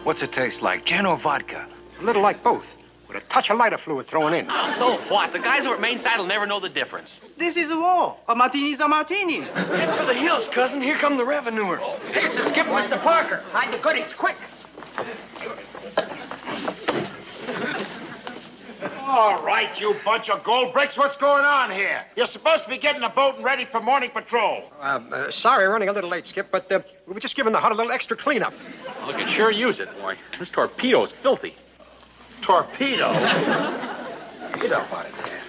What's it taste like, gin or vodka? A little like both, with a touch of lighter fluid thrown in. Oh, so what? The guys over at Mainside will never know the difference. This is war. A martini's a martini. Head for the hills, cousin. Here come the revenuers. Here's the skipper, Mr. Parker. Hide the goodies, quick. All right, you bunch of gold bricks, what's going on here? You're supposed to be getting the boat and ready for morning patrol. Sorry, we're running a little late, Skip, but we were just giving the hut a little extra cleanup. Well, you can sure use it, boy. This torpedo's filthy. Torpedo? Get up out of there.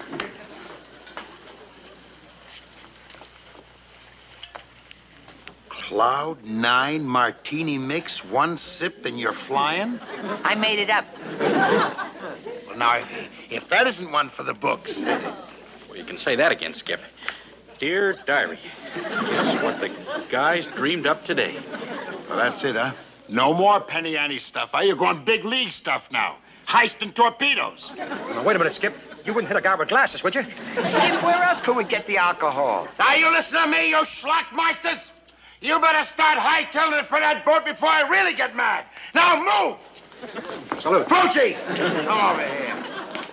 Cloud 9 martini mix, one sip, and you're flying? I made it up. Well, now, if that isn't one for the books. Well, you can say that again, Skip. Dear Diary, guess what the guys dreamed up today? Well, that's it, huh? No more Penny Annie stuff, huh? You're going big league stuff now. Heisting torpedoes. Now, wait a minute, Skip. You wouldn't hit a guy with glasses, would you? Skip, where else could we get the alcohol? Now, you listen to me, you schlockmeisters. You better start hightailing it for that boat before I really get mad. Now, move! Salute. Fuji! Come over here.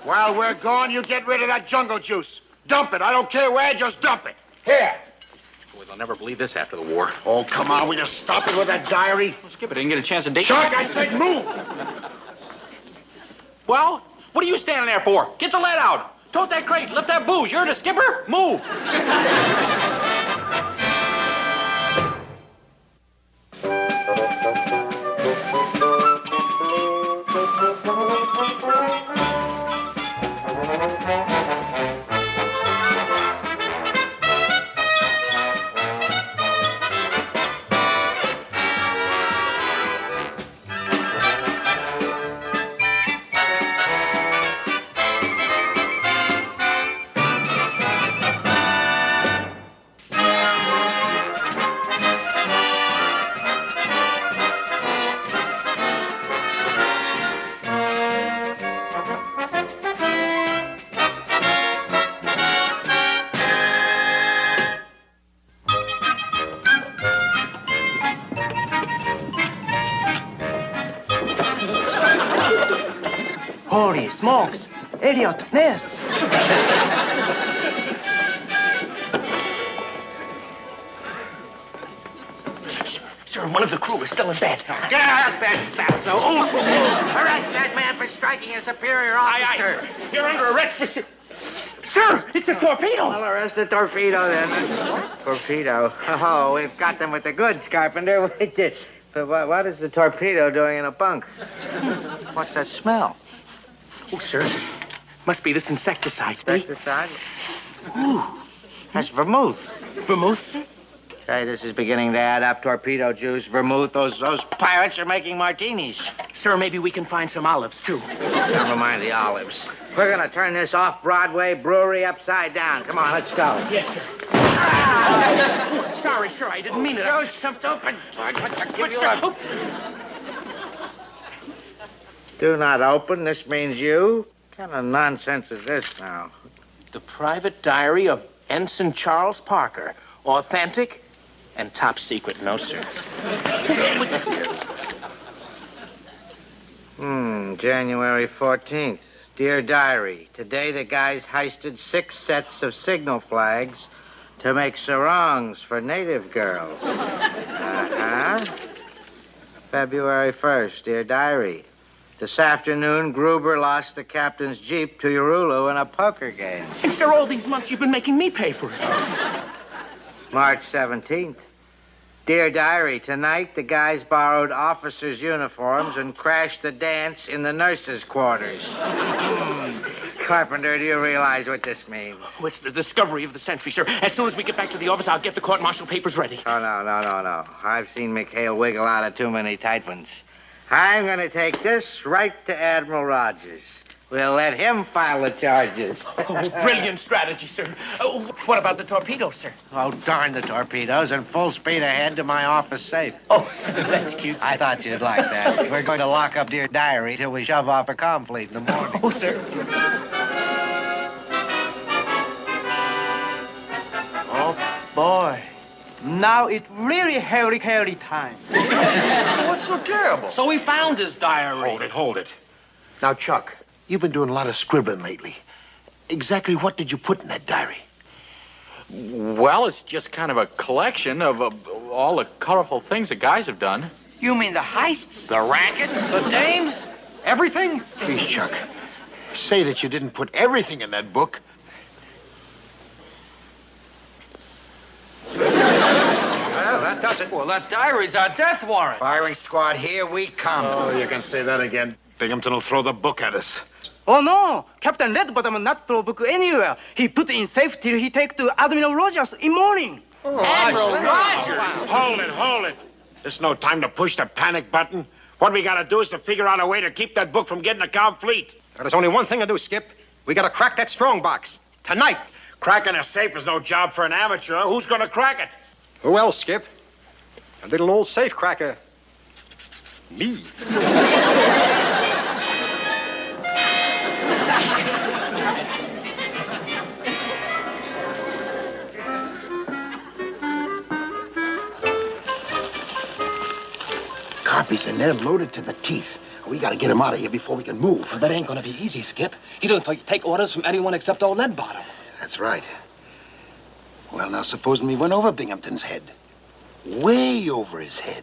While we're gone, you get rid of that jungle juice. Dump it. I don't care where, just dump it. Here. Boy, they'll never believe this after the war. Oh, come on. Will you stop it with that diary? Well, Skip, I didn't get a chance to date. Chuck, I said move! Well, what are you standing there for? Get the lead out. Tote that crate. Lift that booze. You're the skipper. Move. Holy smokes. Elliot, Ness. Sir, one of the crew is still in bed. Get out of bed, fatso. Arrest that man for striking a superior officer. Aye, sir. You're under arrest for... Sir, it's a torpedo. I'll arrest the torpedo, then. Torpedo? Oh, we've got them with the goods, Carpenter. But what is the torpedo doing in a bunk? What's that smell? Oh, sir, must be this insecticide. Insecticide? Ooh, that's vermouth. Vermouth, sir? Say, this is beginning to add up. Torpedo juice, vermouth. Those pirates are making martinis. Sir, maybe we can find some olives, too. Never mind the olives. We're gonna turn this off-Broadway brewery upside down. Come on, let's go. Yes, sir. Ah! Sorry, sir, I didn't mean it. You stupid. Do not open. This means you. What kind of nonsense is this now? The private diary of Ensign Charles Parker. Authentic and top secret. No, sir. January 14th. Dear Diary, today the guys heisted 6 sets of signal flags to make sarongs for native girls. February 1st. Dear Diary, this afternoon, Gruber lost the captain's Jeep to Urulu in a poker game. And, sir, all these months you've been making me pay for it. March 17th. Dear Diary, tonight the guys borrowed officers' uniforms and crashed the dance in the nurses' quarters. Carpenter, do you realize what this means? Oh, it's the discovery of the century, sir. As soon as we get back to the office, I'll get the court-martial papers ready. Oh, no. I've seen McHale wiggle out of too many tight ones. I'm going to take this right to Admiral Rogers. We'll let him file the charges. Oh, brilliant strategy, sir. Oh, what about the torpedoes, sir? Oh, darn the torpedoes, and full speed ahead to my office safe. Oh, that's cute, sir. I thought you'd like that. We're going to lock up Dear Diary till we shove off a Comfleet in the morning. Oh, sir. Oh, boy. Now it's really hairy time. What's so terrible? So we found his diary. Hold it. Now, Chuck, you've been doing a lot of scribbling lately. Exactly what did you put in that diary? Well, it's just kind of a collection of all the colorful things the guys have done. You mean the heists? The rackets? The dames? Everything? Please, Chuck, say that you didn't put everything in that book. Well, that does it. Well, that diary's our death warrant. Firing squad, here we come. Oh, you can say that again. Binghamton will throw the book at us. Oh, no. Captain Redbottom not throw book anywhere. He put in safe till he take to Admiral Rogers in morning. Admiral Rogers. Hold it. There's no time to push the panic button. What we gotta do is to figure out a way to keep that book from getting complete. There's only one thing to do, Skip. We gotta crack that strong box. Tonight. Cracking a safe is no job for an amateur. Who's gonna crack it? Who else, Skip? A little old safe cracker. Me. Carpy's in there loaded to the teeth. We gotta get him out of here before we can move. Well, that ain't gonna be easy, Skip. He don't take orders from anyone except old Leadbottom. That's right. Well, now, supposing we went over Binghamton's head. Way over his head.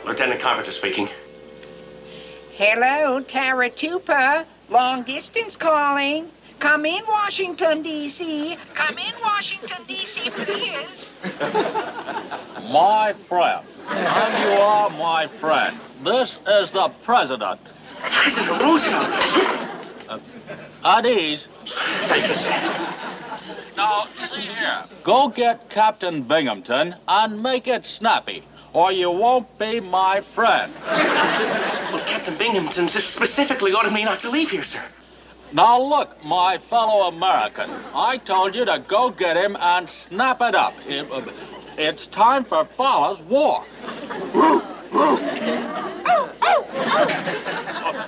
Lieutenant Carpenter speaking. Hello, Taratupa. Long distance calling. Come in, Washington, D.C. Come in, Washington, D.C., please. My friend. And you are my friend. This is the president. President Roosevelt. At ease. Thank you, sir. Now, see here. Go get Captain Binghamton and make it snappy, or you won't be my friend. Well, Captain Binghamton specifically ordered me not to leave here, sir. Now, look, my fellow American. I told you to go get him and snap it up. It's time for Fowler's war.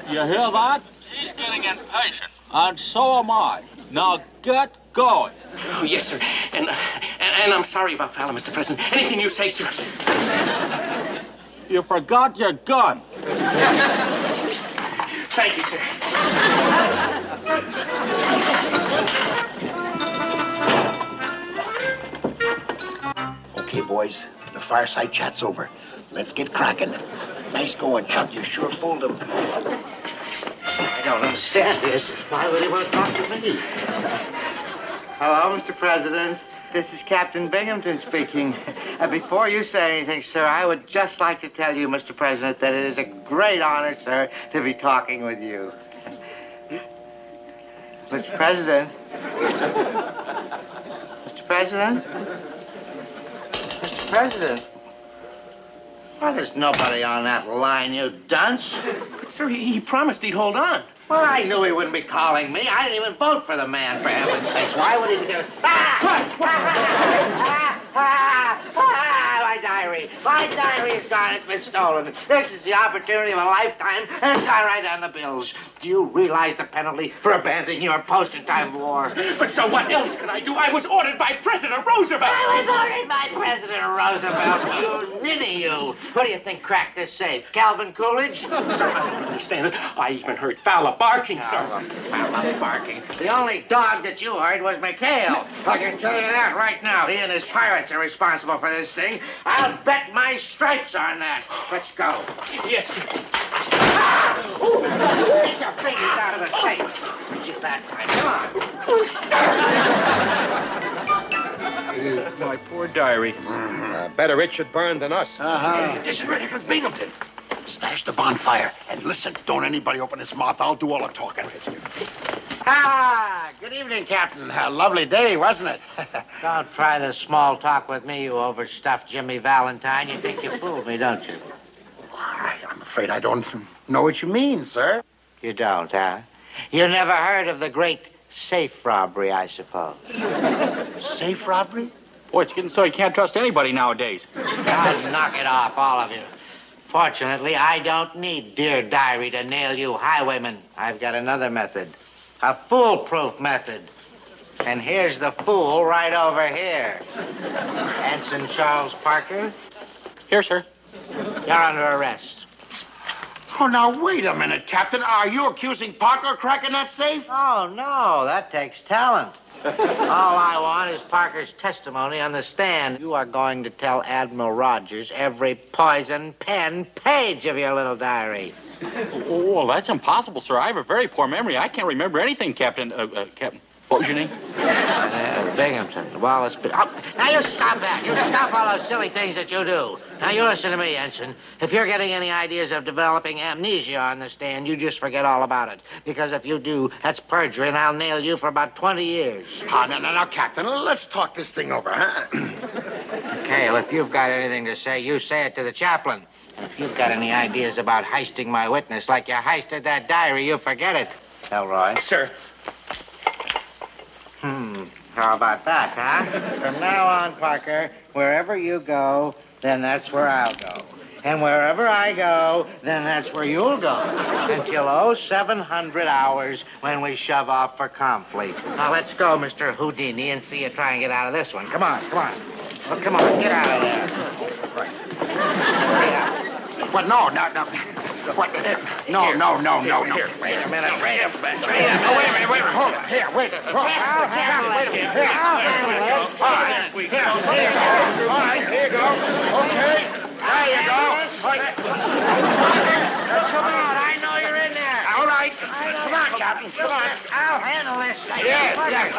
You hear that? He's getting impatient. And so am I. Now get going. Oh, yes, sir. And I'm sorry about Fowler, Mr. President. Anything you say, sir. You forgot your gun. Thank you, sir. Okay, boys. The fireside chat's over. Let's get cracking. Nice going, Chuck. You sure fooled him. I don't understand this. Why would he want to talk to me? Hello, Mr. President. This is Captain Binghamton speaking. Before you say anything, sir, I would just like to tell you, Mr. President, that it is a great honor, sir, to be talking with you. Mr. President. Mr. President. Mr. President. Why, there's nobody on that line, you dunce. But, sir, he promised he'd hold on. Well, I knew he wouldn't be calling me. I didn't even vote for the man, for heaven's sakes. Why would he do it? My diary. My diary is gone. It's been stolen. This is the opportunity of a lifetime, and it's gone right on the bills. Do you realize the penalty for abandoning your post in time of war? But, sir, what else could I do? I was ordered by President Roosevelt. I was ordered by President Roosevelt. You ninny, you. Who do you think cracked this safe? Calvin Coolidge? Sir, I don't understand it. I even heard Fowler barking, sir. Fowler barking. The only dog that you heard was McHale. I can tell you that right now. He and his pirates are responsible for this thing. I'll bet my stripes on that. Let's go. Yes, sir. Ooh, get your fingers out of the safe. Just that time. Come on. My poor diary. Better it should burn than us. Here comes Binghamton. Stash the bonfire. And listen, don't anybody open his mouth. I'll do all the talking. Good evening, Captain. A lovely day, wasn't it? Don't try this small talk with me, you overstuffed Jimmy Valentine. You think you fooled me, don't you? I'm afraid I don't know what you mean, sir. You don't, huh? You never heard of the great safe robbery, I suppose. Safe robbery? Boy, it's getting so you can't trust anybody nowadays. God, knock it off, all of you. Fortunately, I don't need Dear Diary to nail you highwaymen. I've got another method. A foolproof method. And here's the fool right over here. Ensign Charles Parker. Here, sir. You're under arrest. Oh, now, wait a minute, Captain. Are you accusing Parker of cracking that safe? Oh, no, that takes talent. All I want is Parker's testimony on the stand. You are going to tell Admiral Rogers every poison pen page of your little diary. Oh, well, that's impossible, sir. I have a very poor memory. I can't remember anything, Captain. Captain, what was your name? Binghamton, Wallace. Oh, now you stop that. You stop all those silly things that you do. Now you listen to me, Ensign. If you're getting any ideas of developing amnesia on the stand, you just forget all about it. Because if you do, that's perjury, and I'll nail you for about 20 years. Oh, no, Captain. Let's talk this thing over, huh? Cale, if you've got anything to say, you say it to the chaplain. And if you've got any ideas about heisting my witness like you heisted that diary, you forget it. Elroy. Sir. How about that, huh? From now on, Parker, wherever you go, then that's where I'll go. And wherever I go, then that's where you'll go. Until 0700 hours when we shove off for Confleet. Now let's go, Mr. Houdini, and see you try and get out of this one. Come on, come on. Oh, come on, get out of there. Right. Yeah. What? No. What? No. Here, wait a minute. Oh, wait a minute. Hold on. Here, wait. Hold on. I'll handle it. I'll handle it. All right. Here you go. All right, here you go. Okay. There you go. Come on, I know you're in there. All right. Come on, Captain. Come on. I'll handle this. Yes. All right.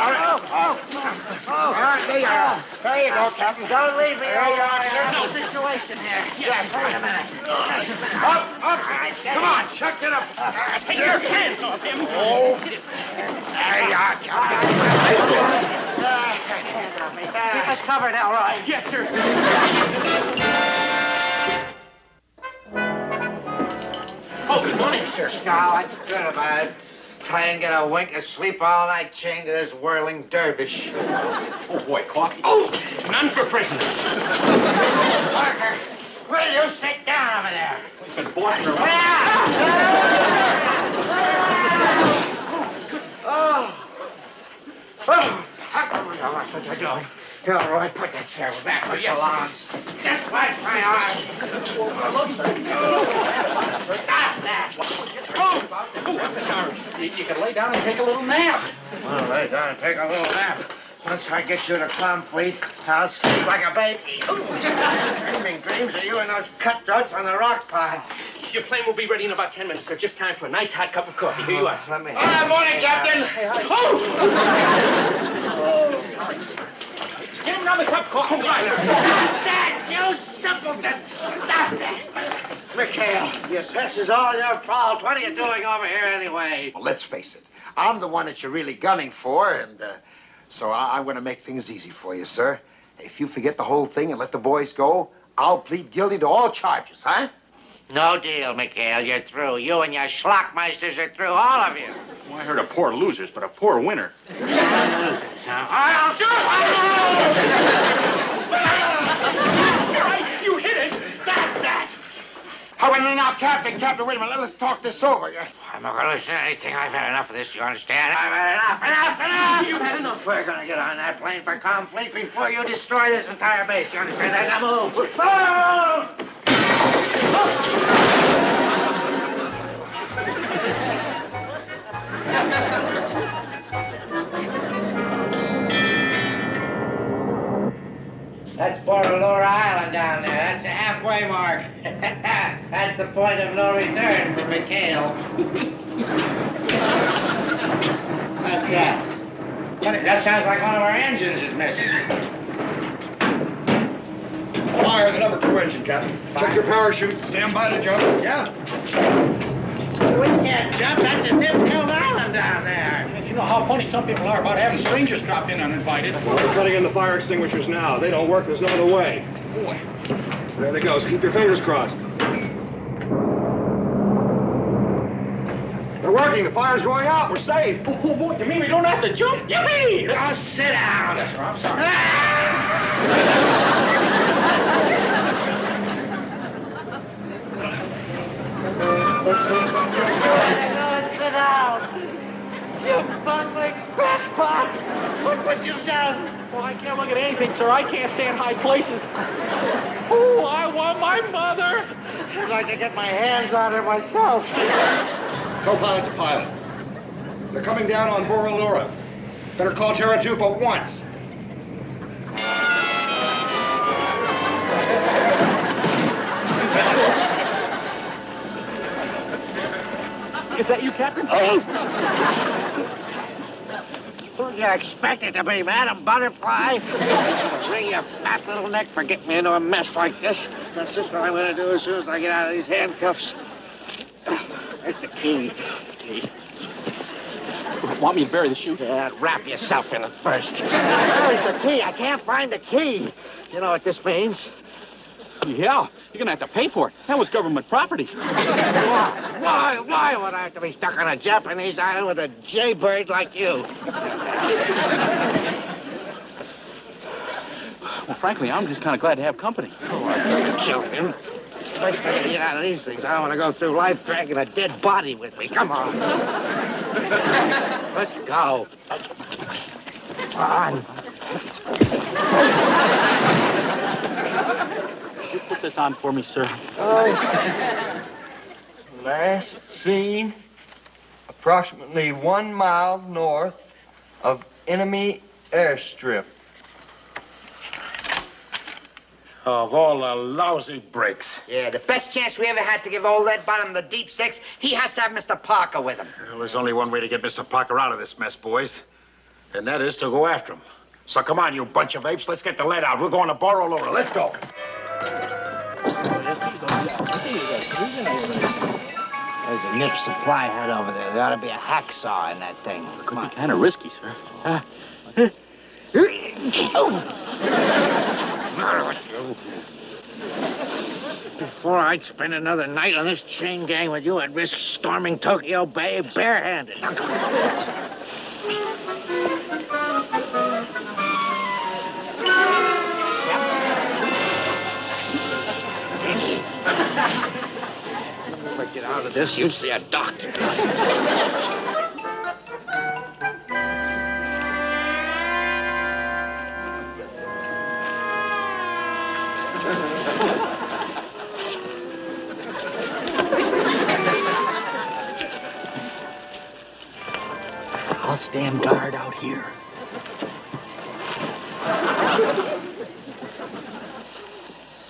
All right, there you go. There you go, Captain. Don't leave me There you alone. are, There's sir. a situation here. Yes, wait a minute. Up. Come on, chuck it up. Take your hands off him. Oh. There you are, Captain. Keep us covered, Elroy. Yes, sir. Oh, good morning, sir. No, I good about it. Try and get a wink of sleep all night chained to this whirling dervish. Oh, boy, coffee. Oh, none for prisoners. Parker, will you sit down over there? He's been bossing around. What you doing? Elroy, put that chair back for salon. Just like my arm. Stop that. Oh, I'm sorry. You can lay down and take a little nap. Well, lay down and take a little nap. Once I get you to Confleet, I'll sleep like a baby. Dreaming dreams of you and those cutthroats on the rock pile. Your plane will be ready in about 10 minutes, sir. Just time for a nice hot cup of coffee. Here you are. Let me Morning, Captain. Get him another cup of coffee. Right. Stop that, you simpleton! Stop that! McHale, yes, this is all your fault. What are you doing over here anyway? Well, let's face it. I'm the one that you're really gunning for, and so I'm going to make things easy for you, sir. If you forget the whole thing and let the boys go, I'll plead guilty to all charges, huh? No deal, McHale. You're through. You and your schlockmeisters are through, all of you. Well, I heard of poor losers, but a poor winner. I'll shoot! You hit it. Stop that! Oh, wait, now, Captain, wait a minute. Let's talk this over. I'm not going to listen to anything. I've had enough of this, you understand? I've had enough! You've had enough. We're going to get on that plane for Confleet before you destroy this entire base. You understand that? Now move! Move! That's Borrolora Island down there. That's the halfway mark. That's the point of no return for McHale. What's that? That sounds like one of our engines is missing. Fire the number 2 engine, Captain. Check your parachute. Stand by to jump. Jump. We can't jump. That's a dip-filled island down there. You know how funny some people are about having strangers drop in uninvited. Well, we're cutting in the fire extinguishers now. They don't work. There's no other way. Boy. There they go. So keep your fingers crossed. They're working. The fire's going out. We're safe. Oh, boy, you mean we don't have to jump? Yippee! Oh, sit down. Yes, sir, I'm sorry. what you've done. Well, I can't look at anything, sir. I can't stand high places. Oh, I want my mother. I'd like to get my hands on her myself. Co-pilot to pilot. They're coming down on Borrolora. Better call Terra Jupe at once. Is that you, Captain? Who you expected to be, Madam Butterfly? Bring your fat little neck for getting me into a mess like this. That's just what I'm going to do as soon as I get out of these handcuffs. There's the key. Want me to bury the chute? Wrap yourself in it first. Where's the key? I can't find the key. You know what this means? Yeah, you're gonna have to pay for it. That was government property. Why would I have to be stuck on a Japanese island with a jaybird like you? Well, frankly, I'm just kind of glad to have company. Oh, I can't kill him. First I gotta get out of these things. I don't want to go through life dragging a dead body with me. Come on. Let's go. Come on. You put this on for me, sir. Last seen approximately 1 mile north of enemy airstrip. Of all the lousy breaks. Yeah, the best chance we ever had to give old Ed Bottom the deep six, he has to have Mr. Parker with him. Well, there's only one way to get Mr. Parker out of this mess, boys. And that is to go after him. So come on, you bunch of apes. Let's get the lead out. We're going to Borrolora. Let's go. There's a nip supply hut over there. There ought to be a hacksaw in that thing. Could be kind of risky, sir. Before I'd spend another night on this chain gang with you, I'd risk storming Tokyo Bay barehanded. Now, come on. If I get out of this, you'll see a doctor. I'll stand guard out here.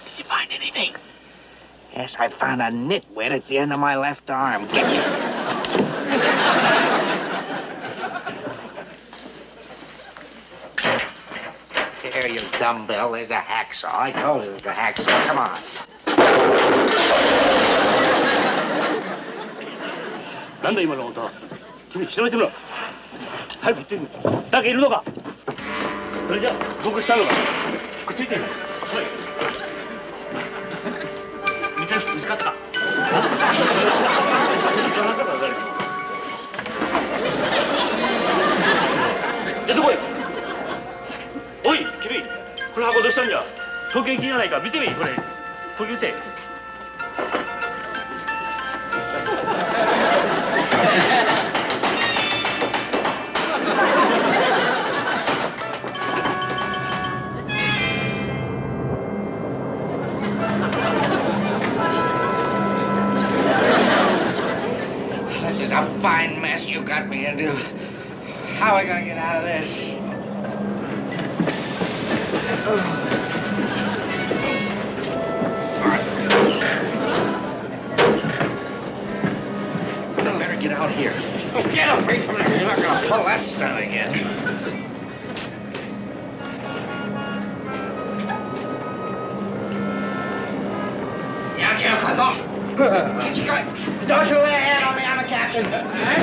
Did you find anything? Yes, I found a nitwit at the end of my left arm. Get you. Here, you dumbbell. There's a hacksaw. I told you there's a hacksaw. Come on. なんだ今の音。君調べてみろ。早く行ってみろ。誰かいるのか。それじゃ僕したのか。くっついてる。はい。見つかったか。でどこへ。おい君この箱どうしたんじゃ。時計機じゃないか見てみこれ。こう言うて。This is a fine mess you got me into. How are we gonna get out of this? Better get out here. Oh, get away from there. You're not gonna pull that stunt again. Don't you lay a hand on me, I'm a captain.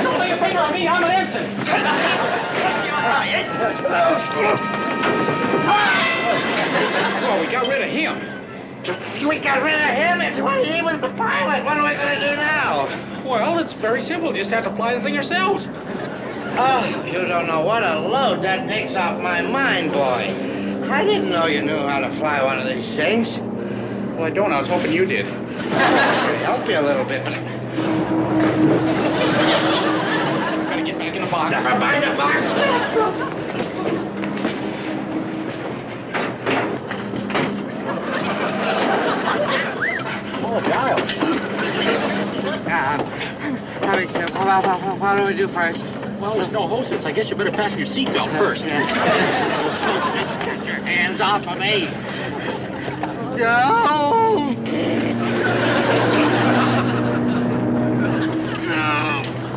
Don't lay a finger on me, I'm an ensign. Oh, we got rid of him. We got rid of him. He was the pilot. What are we going to do now? Well, it's very simple. Just have to fly the thing yourselves. Oh, you don't know what a load that takes off my mind, boy. I didn't know you knew how to fly one of these things. Well, I don't. I was hoping you did. It'll help you a little bit, but... Gotta get back in the box. Never mind the box. a dial. What do we do first? Well, there's no hostess. I guess you better fasten your seatbelt first. No hostess, get your hands off of me. No!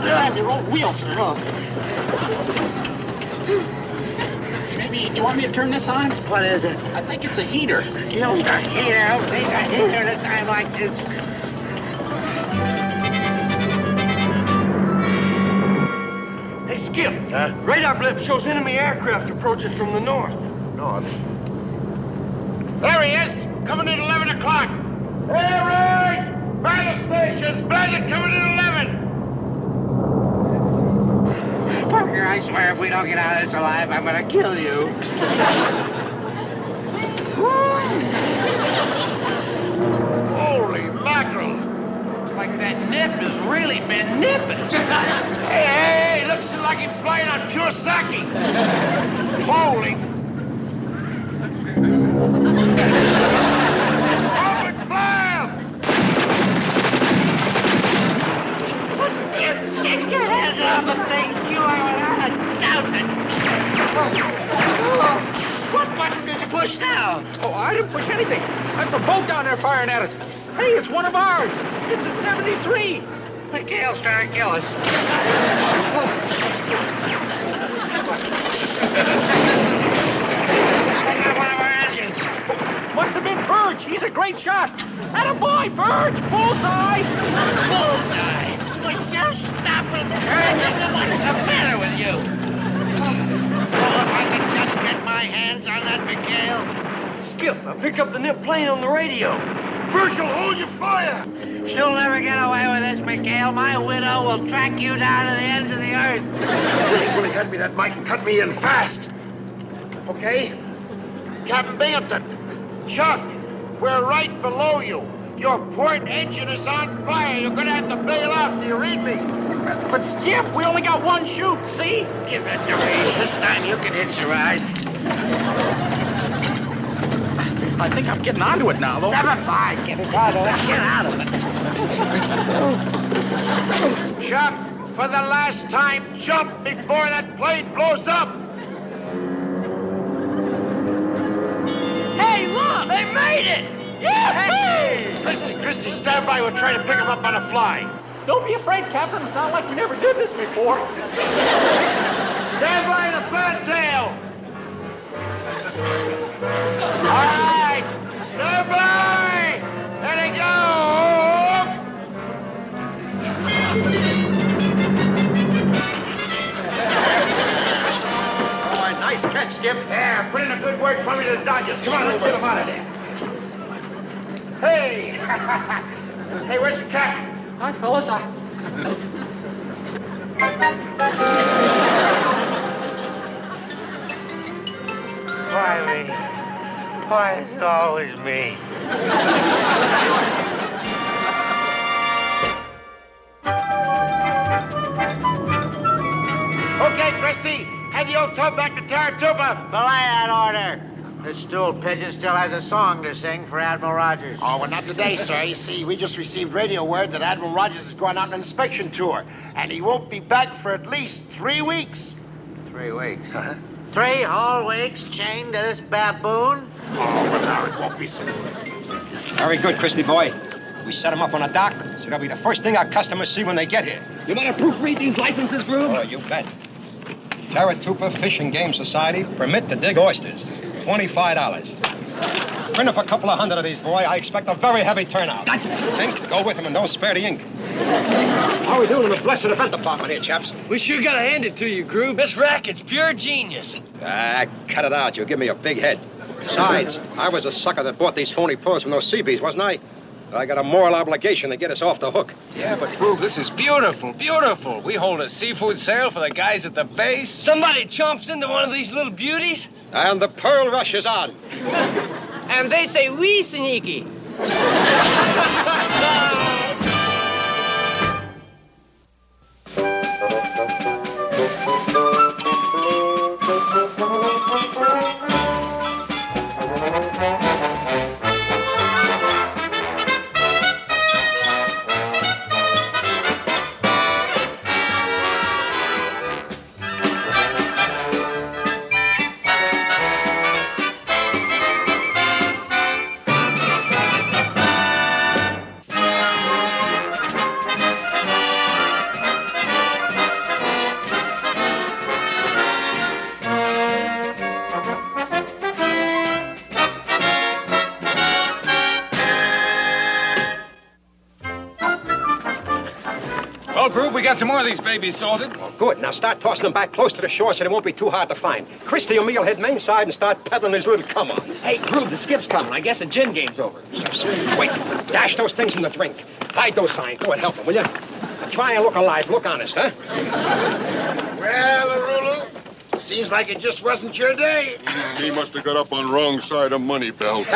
You have your own wheel, sir. Maybe, you want me to turn this on? What is it? I think it's a heater. You don't need a heater. Who needs a heater at a time like this? Hey, Skip. Radar blip shows enemy aircraft approaching from the north. North? There he is, coming in 11 o'clock. Hey, Ray! Battle stations, Bandit coming in 11. Parker, I swear if we don't get out of this alive, I'm gonna kill you. Holy mackerel. Looks like that nip has really been nipping. Hey, looks like he's flying on pure sake. Holy. Open fire! Get your hands off the thing. You are without a doubt that... What button did you push now? Oh, I didn't push anything. That's a boat down there firing at us. Hey, it's one of ours. It's a 73. McHale's trying to kill us. I got one of our engines. Must have been Burge. He's a great shot. Attaboy, Burge. Bullseye. Bullseye. Will you stop it? What's the matter with you? Oh, if I could just get my hands on that McHale. Skip, I picked up the nip plane on the radio. First, you'll hold your fire. You'll never get away with this, McHale. My widow will track you down to the ends of the earth. Really, really hand me that mic and cut me in fast. Okay? Captain Binghamton, Chuck, we're right below you. Your port engine is on fire. You're gonna have to bail out. Do you read me? But Skip, we only got one chute, see? Give it to me. This time you can hitch a ride. I think I'm getting onto it now, though. Never mind. Get out of it. Chuck, for the last time, jump before that plane blows up. Hey, look, they made it. Hey! Christy, stand by. We're trying to pick him up on the fly. Don't be afraid, Captain. It's not like we never did this before. Stand by in a fantail. All right. Stand by. There they go. All right, nice catch, Skip. Yeah, put in a good word for me to the Dodgers. Come on, let's get him out of there. Hey! Hey, where's the captain? Hi, fellas. Why me? Why is it always me? Okay, Christy, head the old tub back to Taratuba. Belay that order. This stool pigeon still has a song to sing for Admiral Rogers. Oh, well, not today, sir. You see, we just received radio word that Admiral Rogers is going on an inspection tour, and he won't be back for at least 3 weeks. 3 weeks? 3 whole weeks chained to this baboon? Oh, but now it won't be so. Very good, Christy boy. We set them up on a dock, so that'll be the first thing our customers see when they get here. You want to proofread these licenses, Groom? Oh, you bet. Taratuba Fish and Game Society, permit to dig oysters. $25. Print up a couple of hundred of these, boy. I expect a very heavy turnout. Gotcha. Tink, go with him and don't spare the ink. How are we doing in the blessed event department here, chaps? We sure gotta hand it to you, Groove. This racket's pure genius. Ah, cut it out. You'll give me a big head. Besides, I was a sucker that bought these phony pearls from those Seabees, wasn't I? I got a moral obligation to get us off the hook. Yeah, but Groove, this is beautiful, beautiful. We hold a seafood sale for the guys at the base. Somebody chomps into one of these little beauties. And the pearl rush is on. And they say we sneaky. got some more of these babies salted. Oh, good. Now start tossing them back close to the shore so they won't be too hard to find. Christy and me'll head main side and start peddling his little come-ons. Hey, Rube, the skip's coming. I guess the gin game's over. Wait. Dash those things in the drink. Hide those signs. Go and help them, will you? Now try and look alive. Look honest, huh? Well, Arulu, seems like it just wasn't your day. He must have got up on wrong side of money belt.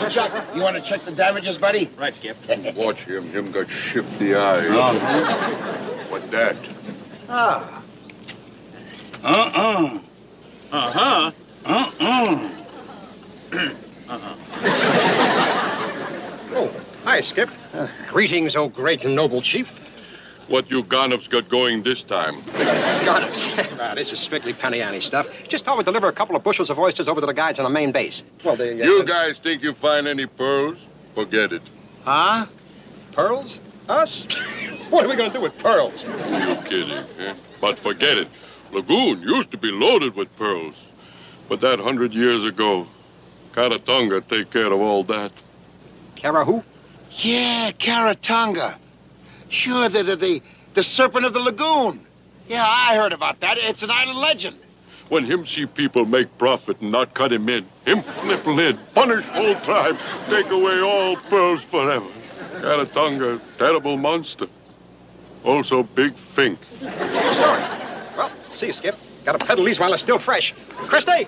Chuck, you want to check the damages, buddy? Right, Skip. Watch him. Him got shifty eyes. What that? Ah. Uh-huh. Oh, hi, Skip. Greetings, oh great and noble chief. What you Gonovs got going this time? Gonovs? This is strictly penny ante stuff. Just thought we'd deliver a couple of bushels of oysters over to the guides on the main base. Well, You guys think you find any pearls? Forget it. Huh? Pearls? Us? What are we going to do with pearls? You're kidding, eh? But forget it. Lagoon used to be loaded with pearls. But that 100 years ago, Caratonga take care of all that. Cara who? Yeah, Caratonga. Sure, the serpent of the lagoon. Yeah, I heard about that. It's an island legend. When him see people make profit and not cut him in, him flip lid, punish whole tribe, take away all pearls forever. Caratonga, terrible monster. Also big fink. Sorry. Well, see you, Skip. Gotta peddle these while they're still fresh. Christy!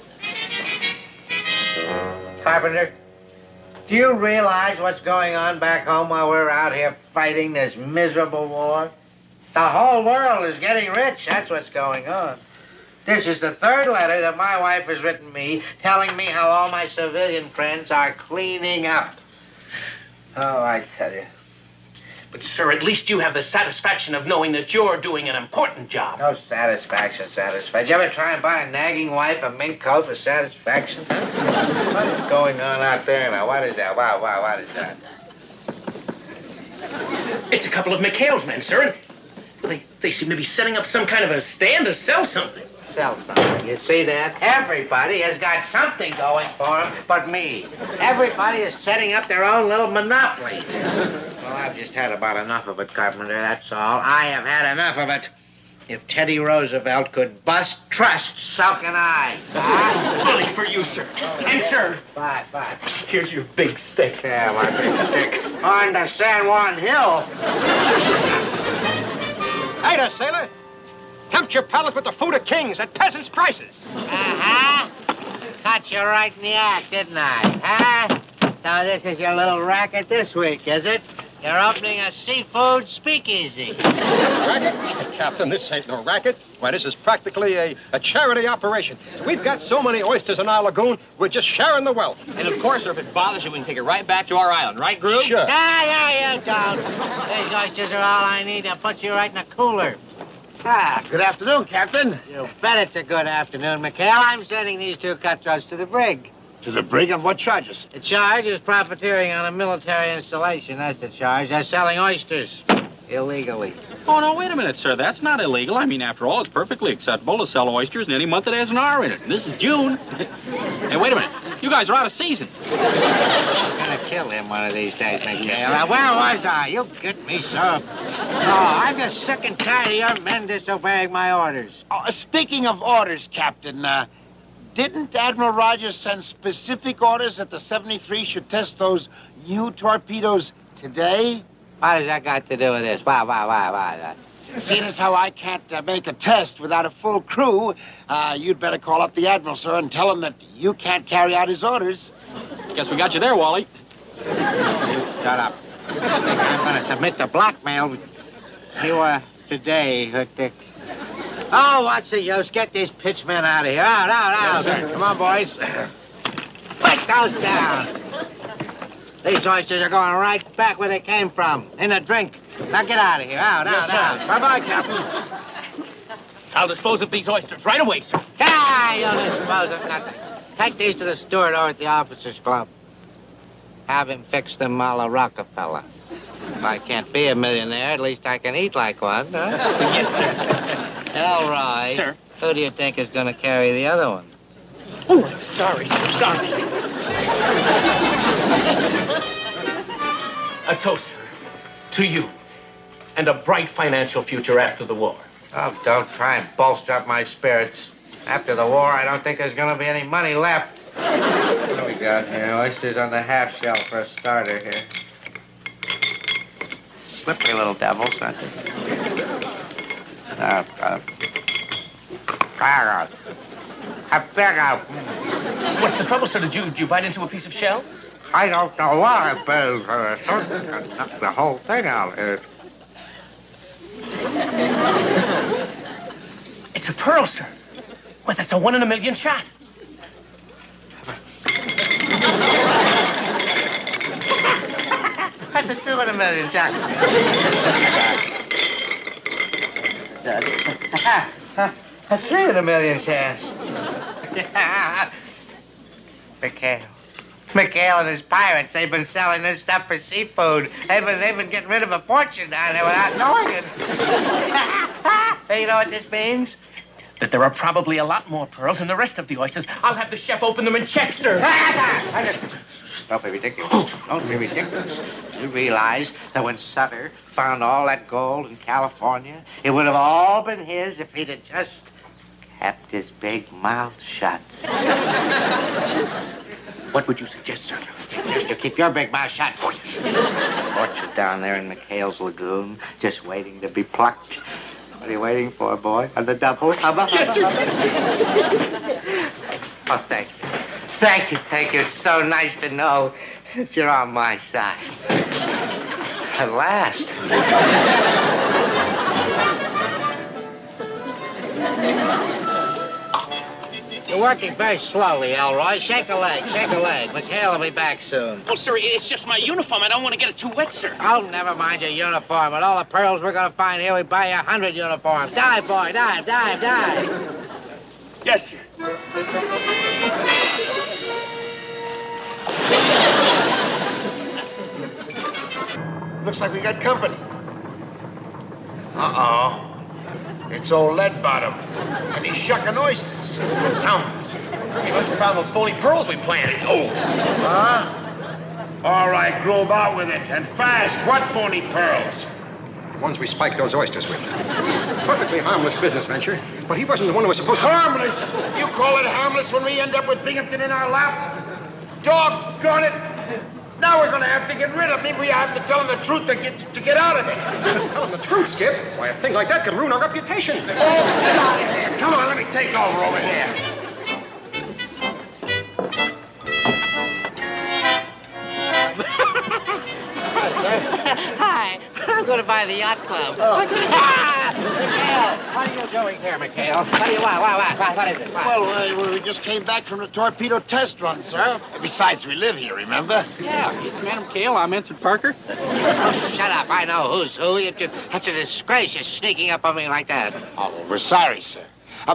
Carpenter, do you realize what's going on back home while we're out here fighting this miserable war? The whole world is getting rich. That's what's going on. This is the third letter that my wife has written me telling me how all my civilian friends are cleaning up. Oh, I tell you. But, sir, at least you have the satisfaction of knowing that you're doing an important job. No satisfaction. You ever try and buy a nagging wife a mink coat for satisfaction? What is going on out there now? What is that? Wow, what is that? It's a couple of McHale's men, sir. They seem to be setting up some kind of a stand to sell something. Sell something. You see that? Everybody has got something going for them but me. Everybody is setting up their own little monopoly. Well, I've just had about enough of it, Carpenter, that's all. I have had enough of it. If Teddy Roosevelt could bust trust, so can I. Bully for you, sir. And, sir. Bye. Here's your big stick. Yeah, my big stick. On the San Juan Hill. Hey there, sailor. Tempt your palate with the food of kings at peasants' prices. Uh-huh. Caught you right in the act, didn't I? Huh? So this is your little racket this week, is it? You're opening a seafood speakeasy. Racket? Captain, this ain't no racket. Why, this is practically a charity operation. We've got so many oysters in our lagoon, we're just sharing the wealth. And of course, sir, if it bothers you, we can take it right back to our island. Right, Groove? Sure. No, you don't. These oysters are all I need to put you right in the cooler. Good afternoon, Captain. You bet it's a good afternoon, McHale. I'm sending these two cutthroats to the brig. To the brig on what charges? The charge is profiteering on a military installation. That's the charge. They're selling oysters illegally. Oh, no, wait a minute, sir. That's not illegal. I mean, after all, it's perfectly acceptable to sell oysters in any month that has an R in it. And this is June. Hey, wait a minute. You guys are out of season. I'm gonna kill him one of these days, McHale. Now, where was I? You get me, sir. Oh, I'm just sick and tired of your men disobeying my orders. Speaking of orders, Captain, didn't Admiral Rogers send specific orders that the 73 should test those new torpedoes today? What has that got to do with this? Why? Seeing as how I can't make a test without a full crew, you'd better call up the Admiral, sir, and tell him that you can't carry out his orders. Guess we got you there, Wally. Shut up. I think I'm going to submit to blackmail. You, today, Dick. Oh, what's the use? Get these pitchmen out of here. Out. Yes, sir. Come on, boys. Put those down. These oysters are going right back where they came from, in the drink. Now get out of here. Out. Bye-bye, Captain. I'll dispose of these oysters right away, sir. You'll dispose of nothing. Take these to the steward over at the officers' club. Have him fix them a la Rockefeller. If I can't be a millionaire, at least I can eat like one, huh? Yes, sir. Elroy. Sir. Who do you think is going to carry the other one? Oh, I'm sorry, sir. Sorry. A toast, sir, to you and a bright financial future after the war. Oh, don't try and bolster up my spirits. After the war, I don't think there's going to be any money left. What do we got here? Oysters on the half shell for a starter here. Slippery little devils, aren't they? What's the trouble, sir? Did you bite into a piece of shell? I don't know what I bit. Knocked the whole thing out here. It's a pearl, sir. Why, that's a 1 in a million shot. That's a 2 in a million shot. A 3 in a million chance. McHale and his pirates, they've been selling this stuff for seafood. They've been getting rid of a fortune down there without knowing it. Hey, you know what this means? That there are probably a lot more pearls than the rest of the oysters. I'll have the chef open them and check, sir. Don't be ridiculous. Don't be ridiculous. You realize that when Sutter found all that gold in California, it would have all been his if he'd have just kept his big mouth shut. What would you suggest, sir? Just to keep your big mouth shut. Orchard down there in McHale's lagoon, just waiting to be plucked. What are you waiting for, boy? On the double? Yes, sir. Oh, thank you. Thank you. It's so nice to know that you're on my side. At last. You're working very slowly, Elroy. Shake a leg. McHale will be back soon. Oh, sir, it's just my uniform. I don't want to get it too wet, sir. Oh, never mind your uniform. With all the pearls we're going to find here, we buy you 100 uniforms. Dive, boy, dive. Yes, sir. Looks like we got company. Uh-oh. It's old Leadbottom. And he's shucking oysters. Sounds. He must have found those phony pearls we planted. Oh. Huh? All right, grow about with it. And fast. What phony pearls? Ones we spiked those oysters with. Perfectly harmless business venture, but he wasn't the one who was supposed to... Harmless? You call it harmless when we end up with Binghamton in our lap? Doggone it! Now we're going to have to get rid of him. We have to tell him the truth to get out of it. Tell him the truth, Skip. Why, a thing like that could ruin our reputation. Oh, get out of here. Come on, let me take over here. Hi. I'm going to buy the yacht club. Oh. McHale, what are you doing here, McHale? What do you want? What is it? What? Well, we just came back from the torpedo test run, sir. Besides, we live here, remember? Yeah, Madam McHale, I'm Ensign Parker. Shut up. I know who's who. That's a disgrace. You're sneaking up on me like that. Oh, well, we're sorry, sir.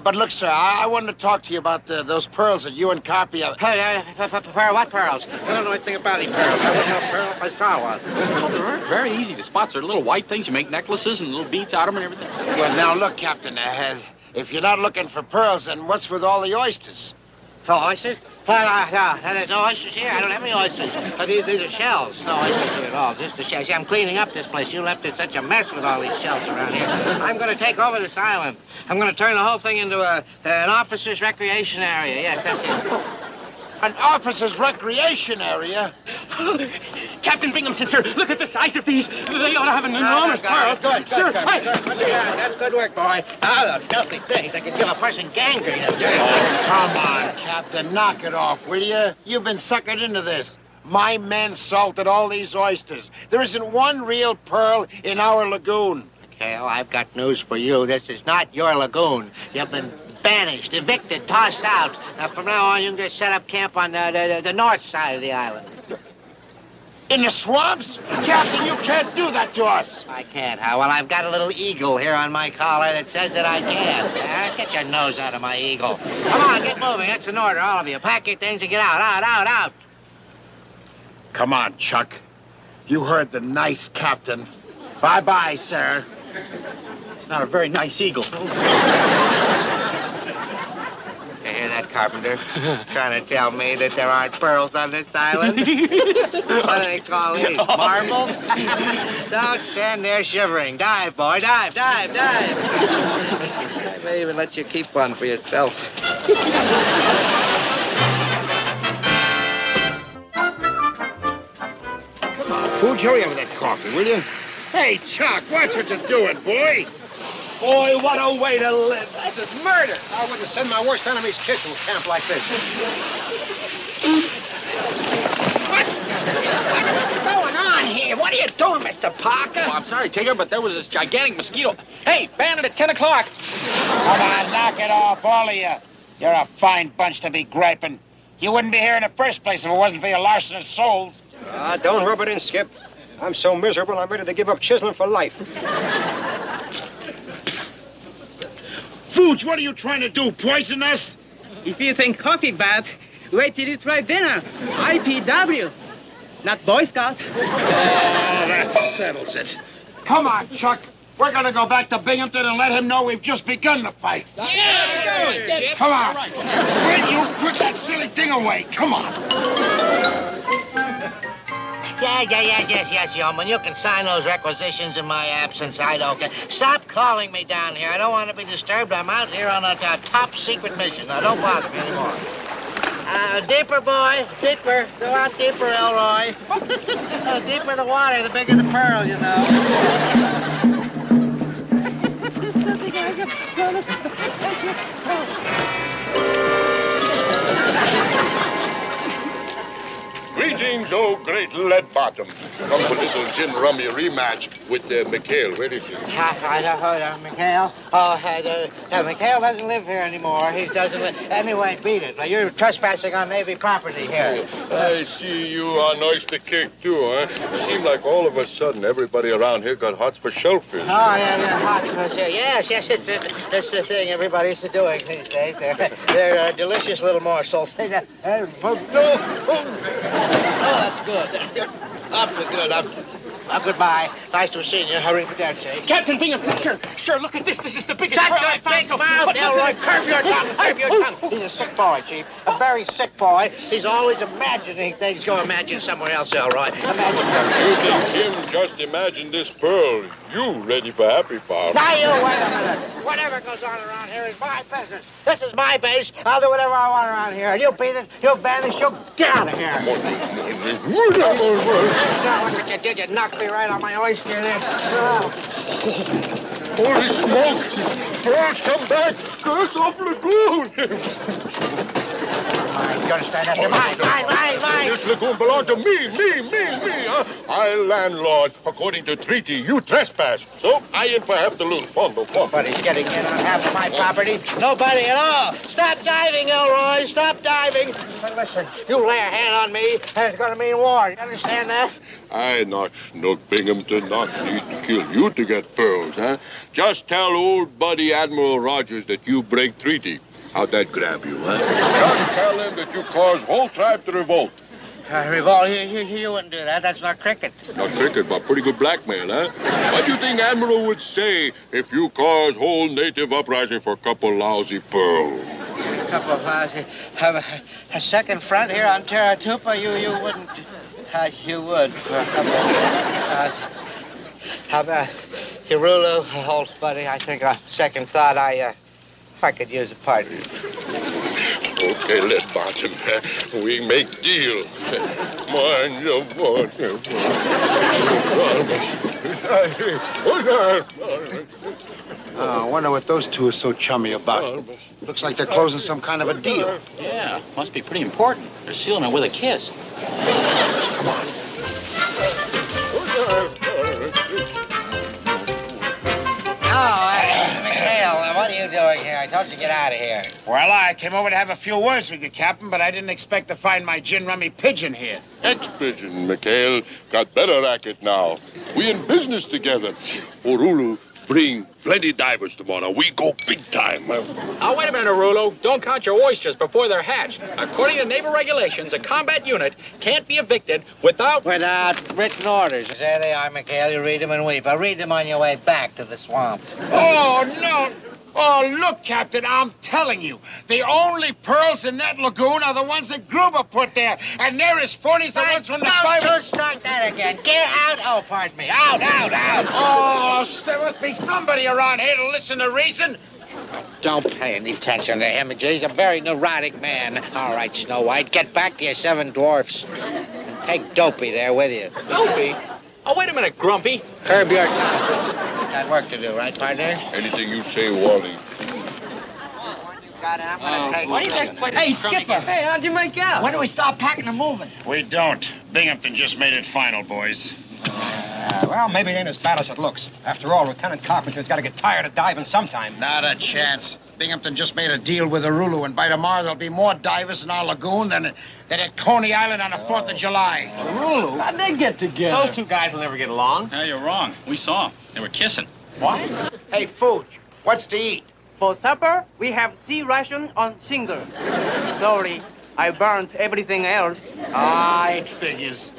But look, sir, I wanted to talk to you about those pearls that you and Carpio... What pearls? I don't know anything about any pearls. I wouldn't know a pearl if I saw one. Oh, they're very easy to spot. They're little white things. You make necklaces and little beads out of them and everything. Well, now, look, Captain, if you're not looking for pearls, then what's with all the oysters? Oh, oysters? There's no oysters here. I don't have any oysters. These are shells. No oysters here at all. Just the shells. See, I'm cleaning up this place. You left it such a mess with all these shells around here. I'm going to take over this island. I'm going to turn the whole thing into an officers' recreation area. Yes, that's it. An officers' recreation area? Captain Binghamton, sir, look at the size of these. They ought to have an enormous pearl. Good. That's good work, boy. Oh, those filthy things. They could give a person gangrene. Oh, come on, Captain. Knock it off, will you? You've been suckered into this. My men salted all these oysters. There isn't one real pearl in our lagoon. McHale, I've got news for you. This is not your lagoon. You've been banished, evicted, tossed out. Now, from now on, you can just set up camp on the north side of the island. In the swamps? Captain, you can't do that to us. I can't, Hal. Well, I've got a little eagle here on my collar that says that I can. Get your nose out of my eagle. Come on, get moving. That's an order, all of you. Pack your things and get out. Come on, Chuck. You heard the nice captain. Bye-bye, sir. It's not a very nice eagle. You hear that, Carpenter? Trying to tell me that there aren't pearls on this island? What do they call these? Marbles? Don't stand there shivering. Dive, boy, dive, dive, dive. I may even let you keep one for yourself. Food, hurry up with that coffee, will you? Hey, Chuck, watch what you're doing, boy. Boy, what a way to live. This is murder. I wouldn't send my worst enemy's kitchen camp like this. What's going on here? What are you doing, Mr. Parker? Oh, I'm sorry, Tigger, but there was this gigantic mosquito. Hey, bandit at 10 o'clock. Come on, knock it off, all of you. You're a fine bunch to be griping. You wouldn't be here in the first place if it wasn't for your larcenous souls. Don't rub it in, Skip. I'm so miserable, I'm ready to give up chiseling for life. Fooch, what are you trying to do, poison us? If you think coffee bad, wait till you try dinner. IPW, not Boy Scout. Oh, that settles it. Come on, Chuck. We're gonna go back to Binghamton and let him know we've just begun the fight. Yeah, Come on. Will you put that silly thing away? Come on. Yes, yeoman. You can sign those requisitions in my absence. I don't care. Stop calling me down here. I don't want to be disturbed. I'm out here on a top secret mission. Now, don't bother me anymore. Deeper, boy. Deeper. Go out deeper, Elroy. The deeper the water, the bigger the pearl, you know. Greetings, oh great lead bottom. Come for a little gin rummy rematch with McHale. Where is he? McHale? McHale doesn't live here anymore. He doesn't live. Anyway, beat it. Now, you're trespassing on Navy property here. I see you are nice to kick, too, huh? It seems like all of a sudden everybody around here got hots for shellfish. Oh, yeah, hot. Yes, it's the thing everybody's doing these days. They're delicious little morsels. Oh, that's good. Awfully good. Goodbye. Nice to see you. Arrivederci. Captain Binghamton, sure, look at this. This is the biggest Shut pearl your I found. big mouth, Elroy. Curb your tongue. He's a sick boy, Chief. A very sick boy. He's always imagining things. Go imagine somewhere else, Elroy. You think him just imagine this pearl. You ready for Happy Farm. Now you wait a minute. Whatever goes on around here is my business. This is my base. I'll do whatever I want around here. And you beat it, you vanish, you get out of here. Look what you did. You knocked me right on my oyster there. Holy smoke! Pearls come back! Curse of Lagoon! You understand that? Mine. This lagoon belongs to me, huh? I landlord. According to treaty, you trespass. So I in for half the loot. Nobody's getting in on half of my property. Nobody at all. Stop diving, Elroy. Stop diving. But listen, you lay a hand on me, and it's going to mean war. You understand that? I not Schnook Binghamton, not need to kill you to get pearls, huh? Just tell old buddy Admiral Rogers that you break treaty. How'd that grab you, huh? Just tell him that you caused whole tribe to revolt. Revolt? You wouldn't do that. That's not cricket. Not cricket, but pretty good blackmail, huh? What do you think Admiral would say if you caused whole native uprising for a couple lousy pearls? A couple of lousy... A second front here on Taratupa? You wouldn't... you would for a couple of... How about... Hirulu, old buddy, I think on second thought I could use a partner. Okay, let bottom. We make deal. I wonder what those two are so chummy about. Looks like they're closing some kind of a deal. Yeah, must be pretty important. They're sealing it with a kiss. Come on. McHale, what are you doing here? I told you to get out of here. Well, I came over to have a few words with you, Captain, but I didn't expect to find my gin rummy pigeon here. Ex-pigeon, McHale. Got better racket now. We in business together. Orulu bring plenty divers tomorrow. We go big time. Oh, wait a minute, Rulo. Don't count your oysters before they're hatched. According to naval regulations, a combat unit can't be evicted without... Without written orders. There they are, McHale. You read them and weep. I'll read them on your way back to the swamp. Oh, no. Oh, look, Captain, I'm telling you, the only pearls in that lagoon are the ones that Gruber put there, and they're as phony as the ones from the Bible. Don't start that again. Get out. Oh, pardon me. Out. Oh, there must be somebody around here to listen to reason. Don't pay any attention to him. He's a very neurotic man. All right, Snow White, get back to your 7 dwarfs. And take Dopey there with you. Dopey? Oh, wait a minute, Grumpy. Curb your tongue. Got work to do, right, partner? Anything you say, Wally. I'm gonna take Hey, Skipper. Hey, how'd you make out? When do we start packing and moving? We don't. Binghamton just made it final, boys. Well, maybe it ain't as bad as it looks. After all, Lieutenant Carpenter's got to get tired of diving sometime. Not a chance. Binghamton just made a deal with Arulu, and by tomorrow there'll be more divers in our lagoon than at Coney Island on the 4th of July. Arulu? How'd they get together? Those two guys will never get along. Yeah, you're wrong. We saw them. They were kissing. What? Hey, Fooch, what's to eat? For supper, we have sea ration on single. Sorry, I burned everything else. It figures.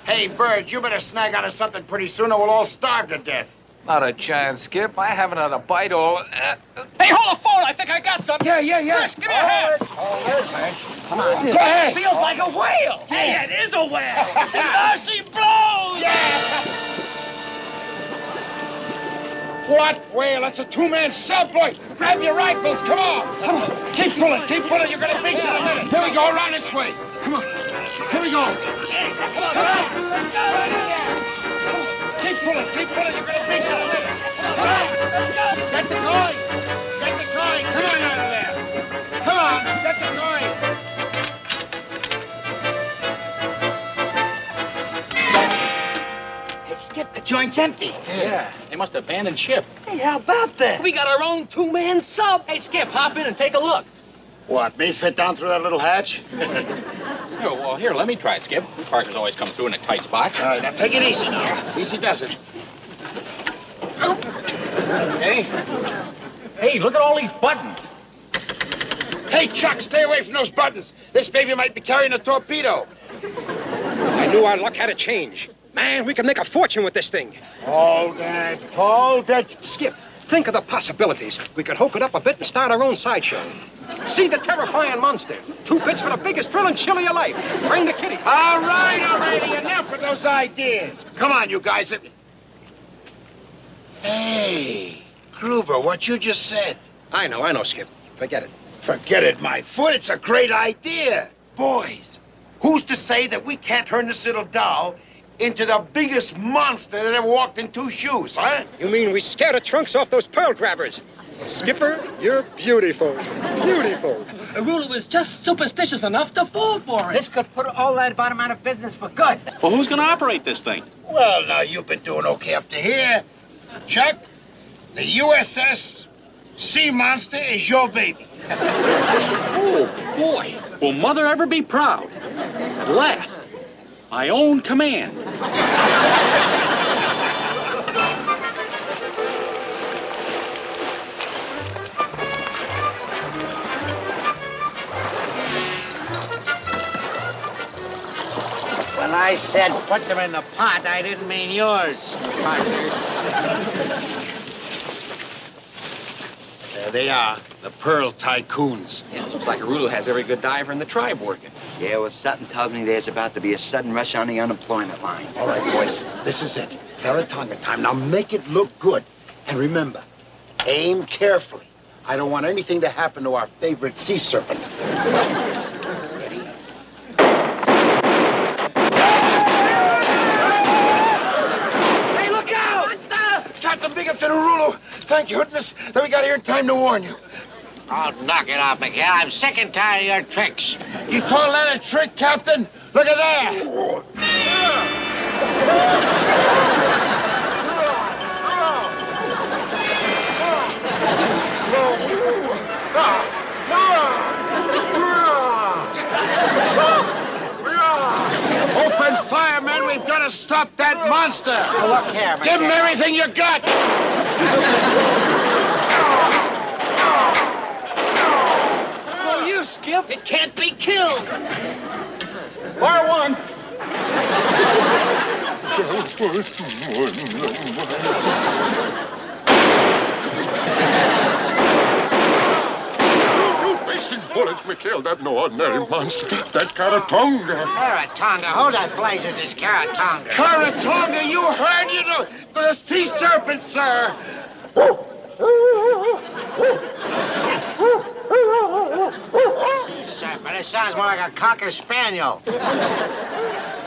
Hey, Bird, you better snag on to something pretty soon or we'll all starve to death. Not a chance, Skip. I haven't had a bite all... Hey, hold the phone. I think I got something. Yeah. Chris, give me a hand. Come on. Go ahead. Feels like a whale. Hey, it is a whale. And she blows. What whale? That's a 2-man cell, boy. Grab your rifles. Come on. Keep pulling. You're going to beat you in a minute. Here we go. Around this way. Come on. Here we go. Come on. Let's go. Right in there. Keep pulling. You're going to beat you in a minute. Come on. Get the going. Come on out of there. Come on. Get the going. Skip, the joint's empty. Yeah, they must have abandoned ship. Hey, how about that? We got our own 2-man sub. Hey, Skip, hop in and take a look. What, me fit down through that little hatch? Oh, well, here, let me try it, Skip. Parker's always come through in a tight spot. All right, now take it easy now. Easy does it. Okay. Hey, look at all these buttons. Hey, Chuck, stay away from those buttons. This baby might be carrying a torpedo. I knew our luck had to change. Man, we can make a fortune with this thing. Hold that. Skip, think of the possibilities. We could hook it up a bit and start our own sideshow. See the terrifying monster. 2 bits for the biggest thrill and chill of your life. Bring the kitty. All right, already. Enough of those ideas. Come on, you guys. Hey, Gruber, what you just said. I know, Skip. Forget it. Forget it, my foot. It's a great idea. Boys, who's to say that we can't turn this little doll into the biggest monster that ever walked in 2 shoes, huh? You mean we scare the trunks off those pearl grabbers? Skipper, you're beautiful. Beautiful. Arulu was just superstitious enough to fall for it. This could put all that bottom out of business for good. Well, who's going to operate this thing? Well, now, you've been doing okay up to here. Chuck, the USS Sea Monster is your baby. Oh, boy. Will Mother ever be proud? Laugh. My own command. When I said put them in the pot, I didn't mean yours, partners. There they are, the Pearl Tycoons. Yeah, it looks like Arulu has every good diver in the tribe working. Yeah, well, something tells me there's about to be a sudden rush on the unemployment line. All right, boys, this is it. Rarotonga time. Now make it look good. And remember, aim carefully. I don't want anything to happen to our favorite sea serpent. Ready? Hey, look out! Monster! Captain Binghamton Arulu, thank you, goodness that we got here in time to warn you. Oh, knock it off, McHale. I'm sick and tired of your tricks. You call that a trick, Captain? Look at that! Open fire, men. We've got to stop that monster. Look here, McHale. Give him everything you got. Skip. It can't be killed. Fire one. it's McHale. That's no ordinary monster. That's Caratonga. Caratonga? Hold that blazes, this Caratonga. Caratonga, you heard you know the sea serpent, sir. Serpent, it sounds more like a cocker spaniel.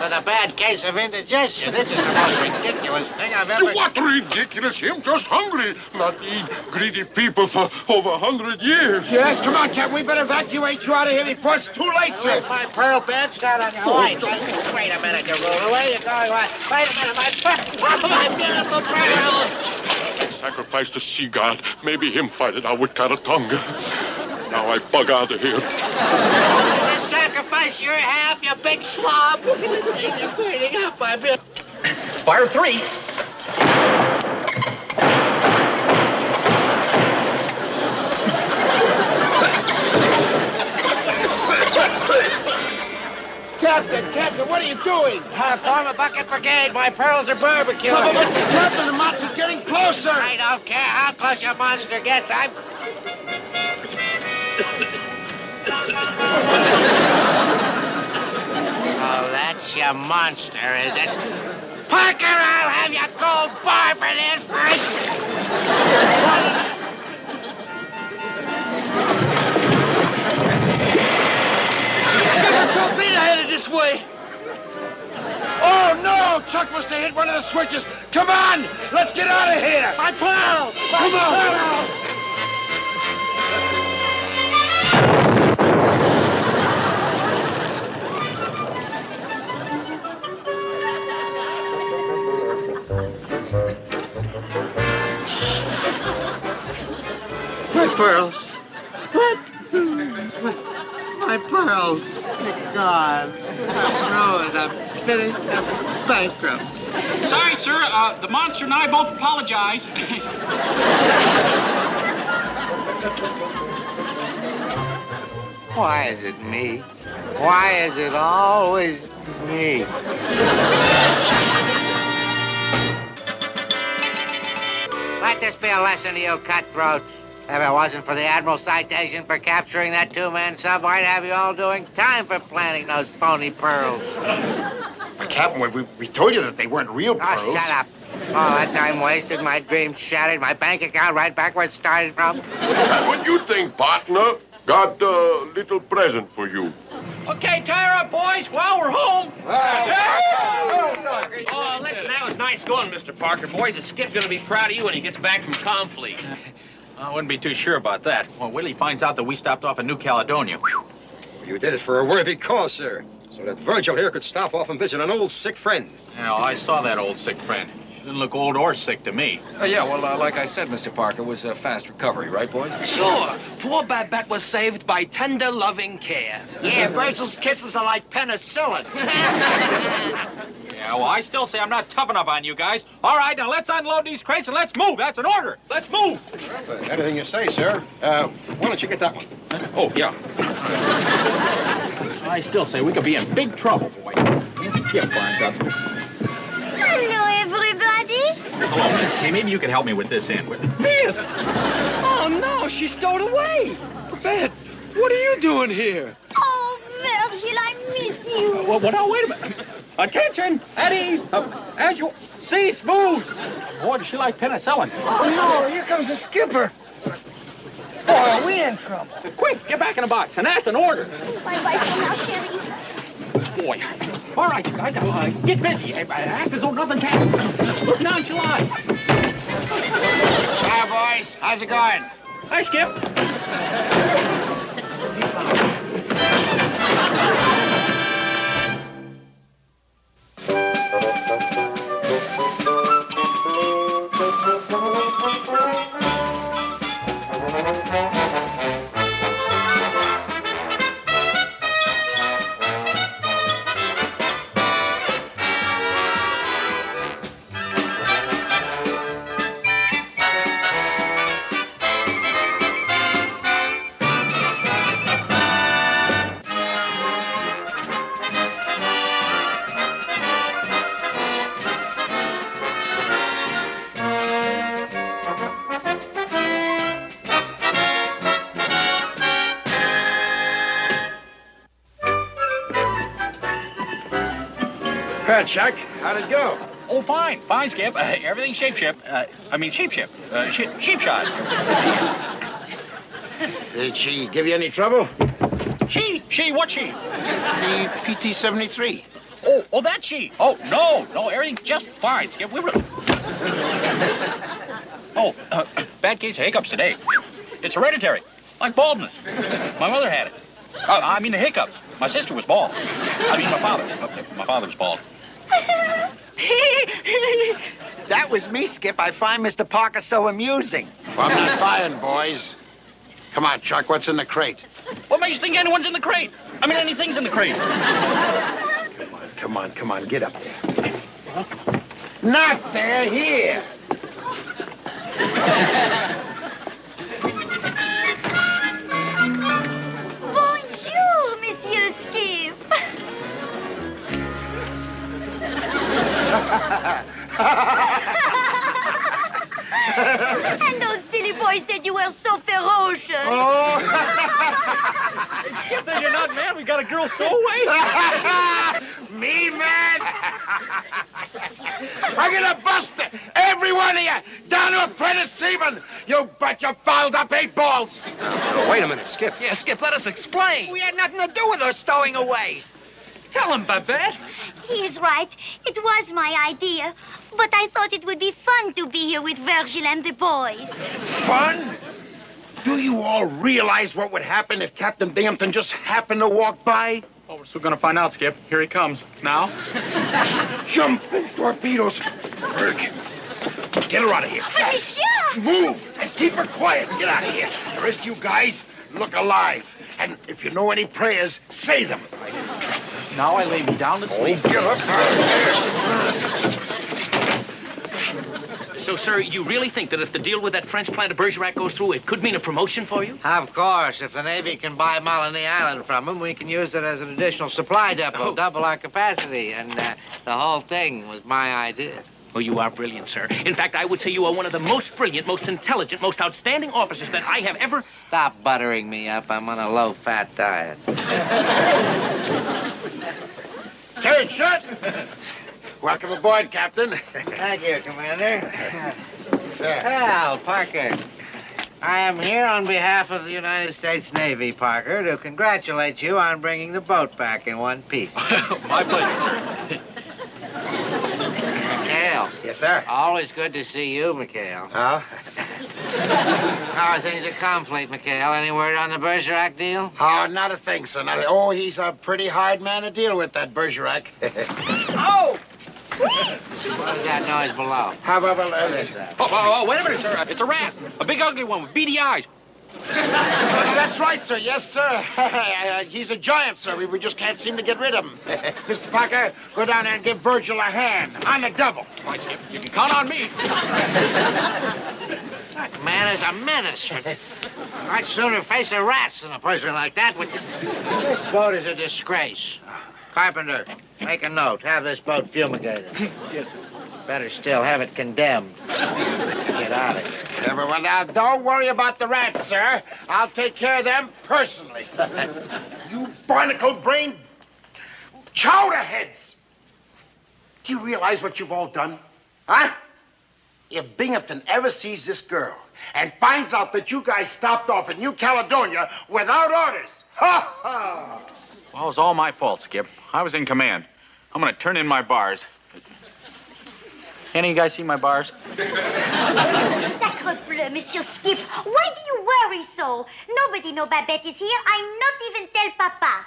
With a bad case of indigestion. This is the most ridiculous thing I've ever... What ridiculous? Him just hungry. Not eat greedy people for over 100 years. Yes, come on, Captain. We better evacuate you out of here before it's too late, sir. My pearl bed's got on your wife. Wait a minute, you ruler. Where are you going? Wait a minute, my beautiful pearl. Sacrifice the sea god. Maybe him fight it out with Caratonga. Now I bug out of here. Sacrifice your half, you big slob. You're burning up, my beautiful. Fire 3. Captain, what are you doing? Form a bucket brigade. My pearls are barbecuing. Captain, the monster's getting closer. I don't care how close your monster gets. Oh, that's your monster, is it? Parker, I'll have your gold bar for this. Don't be headed this way. Oh, no! Chuck must have hit one of the switches. Come on! Let's get out of here! My pearls! Come on! My pearls. What? My pearls. They're gone. I'm ruined. I'm finished. I'm bankrupt. Sorry, sir. The monster and I both apologize. Why is it me? Why is it always me? Let this be a lesson to you cutthroats. If it wasn't for the Admiral's citation for capturing that two-man sub, I'd have you all doing time for planting those phony pearls. But, Captain, we told you that they weren't real pearls. Oh, shut up. All that time wasted, my dreams shattered, my bank account right back where it started from. What do you think, partner? Got a little present for you. Okay, tire up, boys. Well, we're home. Oh, listen, that was nice going, Mr. Parker. Boys, the skip's going to be proud of you when he gets back from Confleet. I wouldn't be too sure about that. Well, Willie finds out that we stopped off in New Caledonia. You did it for a worthy cause, sir. So that Virgil here could stop off and visit an old sick friend. Yeah, I saw that old sick friend. She didn't look old or sick to me. Yeah, well, like I said, Mr. Parker, was a fast recovery, right, boys? Sure. Poor Babette was saved by tender, loving care. Yeah, Virgil's kisses are like penicillin. Yeah, well, I still say I'm not tough enough on you guys. All right, now let's unload these crates and let's move. That's an order. Let's move. Anything you say, sir. Why don't you get that one? Oh, yeah. I still say we could be in big trouble, boy. Skip climbs up. Hello, everybody. Hello, Miss. Hey, maybe you can help me with this end. Beth! Oh, no, she stowed away. Beth, what are you doing here? Oh, Virgil, I miss you. Well, now, wait a minute. Attention! At ease! As you... See, smooth! Boy, does she like penicillin. Oh, no, here comes the skipper. Boy, are we in trouble? Quick, get back in the box, and that's an order. Bye-bye for now, Sherry. Boy. All right, you guys, get busy. Act as though nothing's happened. Look nonchalant. Hi, boys. How's it going? Hi, Skip. Pat, Chuck, how'd it go? Oh, fine. Fine, Skip. Everything's sheep shot. Did she give you any trouble? What she? The PT-73. Oh, that she. Oh, no, everything's just fine, Skip. We were... Bad case of hiccups today. It's hereditary, like baldness. My mother had it. I mean the hiccups. My sister was bald. I mean my father was bald. That was me, Skip. I find Mr. Parker so amusing. Well, I'm not buying, boys. Come on, Chuck, what's in the crate? What makes you think anyone's in the crate? I mean, anything's in the crate. Come on, get up there. Not there, here. Bonjour, Monsieur Skip. And those silly boys said you were so ferocious. Oh. Skip, then you're not mad we got a girl stowaway? Me, man? I'm gonna bust every one of you down to apprentice seaman. You bunch of fouled up 8-balls. Wait a minute, Skip. Yeah, Skip, let us explain. We had nothing to do with her stowing away. Tell him, Babette. He's right. It was my idea. But I thought it would be fun to be here with Virgil and the boys. Fun? Do you all realize what would happen if Captain Binghamton just happened to walk by? Oh, we're still gonna find out, Skip. Here he comes. Now? Jumping torpedoes. Urge. Get her out of here. But Monsieur! Move and keep her quiet. Get out of here. The rest of you guys look alive. And if you know any prayers, say them. Now I lay me down to sleep. Get up. So, sir, you really think that if the deal with that French plant of Bergerac goes through, it could mean a promotion for you? Of course. If the Navy can buy Molyneux Island from them, we can use it as an additional supply depot, double our capacity. And the whole thing was my idea. Oh, you are brilliant, sir. In fact, I would say you are one of the most brilliant, most intelligent, most outstanding officers that I have ever... Stop buttering me up. I'm on a low-fat diet. Turn shut. Welcome aboard, Captain. Thank you, Commander. Sir. Well, Parker, I am here on behalf of the United States Navy, Parker, to congratulate you on bringing the boat back in one piece. My pleasure, sir. McHale. Yes, sir. Always good to see you, McHale. Oh? How are things at Confleet, McHale? Any word on the Bergerac deal? Oh, not a thing, sir. Oh, he's a pretty hard man to deal with, that Bergerac. Oh! What is that noise below? How about Oh, wait a minute, sir. It's a rat. A big ugly one with beady eyes. That's right, sir. Yes, sir. He's a giant, sir. We just can't seem to get rid of him. Mr. Parker, go down there and give Virgil a hand. On the double. You can count on me. That man is a menace. I'd sooner face a rat than a person like that. This boat is a disgrace. Carpenter, make a note. Have this boat fumigated. Yes, sir. Better still, have it condemned. Get out of here. Everyone, now, don't worry about the rats, sir. I'll take care of them personally. You barnacle-brained chowderheads. Do you realize what you've all done? Huh? If Binghamton ever sees this girl and finds out that you guys stopped off in New Caledonia without orders, ha ha! Well, it was all my fault, Skip. I was in command. I'm gonna turn in my bars. Any of you guys see my bars? Sacre bleu, Monsieur Skip. Why do you worry so? Nobody know Babette is here. I'm not even tell Papa.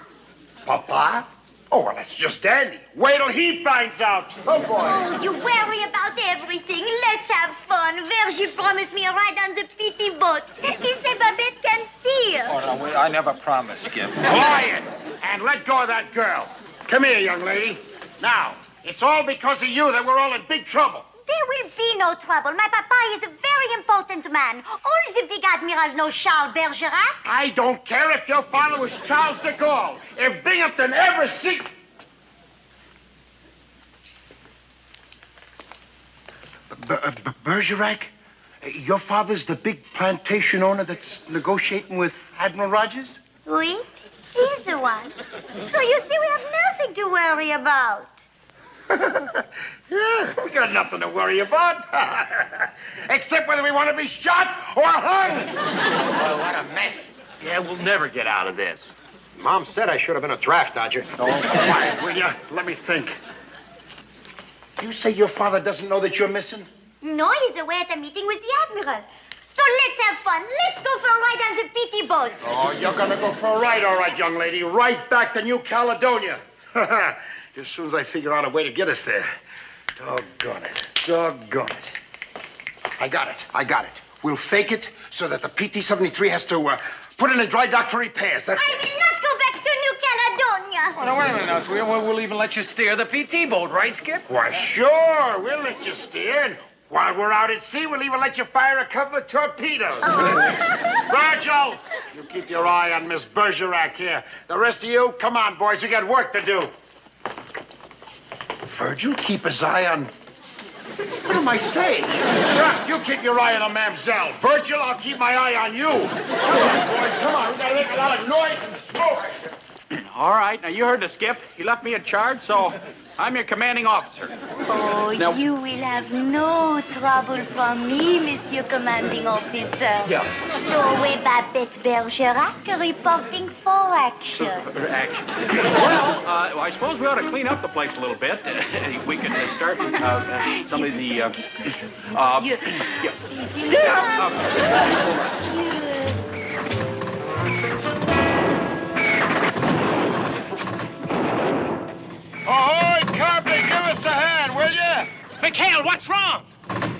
Papa? Oh, well, that's just dandy. Wait till he finds out. Oh, boy. Oh, you worry about everything. Let's have fun. Virgil promised me a ride on the PT boat. He said Babette can steer. Oh, no, I never promised, Skip. Quiet! And let go of that girl. Come here, young lady. Now, it's all because of you that we're all in big trouble. There will be no trouble. My papa is a very important man. All the big admiral knows Charles Bergerac. I don't care if your father was Charles de Gaulle. If Binghamton ever see... Bergerac? Your father's the big plantation owner that's negotiating with Admiral Rogers? Oui, he's the one. So you see, we have nothing to worry about. Yeah, we got nothing to worry about. Except whether we want to be shot or hung. Boy, what a mess. Yeah, we'll never get out of this. Mom said I should have been a draft dodger. Oh, quiet, will you? Let me think. You say your father doesn't know that you're missing? No, he's away at a meeting with the Admiral. So let's have fun. Let's go for a ride on the PT boat. Oh, you're gonna go for a ride, all right, young lady. Right back to New Caledonia. As soon as I figure out a way to get us there. Doggone it. Doggone it. I got it. We'll fake it so that the PT-73 has to put in a dry dock for repairs. That's I will not go back to New Caledonia. Oh, no, wait a minute now. We'll even let you steer the PT boat, right, Skip? Why, sure. We'll let you steer. And while we're out at sea, we'll even let you fire a couple of torpedoes. Virgil, you keep your eye on Miss Bergerac here. The rest of you, come on, boys. We got work to do. Virgil, keep his eye on... What am I saying? Chuck, you keep your eye on a mamselle. Virgil, I'll keep my eye on you. Come on, boys, come on. We gotta make a lot of noise and smoke. All right, now you heard the Skip. He left me in charge, so I'm your commanding officer. Oh, Now- you will have no trouble from me, Monsieur Commanding Officer. Yeah. Stowaway Babette Bergerac reporting for action. Action. Well, I suppose we ought to clean up the place a little bit. We could start some of the... You- Ahoy, Carpet, give us a hand, will you? McHale, what's wrong?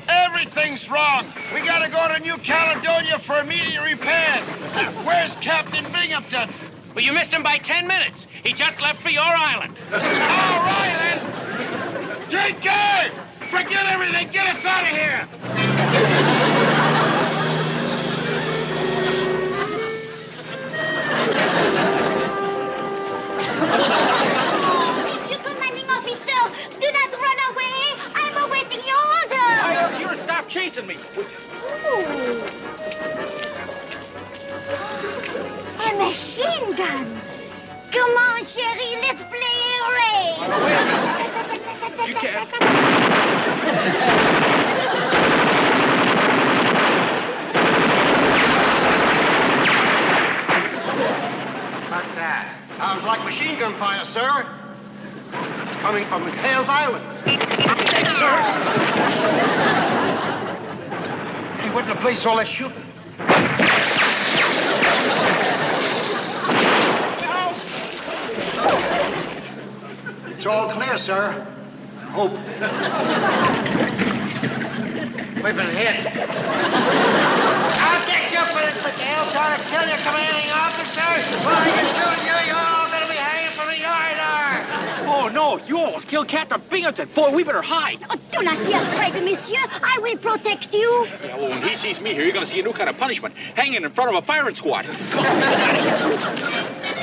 Everything's wrong. We gotta go to New Caledonia for immediate repairs. Where's Captain Binghamton? Well, you missed him by 10 minutes. He just left for your island. Our island? JK! Forget everything. Get us out of here. Monsieur Commanding Officer, do not run away. I'm awaiting your order. I asked you to stop chasing me. A machine gun. Come on, chérie, let's play a race. You can't. What's that? Sounds like machine gun fire, sir. It's coming from McHale's Island. Sir. Hey, what in the place all that shooting? It's all clear, sir. I hope. We've been hit. I'll get you for this, McHale. Trying to kill your commanding officer. What are you doing? You're all going to be hanging from the yard arm. Oh, no, you almost killed Captain Binghamton. Boy, we better hide. Oh, do not be afraid, monsieur. I will protect you. Yeah, well, when he sees me here, you're going to see a new kind of punishment. Hanging in front of a firing squad. Come on, let's get out of here.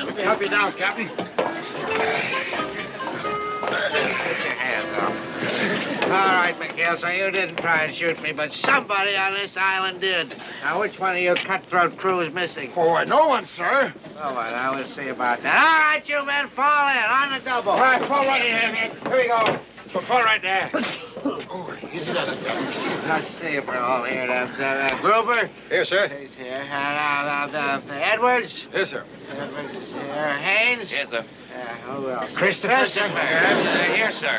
Let me help you down, Captain. Put your hands up. All right, McHale, so you didn't try and shoot me, but somebody on this island did. Now, which one of your cutthroat crew is missing? Oh, no one, sir. Oh, well, I will see about that. All right, you men, fall in on the double. All right, fall right in here, man. Here we go. So fall right there. Oh, easy does it, Captain. Let's see if we're all here. Gruber? Here, sir. He's here. Edwards? Yes, sir. Edwards is here. Haynes? Yes, sir. Who else? Christopher. Here, sir.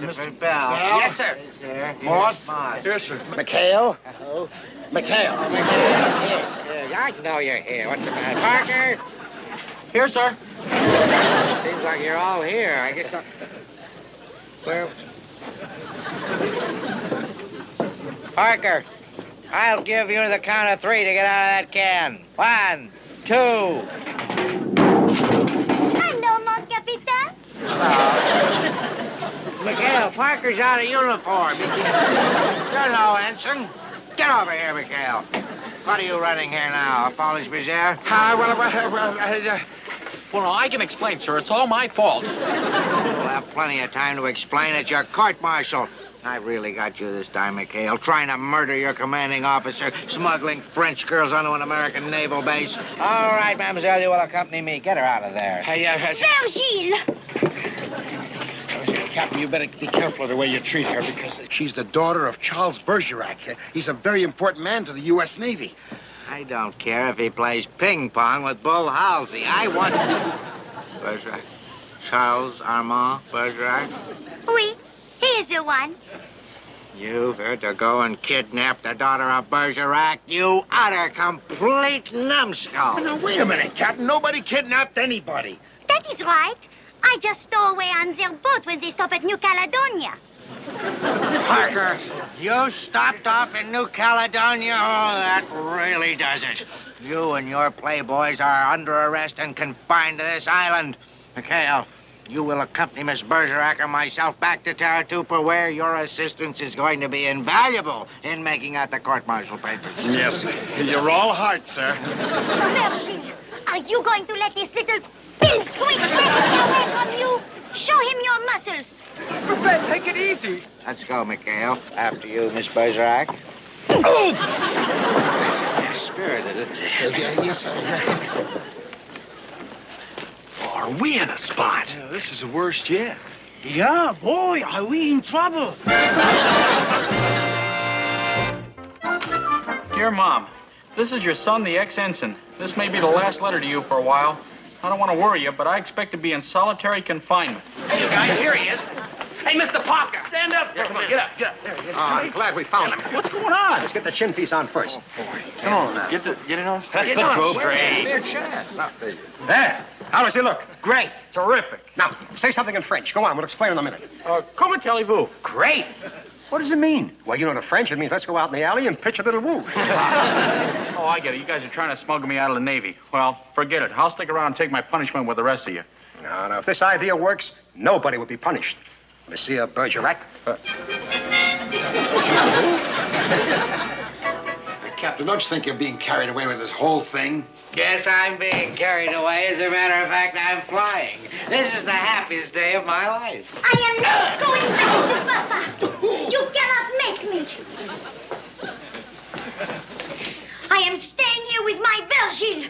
Mr. Bell. Yes, sir. He's here. Moss? Moss. Here, sir. McHale? Who? McHale. Yes, I know you're here. What's the matter? Parker? Here, sir. Seems like you're all here. I guess Where? Parker, I'll give you the count of 3 to get out of that can. 1, 2. Hello, mon capitaine. Miguel, Parker's out of uniform. You're no ensign. Get over here, Miguel. What are you running here now? A Polish Reserve? Well, no, I can explain, sir. It's all my fault. We'll have plenty of time to explain at your court-martial. I really got you this time, McHale. Trying to murder your commanding officer, smuggling French girls onto an American naval base. All right, mademoiselle, you will accompany me. Get her out of there. Virgile! Captain, you better be careful of the way you treat her because she's the daughter of Charles Bergerac. He's a very important man to the U.S. Navy. I don't care if he plays ping pong with Bull Halsey. I want... Bergerac? Charles Armand Bergerac? Oui, he is the one. You were to go and kidnap the daughter of Bergerac, you utter, complete numbskull. Now, wait a minute, Captain. Nobody kidnapped anybody. That is right. I just stole away on their boat when they stopped at New Caledonia. Parker, you stopped off in New Caledonia? Oh, that really does it. You and your playboys are under arrest and confined to this island. McHale, you will accompany Miss Bergerac or myself back to Taratupa, where your assistance is going to be invaluable in making out the court-martial papers. Yes, you're all heart, sir. Virgile, are you going to let this little pillsqueak get away from you? Show him your muscles. Babette, take it easy. Let's go, McHale. After you, Miss Bergerac. Oh! Spirited, isn't it? Yes, sir. Are we in a spot? Yeah, this is the worst yet. Yeah, boy, are we in trouble? Dear Mom, this is your son, the ex-ensign. This may be the last letter to you for a while. I don't want to worry you, but I expect to be in solitary confinement. Hey, you guys, here he is. Hey, Mr. Parker, stand up. Yeah, come on, get up. There he is. I'm glad we found him. What's going on? Let's get the chin piece on first. Come on now. Get it on? That's the group. Mere chance. There. How does he look? Great. Terrific. Now, say something in French. Go on. We'll explain in a minute. Comment allez-vous? Great. What does it mean? Well, you know the French. It means let's go out in the alley and pitch a little woo. Oh, I get it. You guys are trying to smuggle me out of the Navy. Well, forget it. I'll stick around and take my punishment with the rest of you. No. If this idea works, nobody will be punished. Monsieur Bergerac. Captain, don't you think you're being carried away with this whole thing? Yes, I'm being carried away. As a matter of fact, I'm flying. This is the happiest day of my life. I am not going back to Papa. You cannot make me. I am staying here with my Virgile.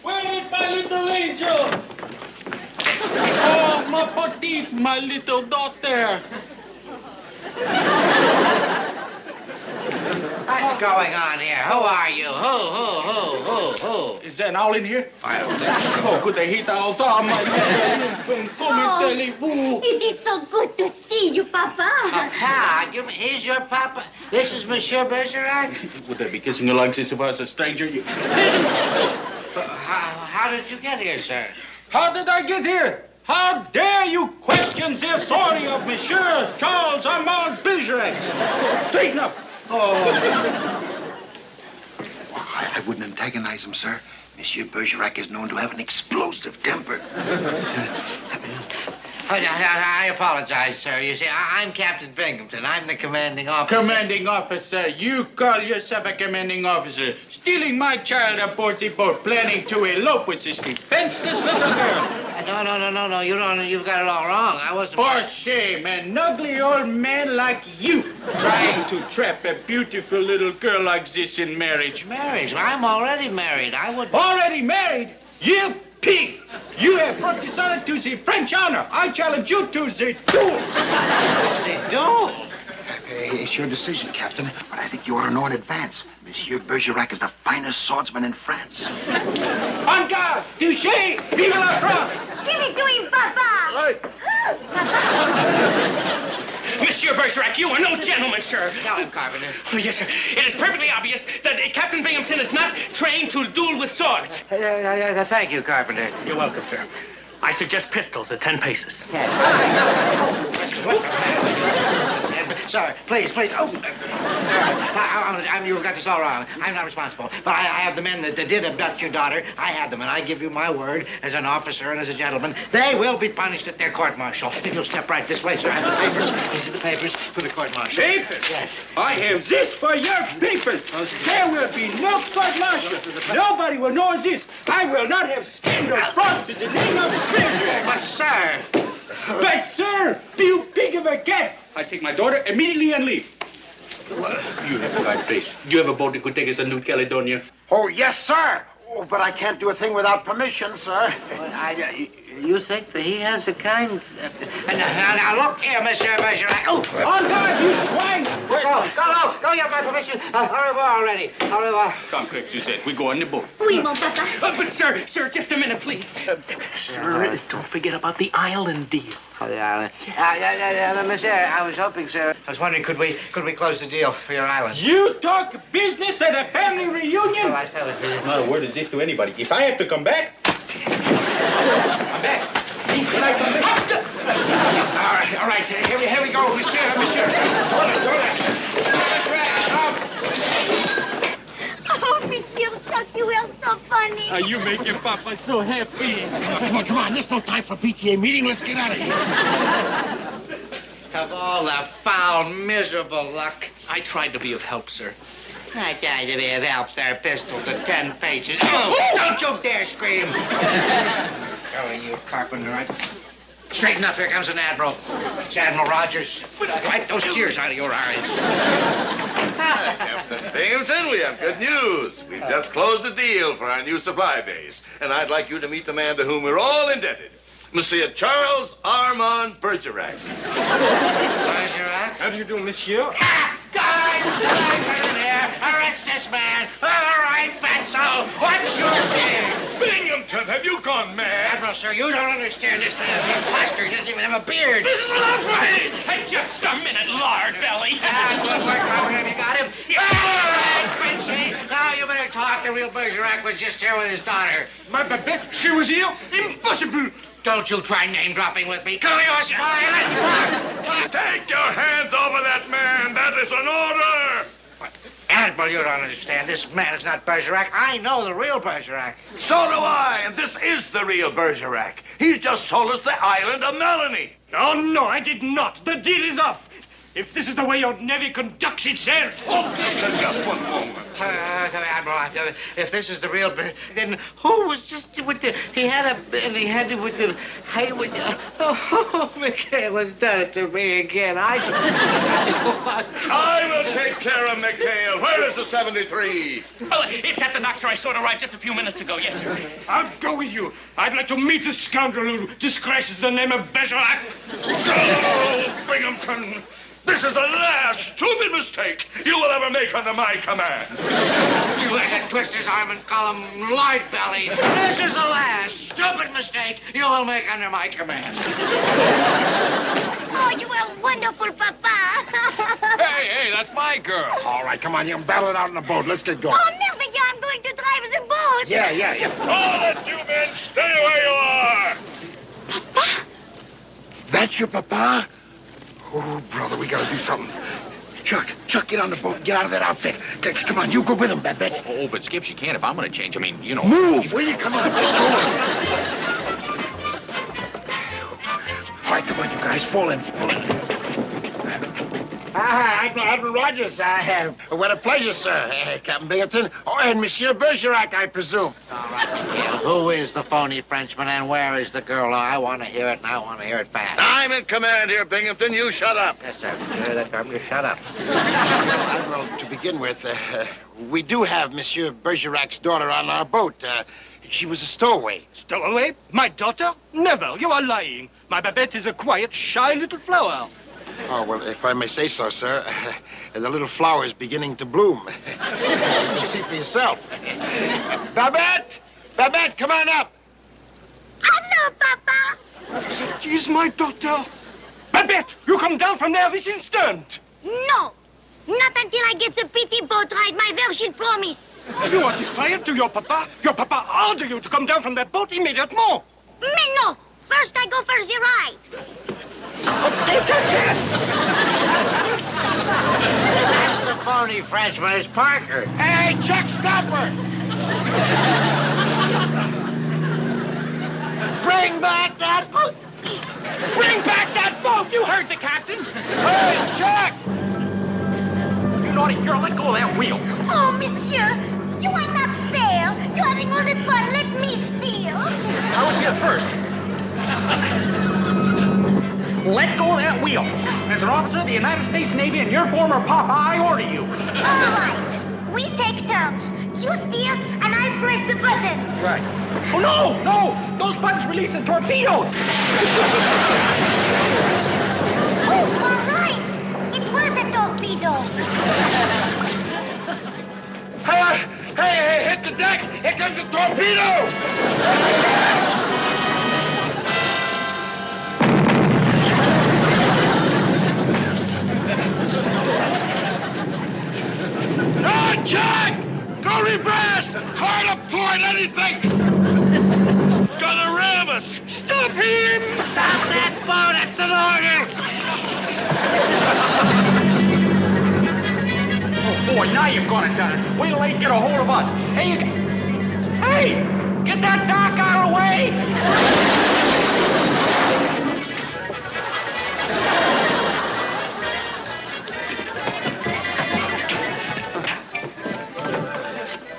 Where is my little angel? Oh, my petite, my little daughter. What's going on here? Who are you? Who? Is there an owl in here? I don't think so. Oh, could they hit out my little It is so good to see you, Papa. Papa? He's your papa? This is Monsieur Bergerac? Would they be kissing you like this if I was a stranger? How did you get here, sir? How did I get here? How dare you question the authority of Monsieur Charles Armand Bergerac? Straighten up. Oh. I wouldn't antagonize him, sir. Monsieur Bergerac is known to have an explosive temper. I apologize, sir. You see, I'm Captain Binghamton. I'm the commanding officer. Commanding officer? You call yourself a commanding officer? Stealing my child aboard the boat, planning to elope with this defenseless little girl. No. You've got it all wrong. I wasn't... For shame, an ugly old man like you trying to trap a beautiful little girl like this in marriage. Marriage? I'm already married. I would... Already married? You pig! You have brought dishonor to the French honor. I challenge you to the duel. The duel? It's your decision, Captain, but I think you ought to know in advance. Monsieur Bergerac is the finest swordsman in France. En garde! Touché! Vive la France! Give it to him, Papa. Right. Monsieur Bergerac, you are no gentleman, sir. Tell him, Carpenter. Oh, yes, sir. It is perfectly obvious that Captain Binghamton is not trained to duel with swords. Thank you, Carpenter. You're welcome, sir. I suggest pistols at 10 paces. Sir, please. Oh, sir, you've got this all wrong. I'm not responsible. But I have the men that did abduct your daughter. I have them, and I give you my word as an officer and as a gentleman. They will be punished at their court-martial. If you'll step right this way, sir, I have the papers. These are the papers for the court-martial. Papers? Yes. I have this for your papers. There will be no court-martial. Nobody will know this. I will not have scandal brought to the name of the treasury. But, sir... But, sir, you pig of a cat. I take my daughter immediately and leave. You have a fine place. Do you have a boat that could take us to New Caledonia? Oh, yes, sir. Oh, but I can't do a thing without permission, sir. You think that he has the kind... Now, look here, Monsieur Bergerac. Oh, on guard, you swine! Go, you have my permission. Au revoir already. Au revoir. Come, quick, you said. We go on the boat. Oui, mon papa. But, sir, just a minute, please. Sir, don't forget about the island deal. Oh, the island. Monsieur, I was hoping, sir. I was wondering, could we close the deal for your island? You talk business at a family reunion? Oh, I tell it. Not a word is this to anybody. If I have to come back... I'm back. All right. Here we go, monsieur. Oh, Monsieur Chuck, you are so funny. You make your papa so happy. Come on. There's no time for PTA meeting. Let's get out of here. Of all the foul, miserable luck. I tried to be of help, sir. I tried to be of help, sir. Pistols at 10 paces. Oh, don't you dare scream. Going, you carpenter. Straighten up. Here comes an admiral. It's Admiral Rogers. Wipe those tears out of your eyes. Captain Binghamton, we have good news. We've just closed a deal for our new supply base, and I'd like you to meet the man to whom we're all indebted. Monsieur Charles Armand Bergerac. Bergerac? How do you do, monsieur? Guys, in here. Arrest this man. All right, fatso. What's your name? Binghamton, have you gone mad? Admiral, sir, you don't understand. This man's an imposter. He doesn't even have a beard. This is an outrage! Hey, just a minute, lard belly. Good work, Robert. Have you got him? All right, Quincy. Now you better talk. The real Bergerac was just here with his daughter. My Babette, she was here? Impossible! Don't you try name-dropping with me. Call your spy. Take your hands off of that man. That is an order. What? Admiral, you don't understand. This man is not Bergerac. I know the real Bergerac. So do I, and this is the real Bergerac. He just sold us the island of Melanie. No, I did not. The deal is off. If this is the way your navy conducts itself. Oh, just one moment. Admiral, if this is the real, then who was just with the? He had it with the. Oh, McHale has done it to me again. I will take care of McHale. Where is the 73? Oh, it's at the dock, sir. I saw it arrive just a few minutes ago. Yes, sir. I'll go with you. I'd like to meet the scoundrel who disgraces the name of Bergerac. Go, Binghamton. This is the last stupid mistake you will ever make under my command. You let him twist his arm and call him Lard Belly. This is the last stupid mistake you will make under my command. Oh, you are wonderful, Papa. Hey, that's my girl. All right, come on, you can battle it out on the boat. Let's get going. Oh, never, yeah, I'm going to drive the boat. Yeah. All of you men, stay where you are. Papa? That's your papa? Oh, brother, we gotta do something. Chuck, get on the boat and get out of that outfit. Come on, you go with him, Babette. Oh, but Skip, she can't if I'm gonna change. I mean, you know. Move, will you? Come on, let's go. All right, come on, you guys, fall in. Admiral Rogers, what a pleasure, sir. Captain Binghamton. Oh, and Monsieur Bergerac, I presume. All right. Yeah, who is the phony Frenchman and where is the girl? I want to hear it, and I want to hear it fast. I'm in command here, Binghamton. You shut up. Yes, sir. Shut up. Admiral, to begin with, we do have Monsieur Bergerac's daughter on our boat. She was a stowaway. Stowaway? My daughter? Never. You are lying. My Babette is a quiet, shy little flower. Oh, well, if I may say so, sir, the little flower is beginning to bloom. You can see for yourself. Babette, come on up. Hello, Papa. She's my daughter. Babette, you come down from there this instant. No, not until I get the pity boat ride my virgin promise. You are defiant to your papa. Your papa ordered you to come down from that boat immediately. Mais no, first I go for the ride. That's the phony Frenchman. It's Parker. Hey, Chuck, stop her! Bring back that boat! Bring back that boat! You heard the captain! Hey, Chuck! You naughty girl, let go of that wheel. Oh, monsieur, you are not fair. You're having all the fun. Let me steal. I was here first. Let go of that wheel. As an officer of the United States Navy and your former papa, I order you. All right. We take turns. You steer, and I'll press the button. Right. Oh, no! Those buttons release the torpedoes. Oh, all right. It was a torpedo. Hey, hit the deck! Here comes the torpedo! Oh, Jack! Go reverse! Hard to port anything! Gonna ram us! Stop him! Stop that boat! It's an order! Oh, boy, now you've gone and done it. Wait till they get a hold of us. Hey, get that dock out of the way!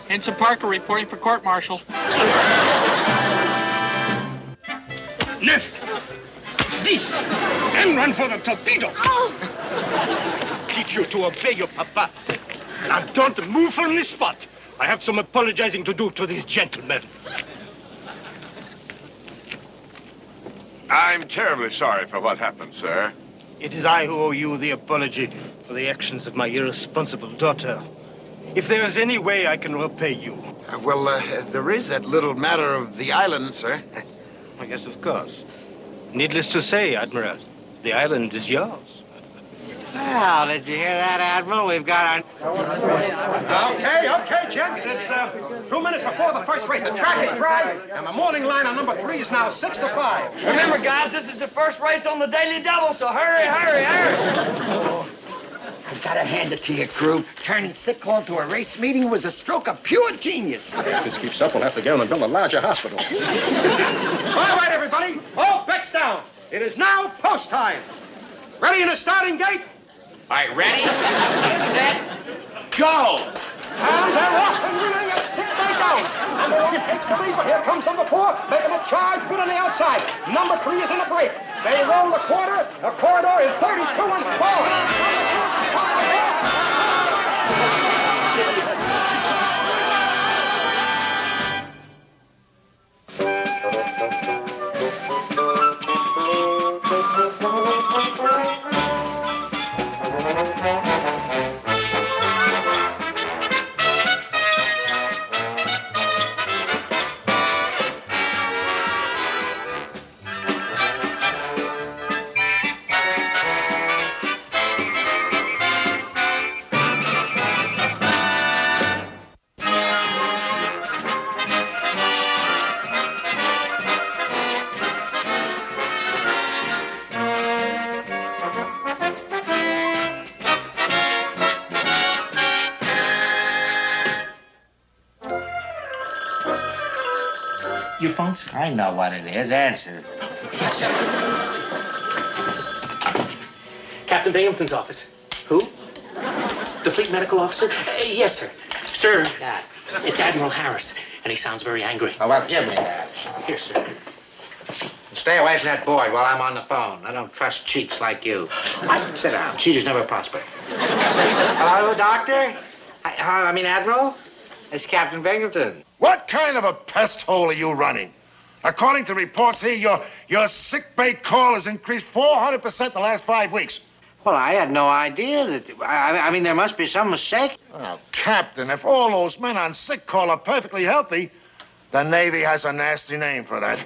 Ensign Parker reporting for court-martial. Lift! This! And run for the torpedo! Oh! Teach you to obey your papa. Now don't move from this spot. I have some apologizing to do to these gentlemen. I'm terribly sorry for what happened, sir. It is I who owe you the apology for the actions of my irresponsible daughter. If there is any way I can repay you. There is that little matter of the island, sir. I guess, of course. Needless to say, Admiral, the island is yours. Well, did you hear that, Admiral? We've got our... Okay, gents. It's 2 minutes before the first race. The track is dry, and the morning line on number 3 is now 6-5. Remember, guys, this is the first race on the Daily Double, so hurry. I've got to hand it to you, crew. Turning sick call into a race meeting was a stroke of pure genius. If this keeps up, we'll have to get him and build a larger hospital. All right, everybody. All bets down. It is now post time. Ready in the starting gate? All right, ready, set, go! And they're off and running at 6 bay down. Number 1 takes the lead, but here comes number 4, making a charge, good on the outside. Number 3 is in the break. They roll the quarter. The corridor is 32 and 4. Your phone, sir? I know what it is. Answer it. Yes, sir. Captain Binghamton's office. Who? The fleet medical officer? Yes, sir. Sir, it's Admiral Harris, and he sounds very angry. Oh, well, give me that. Here, sir. Stay away from that board while I'm on the phone. I don't trust cheats like you. Sit down. Cheaters never prosper. Hello, Doctor? I mean, Admiral? It's Captain Binghamton. What kind of a pest hole are you running? According to reports here, your sick bay call has increased 400% the last 5 weeks. Well, I had no idea that... I mean, there must be some mistake. Oh, Captain, if all those men on sick call are perfectly healthy, the Navy has a nasty name for that.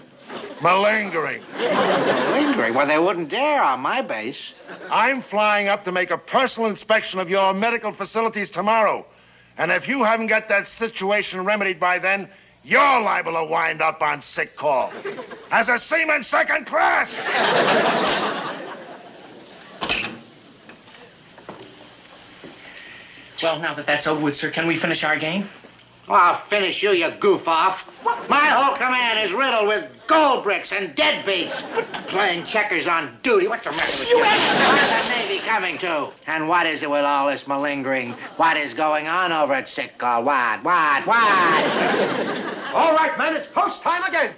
Malingering. Malingering? Well, they wouldn't dare on my base. I'm flying up to make a personal inspection of your medical facilities tomorrow. And if you haven't got that situation remedied by then, you're liable to wind up on sick call. As a seaman second class! Well, now that that's over with, sir, can we finish our game? Well, I'll finish you, you goof off. My whole command is riddled with gold bricks and deadbeats. Playing checkers on duty. What's the matter with you? Where's the Navy coming to? And what is it with all this malingering? What is going on over at Sick Call? What? All right, men, it's post time again.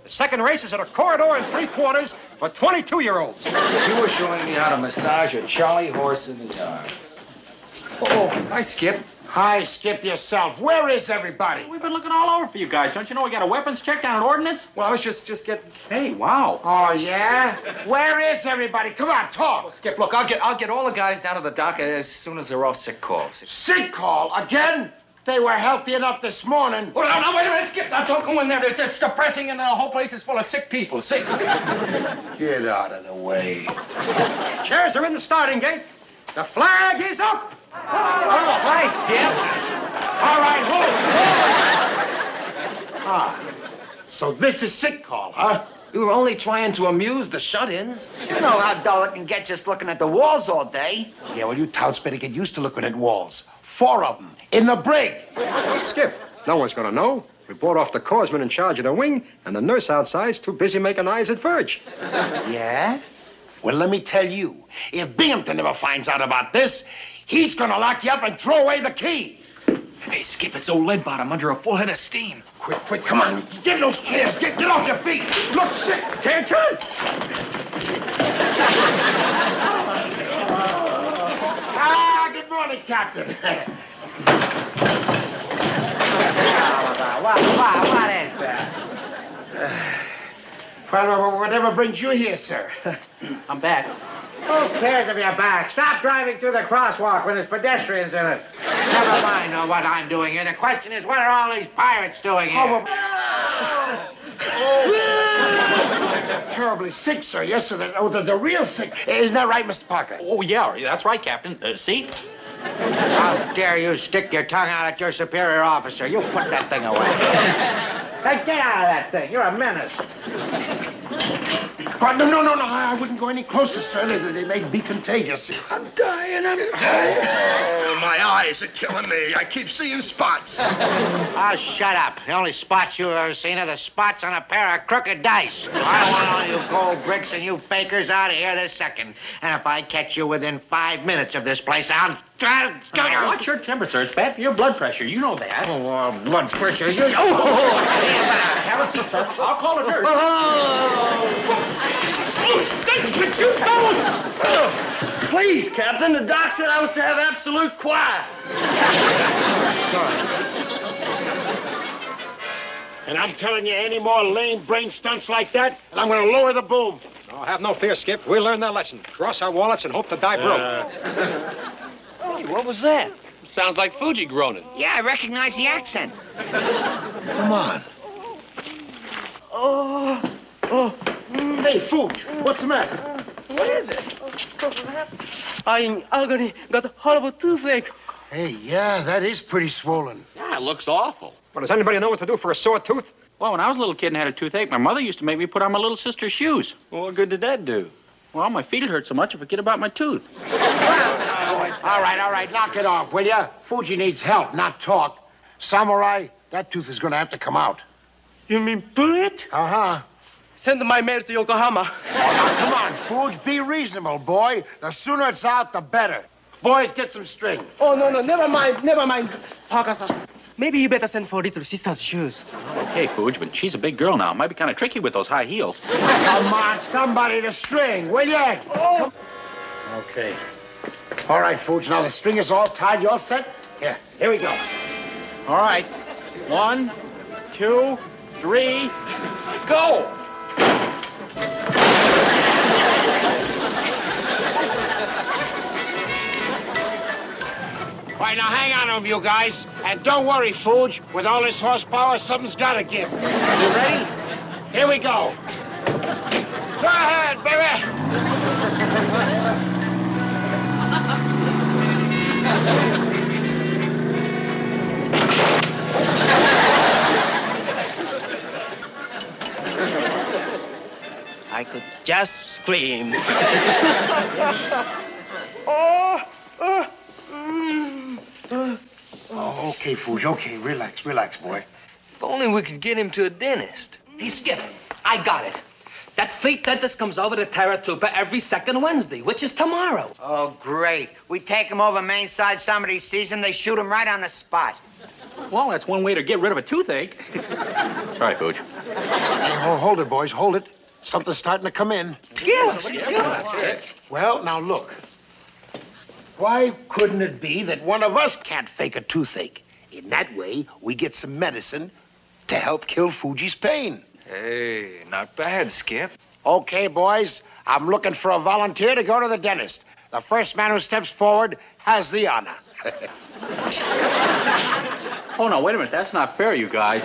The second race is at a corridor and 3/4 for 22-year-olds. You were showing me how to massage a Charlie horse in the yard. Oh, hi, Skip. Hi, Skip yourself. Where is everybody? We've been looking all over for you guys. Don't you know we got a weapons check down at Ordnance? Well, I was just getting... Hey, wow. Oh, yeah? Where is everybody? Come on, talk. Well, Skip, look, I'll get all the guys down to the dock as soon as they're off sick calls. Sick call? Again? They were healthy enough this morning. Well, no, wait a minute, Skip. Now, don't go in there. It's depressing, and the whole place is full of sick people. Sick. Get out of the way. Chairs are in the starting gate. The flag is up. Oh, hi, Skip. All right, hold. So this is sick call, huh? We were only trying to amuse the shut-ins. You know how dull it can get just looking at the walls all day. Yeah, well, you touts better get used to looking at walls. 4 of them in the brig. Skip, no one's going to know. We brought off the corpsman in charge of the wing, and the nurse outside's too busy making eyes at Verge. Yeah? Well, let me tell you, if Binghamton ever finds out about this, he's going to lock you up and throw away the key. Hey, Skip, it's old Leadbottom under a full head of steam. Quick, come on. Get in those chairs. Get off your feet. Look sick. Attention. Good morning, Captain. What is that? Well, whatever brings you here, sir. I'm back. Who cares if you're back? Stop driving through the crosswalk when there's pedestrians in it. Never mind what I'm doing here. The question is, what are all these pirates doing here? Terribly sick, sir. Yes, sir. The real sick. Isn't that right, Mr. Parker? Oh, yeah, that's right, Captain. See? How dare you stick your tongue out at your superior officer? You put that thing away. Hey, get out of that thing. You're a menace. No. I wouldn't go any closer, sir. They may be contagious. I'm dying. Oh, my eyes are killing me. I keep seeing spots. Oh, shut up. The only spots you've ever seen are the spots on a pair of crooked dice. I want all you gold bricks and you fakers out of here this second. And if I catch you within 5 minutes of this place, I'll... Watch your temper, sir. It's bad for your blood pressure. You know that. Blood pressure. Have a seat, sir. I'll call a nurse. Please, Captain. The doc said I was to have absolute quiet. And I'm telling you, any more lame brain stunts like that, and I'm going to lower the boom. No, have no fear, Skip. We'll learn that lesson. Cross our wallets and hope to die broke. Hey, what was that? Sounds like Fuji groaning. Yeah, I recognize the accent. Come on. Hey, Fuge, what's the matter? What is it? I'm in agony. Got horrible toothache. Hey, yeah, that is pretty swollen. Yeah, it looks awful. Well, does anybody know what to do for a sore tooth? Well, when I was a little kid and had a toothache, my mother used to make me put on my little sister's shoes. Well, what good did that do? Well, my feet would hurt so much I forget about my tooth. All right, knock it off, will ya? Fuji needs help, not talk. Samurai, that tooth is going to have to come out. You mean pull it? Uh-huh. Send my mail to Yokohama. Now, come on, Fuji, be reasonable, boy. The sooner it's out, the better. Boys, get some string. Oh, no, never mind. Parker-san, maybe you better send for little sister's shoes. Okay, Fuge, but she's a big girl now. Might be kind of tricky with those high heels. Come on, somebody to string, will ya? Oh. Okay. All right, Fuge, now the string is all tied. You all set? Here we go. All right. 1, 2, 3, go! All right, now hang on to him, you guys. And don't worry, Fuge. With all this horsepower, something's got to give. You ready? Here we go. Go ahead, baby. I could just scream. Okay, Fuge, okay. Relax, boy. If only we could get him to a dentist. Hey, Skip, I got it. That fleet dentist comes over to Taratupa every second Wednesday, which is tomorrow. Oh, great. We take him over Main Side, somebody sees him, they shoot him right on the spot. Well, that's one way to get rid of a toothache. Sorry, Pooch. Hey, hold it, boys, hold it. Something's starting to come in. Well, now look. Why couldn't it be that one of us can't fake a toothache? In that way, we get some medicine to help kill Fuji's pain. Hey, not bad, Skip. Okay, boys, I'm looking for a volunteer to go to the dentist. The first man who steps forward has the honor. Oh, no, wait a minute. That's not fair, you guys.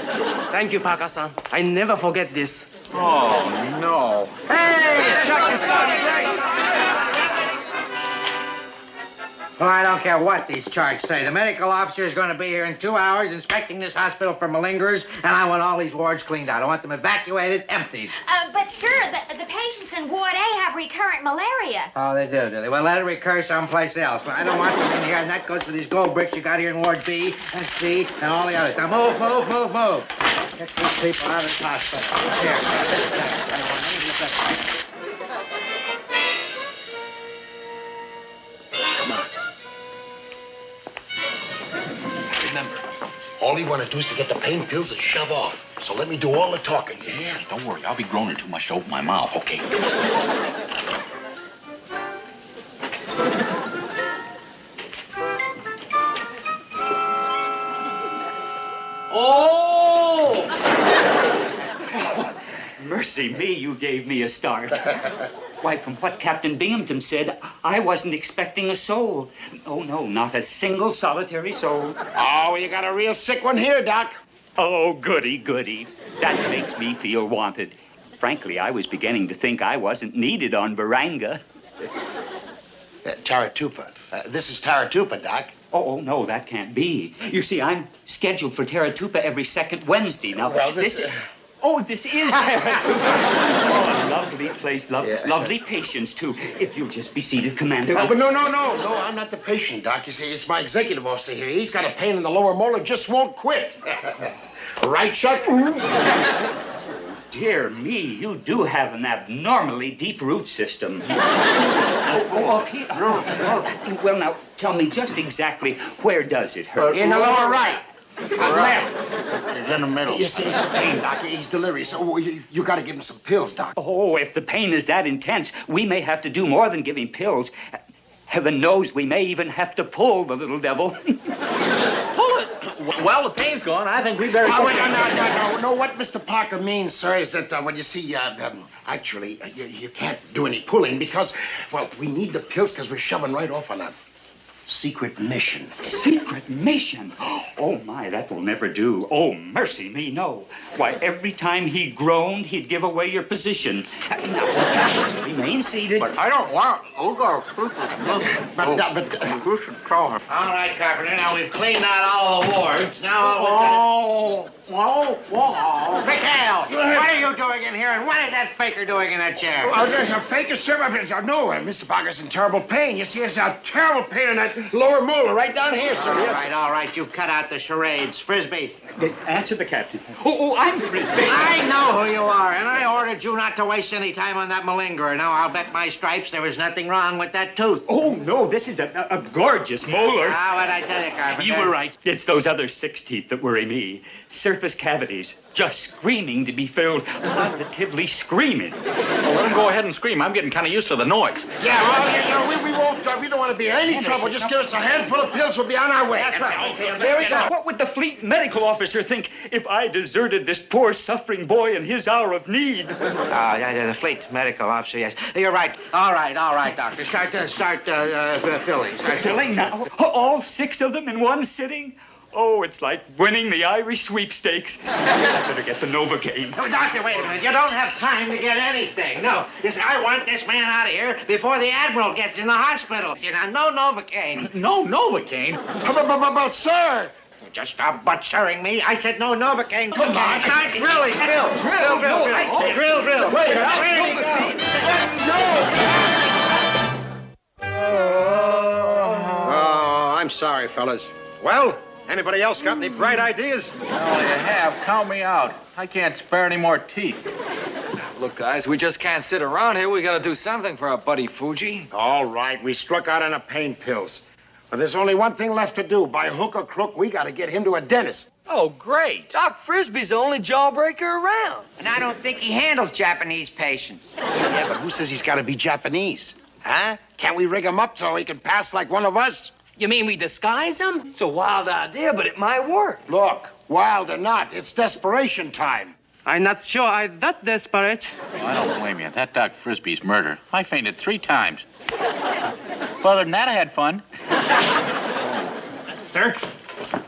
Thank you, Parker-san. I never forget this. Oh, no. Hey, check this out. Well, I don't care what these charts say. The medical officer is going to be here in 2 hours inspecting this hospital for malingerers, and I want all these wards cleaned out. I want them evacuated, emptied. But, sir, the patients in Ward A have recurrent malaria. Oh, they do they? Well, let it recur someplace else. I don't want them in here, and that goes for these gold bricks you got here in Ward B and C and all the others. Now, move. Get these people out of this hospital. Here. I don't want any of Remember, all you want to do is to get the pain pills and shove off. So let me do all the talking, yeah? Don't worry. I'll be groaning too much to open my mouth. Okay. Oh! Mercy me, you gave me a start. Why, from what Captain Binghamton said, I wasn't expecting a soul. Oh, no, not a single solitary soul. Oh, you got a real sick one here, Doc. Oh, goody. That makes me feel wanted. Frankly, I was beginning to think I wasn't needed on Baranga. Taratupa. This is Taratupa, Doc. Oh, no, that can't be. You see, I'm scheduled for Taratupa every second Wednesday. Now, well, this is Taratupa. Oh, a lovely place, lovely patients, too. If you'll just be seated, Commander. Oh, but no, I'm not the patient, Doc. You see, it's my executive officer here. He's got a pain in the lower molar, just won't quit. Right, Chuck? Dear me, you do have an abnormally deep root system. Well, now, tell me just exactly where does it hurt? In the lower right. Left. It's in the middle. You see, it's pain, Doc. He's delirious. Oh, you got to give him some pills, Doc. Oh, if the pain is that intense, we may have to do more than give him pills. Heaven knows we may even have to pull the little devil. Pull it? Well, the pain's gone. I think we better... No. What Mr. Parker means, sir, is that when you see, actually, you can't do any pulling because, well, we need the pills because we're shoving right off on a secret mission. Secret mission? Oh, my, that will never do. Oh, mercy me, no. Why, every time he groaned, he'd give away your position. Now, remain seated. But I don't want... You should call her. All right, Carpenter. Now, we've cleaned out all the wards. Now, McHale's, what are you doing in here, and what is that faker doing in that chair? There's a faker, sir. No, Mr. Parker's in terrible pain. You see, it's a terrible pain in that lower molar right down here, sir. All right. You cut out the charades. Frisbee. Answer the captain. Oh, I'm Frisbee. I know who you are, and I ordered you not to waste any time on that malingerer. Now, I'll bet my stripes there was nothing wrong with that tooth. Oh, no, this is a gorgeous molar. What'd I tell you, Carpenter? You were right. It's those other 6 teeth that worry me. Surface cavities, just screaming to be filled. Positively screaming. Well, let him go ahead and scream. I'm getting kind of used to the noise. Yeah, well, we won't. We don't want to be in any trouble. Just give us a handful of pills. We'll be on our way. That's right. Okay, there we go. What would the fleet medical officer think if I deserted this poor suffering boy in his hour of need? The fleet medical officer, yes. You're right. All right, Doctor. Start filling. Filling now? All 6 of them in one sitting? Oh, it's like winning the Irish sweepstakes. I better get the Novocaine. Oh, Doctor, wait a minute. You don't have time to get anything. No. I want this man out of here before the Admiral gets in the hospital. You know, no Novocaine. No Novocaine? But, sir... Just stop butt-sirring me. I said no Novocaine. Come on. Start drilling. Drill. Drill. Wait, where did he go? Oh, I'm sorry, fellas. Well, Anybody else got any bright ideas? Well, you have. Count me out. I can't spare any more teeth. Look, guys, we just can't sit around here. We gotta do something for our buddy Fuji. All right, we struck out on the pain pills. But there's only one thing left to do. By hook or crook, we got to get him to a dentist. Oh, great. Doc Frisbee's the only jawbreaker around. And I don't think he handles Japanese patients. Yeah, but who says he's got to be Japanese? Huh? Can't we rig him up so he can pass like one of us? You mean we disguise him? It's a wild idea, but it might work. Look, wild or not, it's desperation time. I'm not sure I'm that desperate. Well, I don't blame you. That Doc Frisbee's murder. I fainted 3 times. But other than that, I had fun. Sir?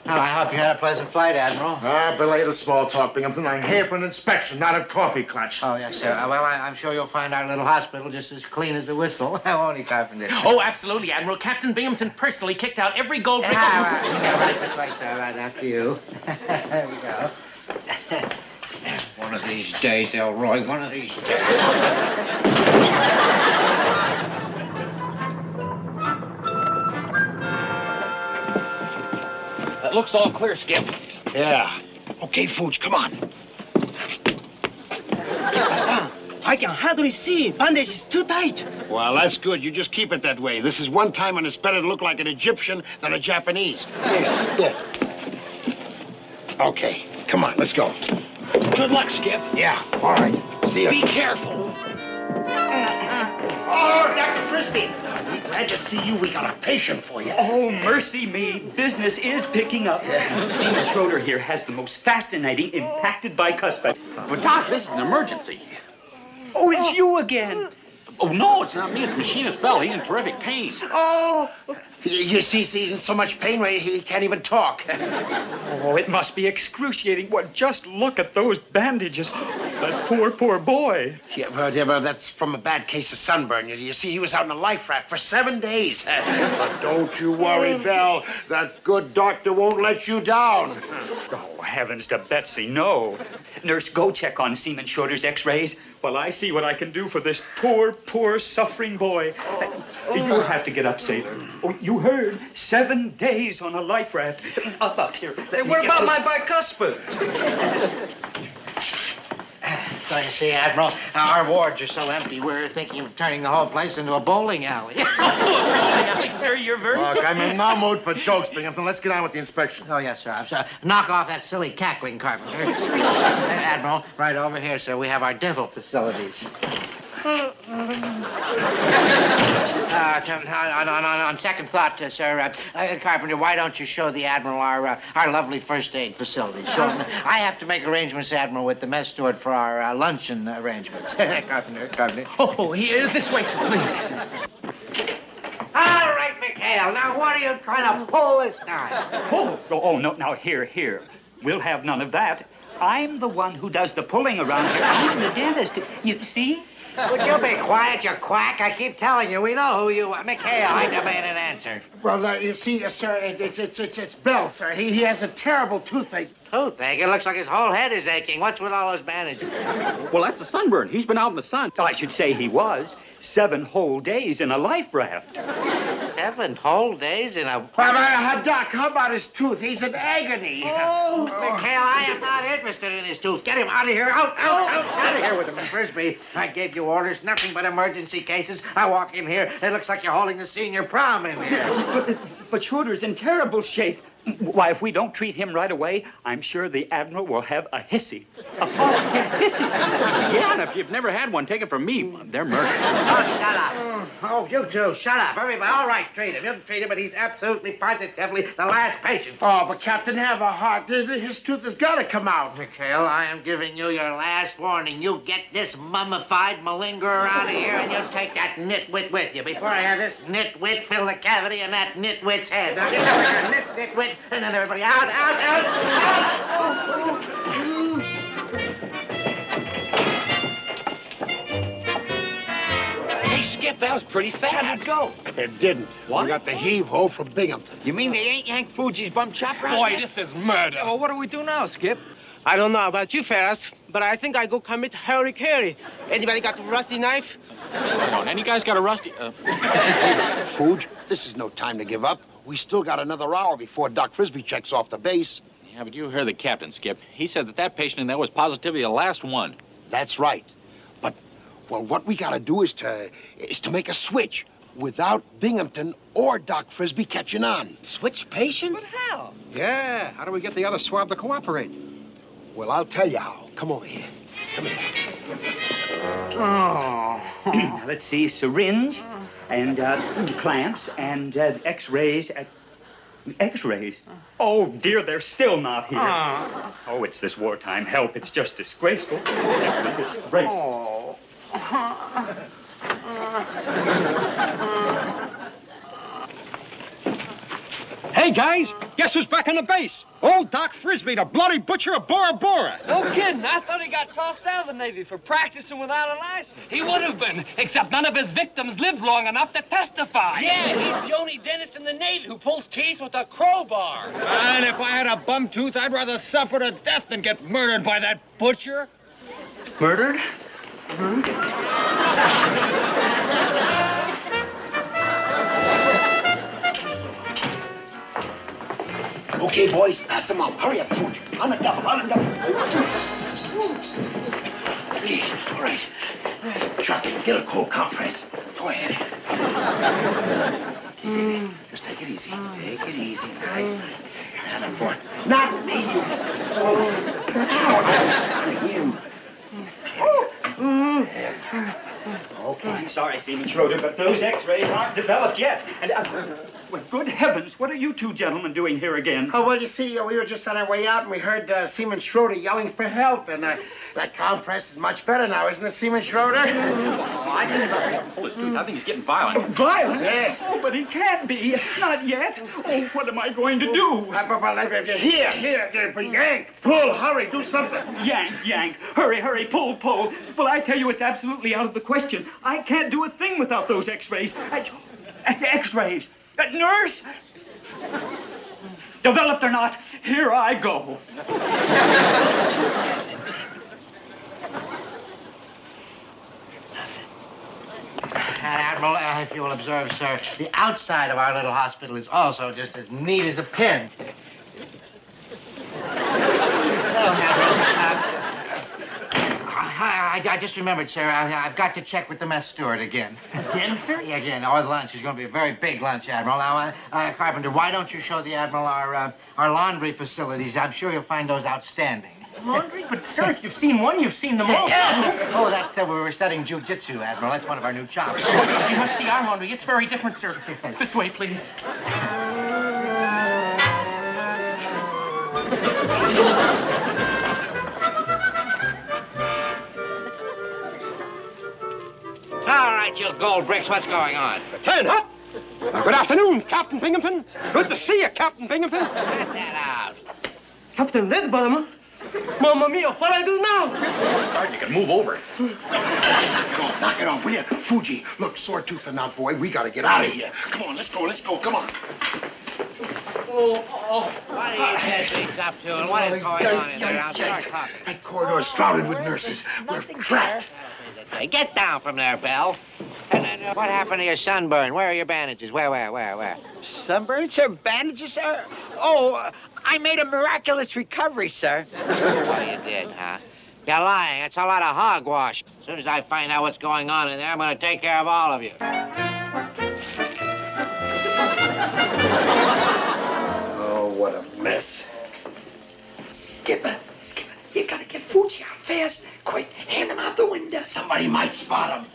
Oh, I hope you had a pleasant flight, Admiral. Belay the small talk, Binghamton. I'm here for an inspection, not a coffee clutch. Oh, yes, sir. Well, I'm sure you'll find our little hospital just as clean as a whistle. Won't he, Carpenter? Oh, absolutely, Admiral. Captain Binghamton personally kicked out every gold ring. Right this way, sir. Right after you. There we go. One of these days, Elroy. One of these days. That looks all clear, Skip. Yeah. Okay, Fooch, come on. I can hardly see. Bandage is too tight. Well, that's good. You just keep it that way. This is one time when it's better to look like an Egyptian than a Japanese. Yeah. Okay, come on, let's go. Good luck, Skip. Yeah, all right. See ya. Be careful. Oh, Dr. Frisbee. We're glad to see you. We got a patient for you. Oh, mercy me. Business is picking up. Seaman Schroeder here has the most fascinating impacted by cuspid. But, Doc, this is an emergency. Oh, it's you again. Oh, no, it's not me. It's Machinist Bell. He's in terrific pain. Oh. You see, he's in so much pain, he can't even talk. Oh, it must be excruciating. What? Just look at those bandages. That poor boy. Yeah, but that's from a bad case of sunburn. You see, he was out in a life raft for 7 days. But don't you worry, Bell. That good doctor won't let you down. Oh, heavens to Betsy, no. Nurse, go check on Seaman Schroeder's x-rays while I see what I can do for this poor, suffering boy. You have to get up, Sailor. Oh, you heard. 7 days on a life raft. Up here. Hey, what about my bicuspid? So you see, Admiral, our wards are so empty, we're thinking of turning the whole place into a bowling alley. Sir, you're very... Look, I'm in no mood for jokes, Binghamton. Let's get on with the inspection. Oh, yes, sir. I'm sorry. Knock off that silly cackling, Carpenter. Admiral, right over here, sir, we have our dental facilities. On second thought, sir, Carpenter, why don't you show the Admiral our lovely first aid facilities? I have to make arrangements, Admiral, with the mess steward for our luncheon arrangements. Carpenter. Oh, here, this way, sir, please. All right, McHale, now what are you trying to pull this time? Oh, no, now, here. We'll have none of that. I'm the one who does the pulling around here. I'm the dentist. You see? Would you be quiet, you quack? I keep telling you, we know who you are. McHale, I demand an answer. Well, you see, sir, it's Bell, sir. He has a terrible toothache. Toothache? It looks like his whole head is aching. What's with all those bandages? Well, that's a sunburn. He's been out in the sun. I should say he was. 7 whole days in a life raft. 7 whole days in a... Doc, how about his tooth? He's in agony. Oh, McHale, I am not interested in his tooth. Get him out of here. Out of here with him, Miss Frisbee. I gave you orders, nothing but emergency cases. I walk in here, it looks like you're holding the senior prom in here. But Schroeder's in terrible shape. Why, if we don't treat him right away, I'm sure the Admiral will have a hissy. A hissy. Yeah, and if you've never had one, take it from me. They're murder. Oh, shut up. Oh, you two, shut up. Everybody, all right, treat him. You can treat him, but he's absolutely, positively the last patient. Oh, but Captain, have a heart. His tooth has got to come out. McHale, I am giving you your last warning. You get this mummified malingerer out of here, and you take that nitwit with you before I have this nitwit fill the cavity in that nitwit's head. Now, get over here, nitwit. And then everybody out. Hey, Skip, that was pretty fast. How'd it go? It didn't. What? We got the heave-ho from Binghamton. You mean they ain't yanked Fuji's bum chop right Boy, yet? this is murder. Well, what do we do now, Skip? I don't know about you, Ferris, but I think I go commit harry-carry. Anybody got a rusty knife? Come on, any guy's got a rusty... Fuji, this is no time to give up. We still got another hour before Doc Frisbee checks off the base. Yeah, but you heard the captain, Skip. He said that patient in there was positively the last one. That's right. But, well, what we gotta do is to make a switch without Binghamton or Doc Frisbee catching on. Switch patient? But how? Yeah, how do we get the other swab to cooperate? Well, I'll tell you how. Come over here. Come here. Oh. Let's see, syringe and clamps and X-rays. X-rays? Oh, dear, they're still not here. Oh, it's this wartime help. It's just disgraceful. Simply disgraceful. Hey, guys, guess who's back on the base? Old Doc Frisbee, the bloody butcher of Bora Bora. No kidding. I thought he got tossed out of the Navy for practicing without a license. He would have been, except none of his victims lived long enough to testify. Yeah, he's the only dentist in the Navy who pulls teeth with a crowbar. And if I had a bum tooth, I'd rather suffer to death than get murdered by that butcher. Murdered? Okay, boys, pass them out. Hurry up, George. On the double, on the double. Okay, all right. Chuck, get a cold compress. Go ahead. Okay, just take it easy. Take it easy. Nice. Not on board. Not me, you. On him. Okay. I'm sorry, Seaman Schroeder, but those X-rays aren't developed yet. And, well, good heavens, what are you two gentlemen doing here again? Oh, well, you see, we were just on our way out, and we heard Seaman Schroeder yelling for help, and that compress is much better now, isn't it, Seaman Schroeder? I didn't pull his tooth. I think he's getting violent. Violent? Yes. Oh, but he can't be. Not yet. Oh, what am I going to do? Here, yank, pull, hurry, do something. Yank, hurry, pull. Well, I tell you, it's absolutely out of the question. I can't do a thing without those X-rays. X-rays. Nurse? Developed or not, here I go. Admiral, if you will observe, sir, the outside of our little hospital is also just as neat as a pin. I just remembered, sir, I've got to check with the mess steward again. Again, sir? Yeah, again. Our lunch is going to be a very big lunch, Admiral. Now, Carpenter, why don't you show the Admiral our laundry facilities? I'm sure you'll find those outstanding. Laundry? But, sir, if you've seen one, you've seen them all. Yeah. Oh, that's we were studying jiu-jitsu, Admiral. That's one of our new chops. You must see our laundry. It's very different, sir. This way, please. All right, you gold bricks, what's going on? Lieutenant! Good afternoon, Captain Binghamton. Good to see you, Captain Binghamton. Let that out. Captain Redbottom? Mamma mia, what I do now? Sergeant, you can move over. Knock it off, will you? Fuji, look, Sawtooth or not, boy, we gotta get out of here. Come on, let's go, come on. What are you headbeats up to, and what is going on in there? I'll start talking. That corridor's crowded with nurses. We're trapped. Hey, get down from there, Belle. And what happened to your sunburn? Where are your bandages? Where? Sunburn, sir? Bandages, sir? Oh, I made a miraculous recovery, sir. What you did, huh? You're lying. It's a lot of hogwash. As soon as I find out what's going on in there, I'm going to take care of all of you. Oh, what a mess. Skipper, you gotta get Fuji out fast. Quick, hand him out the window. Somebody might spot him.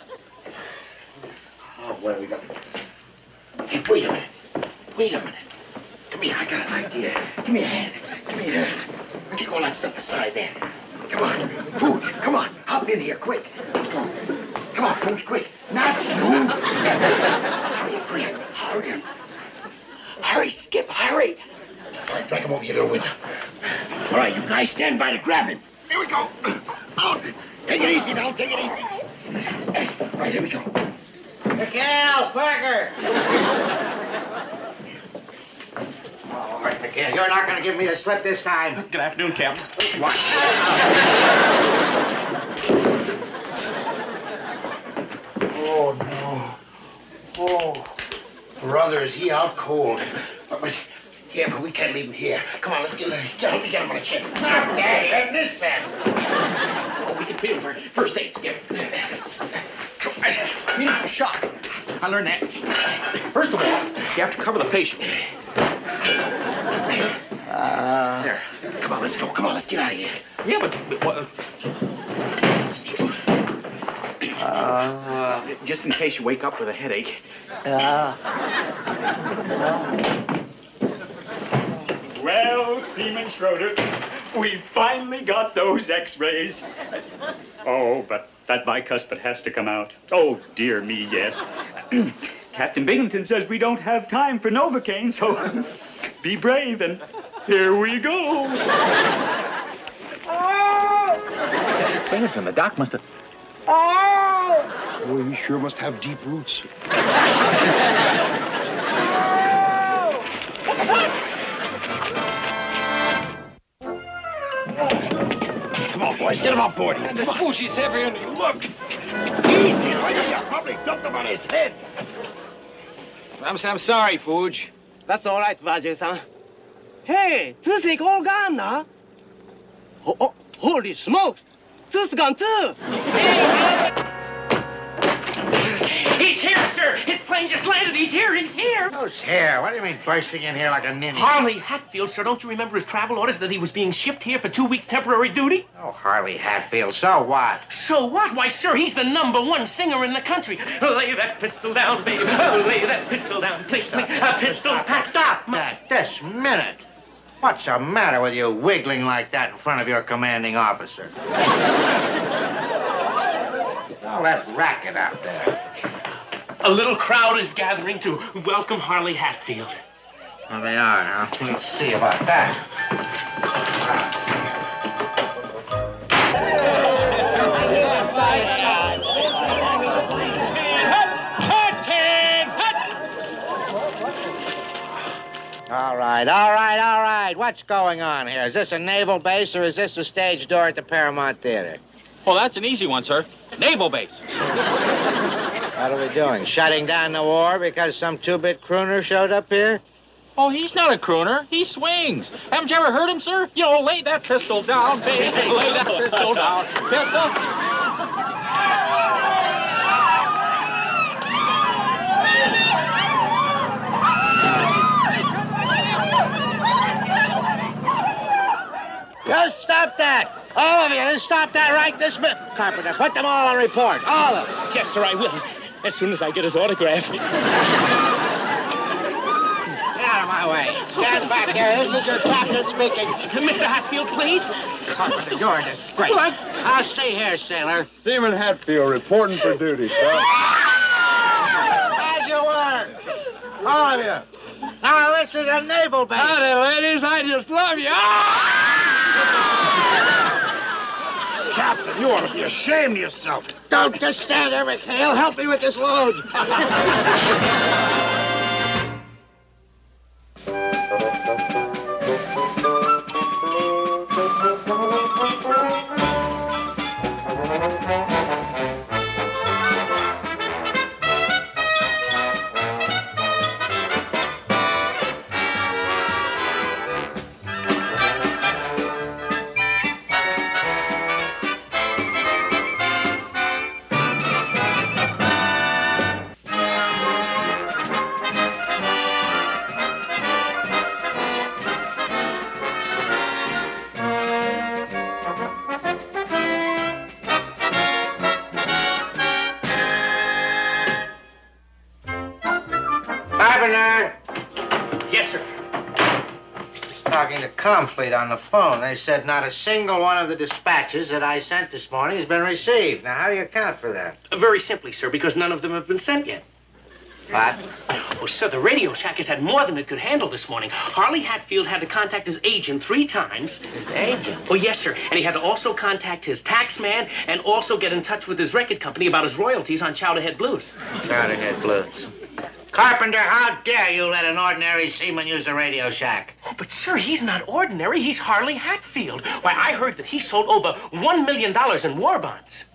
Oh, what have we got? Hey, wait a minute. Come here, I got an idea. Give me a hand. Kick all that stuff aside there. Come on, Pooch, come on. Hop in here, quick. Let's go. Come on, Pooch, quick. Not you. Hurry up. Hurry, Skip, hurry. All right, drag him over here to the window. All right, you guys stand by to grab him. Here we go. Out. Take it easy now, take it easy. Hey, right, here we go. McHale's, Parker! All right, McHale, you're not going to give me the slip this time. Good afternoon, Captain. What? Oh, no. Oh. Brother, is he out cold? Yeah, but we can't leave him here. Come on, let's get him on a chair. Daddy, and this end. Oh, we can feel for first aid, Skip. Clean up the shock. I learned that. First of all, you have to cover the patient. There. Come on, let's go. Come on, let's get out of here. Yeah, but just in case you wake up with a headache. Well, Seaman Schroeder, we finally got those x-rays. Oh, but that bicuspid has to come out. Oh, dear me, yes. Captain Binghamton says we don't have time for Novocaine, so be brave, and here we go. Binghamton, the doc must have... Boy, he sure must have deep roots. Come on, boys, get him on board here. And the spoochie's heavier than you look. Easy, lady, you probably dumped him on his head. I'm sorry, Fuge. That's all right, Vajay-san. Hey, toothache all gone now. Oh, holy smokes. Tooth's gone too. He's here, sir. His plane just landed. He's here. He's here. Who's here? What do you mean bursting in here like a ninny? Harley Hatfield, sir. Don't you remember his travel orders that he was being shipped here for 2 weeks temporary duty? Oh, Harley Hatfield. So what? So what? Why, sir, he's the #1 singer in the country. Lay that pistol down, baby. Oh, lay that pistol down, please. A pistol packed up. Stop that this minute. What's the matter with you wiggling like that in front of your commanding officer? All that racket out there. A little crowd is gathering to welcome Harley Hatfield. Well, they are, huh? Let's see about that. All right. What's going on here? Is this a naval base or is this the stage door at the Paramount Theater? Well, that's an easy one, sir. Naval base. What are we doing? Shutting down the war because some two-bit crooner showed up here? Oh, he's not a crooner. He swings. Haven't you ever heard him, sir? You know, lay that pistol down, baby. Lay that pistol down. Pistol. Just stop that. All of you, just stop that right this minute. Carpenter, put them all on report. All of them. Yes, sir, I will. As soon as I get his autograph. Get out of my way. Stand back here. This is your captain speaking. Mr. Hatfield, please. Carpenter, you're in disgrace. What? I'll see here, sailor. Seaman Hatfield reporting for duty, sir. As you were. All of you. Now, this is a naval base. Howdy, ladies. I just love you. Captain, you ought to be ashamed of yourself. Don't just stand there, McHale. Help me with this load. Yes, sir. Talking to Comfleet on the phone. They said not a single one of the dispatches that I sent this morning has been received. Now, how do you account for that? Very simply, sir, because none of them have been sent yet. What? Well, sir, the Radio Shack has had more than it could handle this morning. Harley Hatfield had to contact his agent 3 times. His agent? Oh, yes, sir. And he had to also contact his tax man and also get in touch with his record company about his royalties on Chowderhead Blues. Chowderhead Blues. Carpenter, how dare you let an ordinary seaman use the Radio Shack? Oh, but, sir, he's not ordinary. He's Harley Hatfield. Why, I heard that he sold over $1 million in war bonds.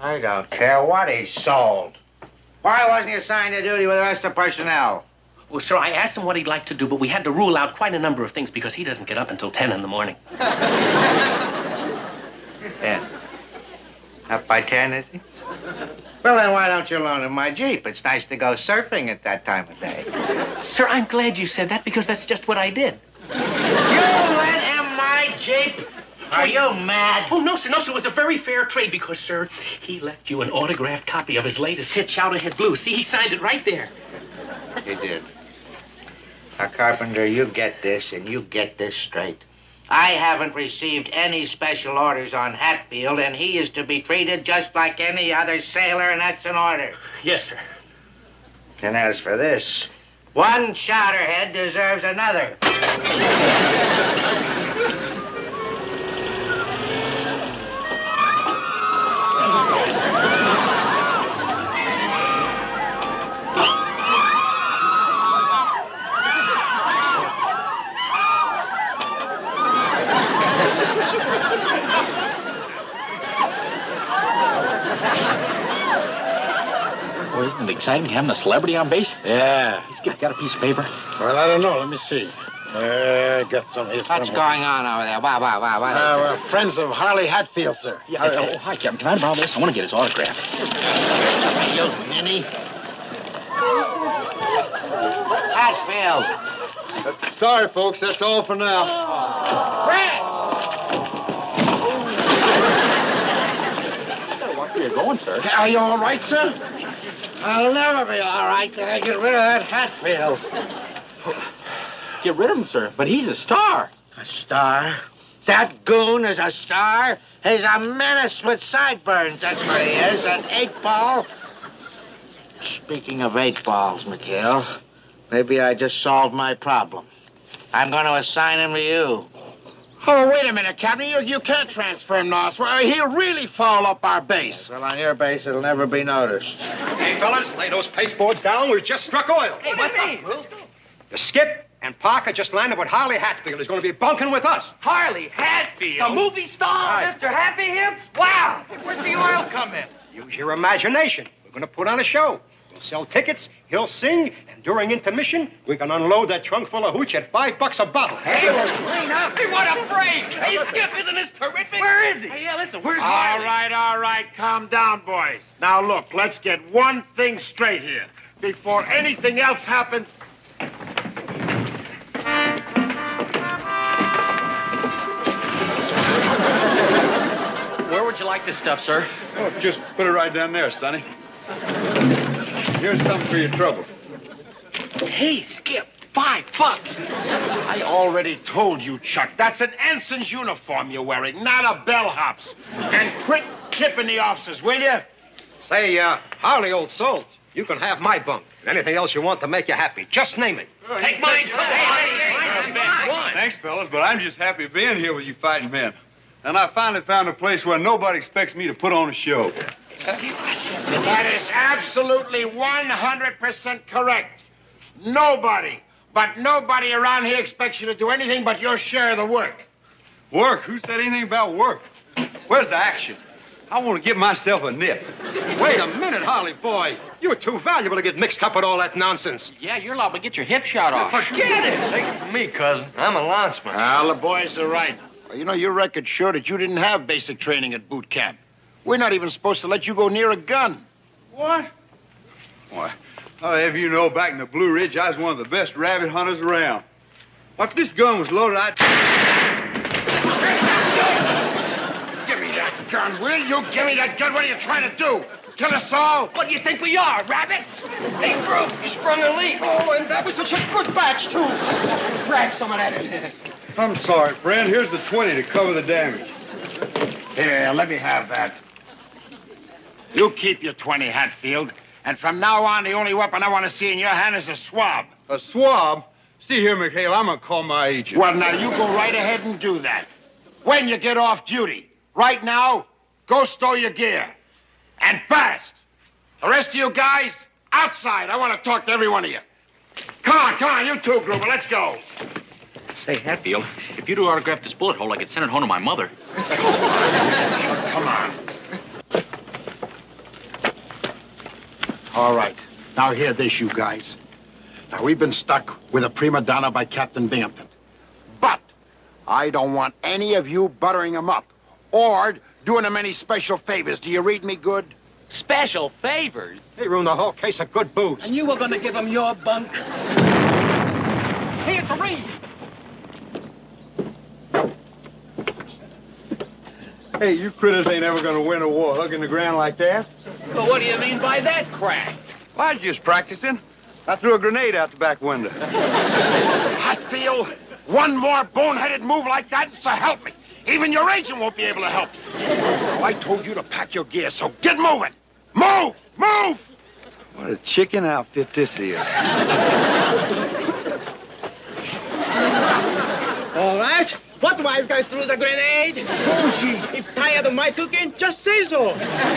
I don't care what he sold. Why wasn't he assigned to duty with the rest of the personnel? Well, sir, I asked him what he'd like to do, but we had to rule out quite a number of things because he doesn't get up until 10 in the morning. 10. Up by 10, is he? Well, then why don't you loan him my Jeep? It's nice to go surfing at that time of day. Sir, I'm glad you said that because that's just what I did. You lent him my Jeep? Are you mad? Oh, no, sir, no, sir. It was a very fair trade because, sir, he left you an autographed copy of his latest hit, Shout Ahead Blues. See, he signed it right there. He did. Now, Carpenter, you get this, and you get this straight. I haven't received any special orders on Hatfield, and he is to be treated just like any other sailor, and that's an order. Yes, sir. And as for this, one chowderhead deserves another. Boy, isn't it exciting having a celebrity on base? Yeah. He's got a piece of paper. Well, I don't know. Let me see. Got some here. What's going on over there? Wow. We're friends of Harley Hatfield, sir. Yeah. Oh, hi, Captain. Can I borrow this? I want to get his autograph. You ninny. Hatfield. Sorry, folks. That's all for now. Where are you going, sir? Are you all right, sir? I'll never be all right till I get rid of that Hatfield. Get rid of him, sir. But he's a star. A star? That goon is a star? He's a menace with sideburns, that's what he is. An 8-ball. Speaking of 8-balls, McHale, maybe I just solved my problem. I'm going to assign him to you. Oh, wait a minute, Captain. You can't transfer him to us. Well, he'll really foul up our base. Well, on your base, it'll never be noticed. Hey, fellas, lay those pasteboards down. We've just struck oil. Hey, what's up, Bruce? The skip and Parker just landed with Harley Hatfield. He's going to be bunking with us. Harley Hatfield? The movie star, Right. Mr. Happy Hips? Wow. Where's the oil coming? Use your imagination. We're going to put on a show. We'll sell tickets, he'll sing, and during intermission, we can unload that trunk full of hooch at $5 a bottle. Hey, clean up. Hey, what a break. Hey, Skip, isn't this terrific? Where is he? Hey, yeah, listen, where's Harley? All right. Calm down, boys. Now, look, let's get one thing straight here. Before anything else happens... Where would you like this stuff, sir? Oh, just put it right down there, Sonny. Here's something for your trouble. Hey, Skip, $5. I already told you, Chuck. That's an ensign's uniform you're wearing, not a bellhop's. And quit tipping the officers, will you? Say, Harley, old salt, you can have my bunk. And anything else you want to make you happy. Just name it. Take mine. Hey, best one. Thanks, fellas, but I'm just happy being here with you fighting men. And I finally found a place where nobody expects me to put on a show. That is absolutely 100% correct. Nobody around here expects you to do anything but your share of the work. Work? Who said anything about work? Where's the action? I want to give myself a nip. Wait a minute, Harley, boy. You're too valuable to get mixed up with all that nonsense. Yeah, you're liable to get your hip shot off. Forget it. Take it from me, cousin. I'm a lanceman. Well, the boys are right. Well, you know, your record's sure that you didn't have basic training at boot camp. We're not even supposed to let you go near a gun. What? Why, I'll have you know, back in the Blue Ridge, I was one of the best rabbit hunters around. If this gun was loaded, I'd... Give me that gun, will you? Give me that gun. What are you trying to do? Kill us all? What do you think we are, rabbits? Hey, bro, you sprung a leak. Oh, and that was such a good batch, too. Let's grab some of that in here. I'm sorry, friend. Here's the 20 to cover the damage. Here, let me have that. You keep your 20, Hatfield. And from now on, the only weapon I want to see in your hand is a swab. A swab? See here, McHale, I'm going to call my agent. Well, now, you go right ahead and do that. When you get off duty. Right now, go stow your gear. And fast. The rest of you guys, outside. I want to talk to every one of you. Come on, you two, Gruber, let's go. Say, Hatfield, if you'd autograph this bullet hole, I could send it home to my mother. Come on. All right. Now hear this, you guys. Now, we've been stuck with a prima donna by Captain Binghamton. But I don't want any of you buttering him up or doing him any special favors. Do you read me good? Special favors? He ruined the whole case of good booze. And you were going to give him your bunk. Hey, it's a ring. Hey, you critters ain't ever gonna win a war hugging the ground like that. Well, what do you mean by that crack? Well, I was just practicing. I threw a grenade out the back window. Hatfield, one more boneheaded move like that, so help me. Even your agent won't be able to help you. So I told you to pack your gear, so get moving. Move! Move! What a chicken outfit this is. All right. What wise guy threw the grenade? If tired of my cooking, just say so.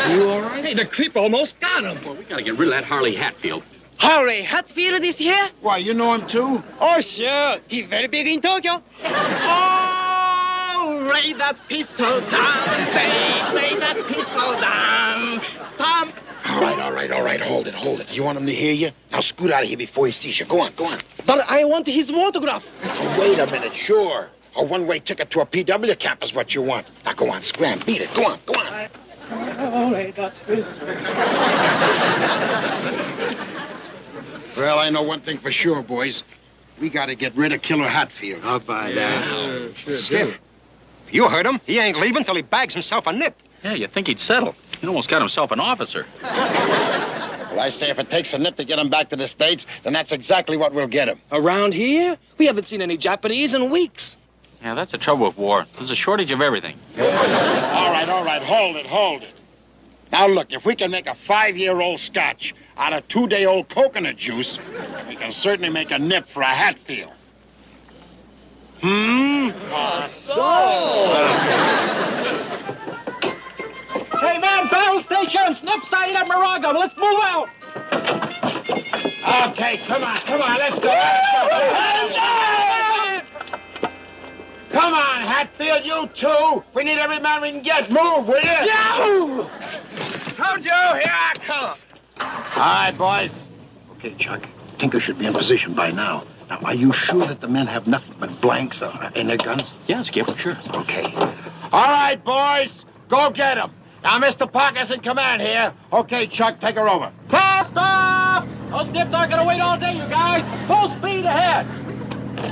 You all right? Hey, the creep almost got him. Well, we gotta get rid of that Harley Hatfield. Harley Hatfield is here? Why, you know him too? Oh, sure. He's very big in Tokyo. Oh, lay that pistol down, babe. Lay that pistol down. Tom. All right. Hold it. You want him to hear you? Now scoot out of here before he sees you. Go on. But I want his autograph. Now, wait a minute, sure. A one-way ticket to a PW camp is what you want. Now go on, scram, beat it. Go on. Oh, lay that pistol. Well, I know one thing for sure, boys. We got to get rid of Killer Hatfield. I'll buy that. Skip, you heard him. He ain't leaving till he bags himself a nip. Yeah, you'd think he'd settle. He almost got himself an officer. Well, I say if it takes a nip to get him back to the States, then that's exactly what we'll get him. Around here, we haven't seen any Japanese in weeks. Yeah, that's the trouble with war. There's a shortage of everything. All right. Hold it. Now, look, if we can make a 5-year-old scotch out of 2-day-old coconut juice, we can certainly make a nip for a Hatfield. Hey, man, battle station, snip side of Moraga. Let's move out. Okay, come on, let's go. Come on, Hatfield, you two. We need every man we can get. Move, will you? Yahoo! Told you, here I come. All right, boys. Okay, Chuck. Tinker should be in position by now. Now, are you sure that the men have nothing but blanks in their guns? Yeah, Skip, sure. Okay. All right, boys. Go get them. Now, Mr. Parker's in command here. Okay, Chuck, take her over. Cast off! Those skips aren't going to wait all day, you guys. Full speed ahead.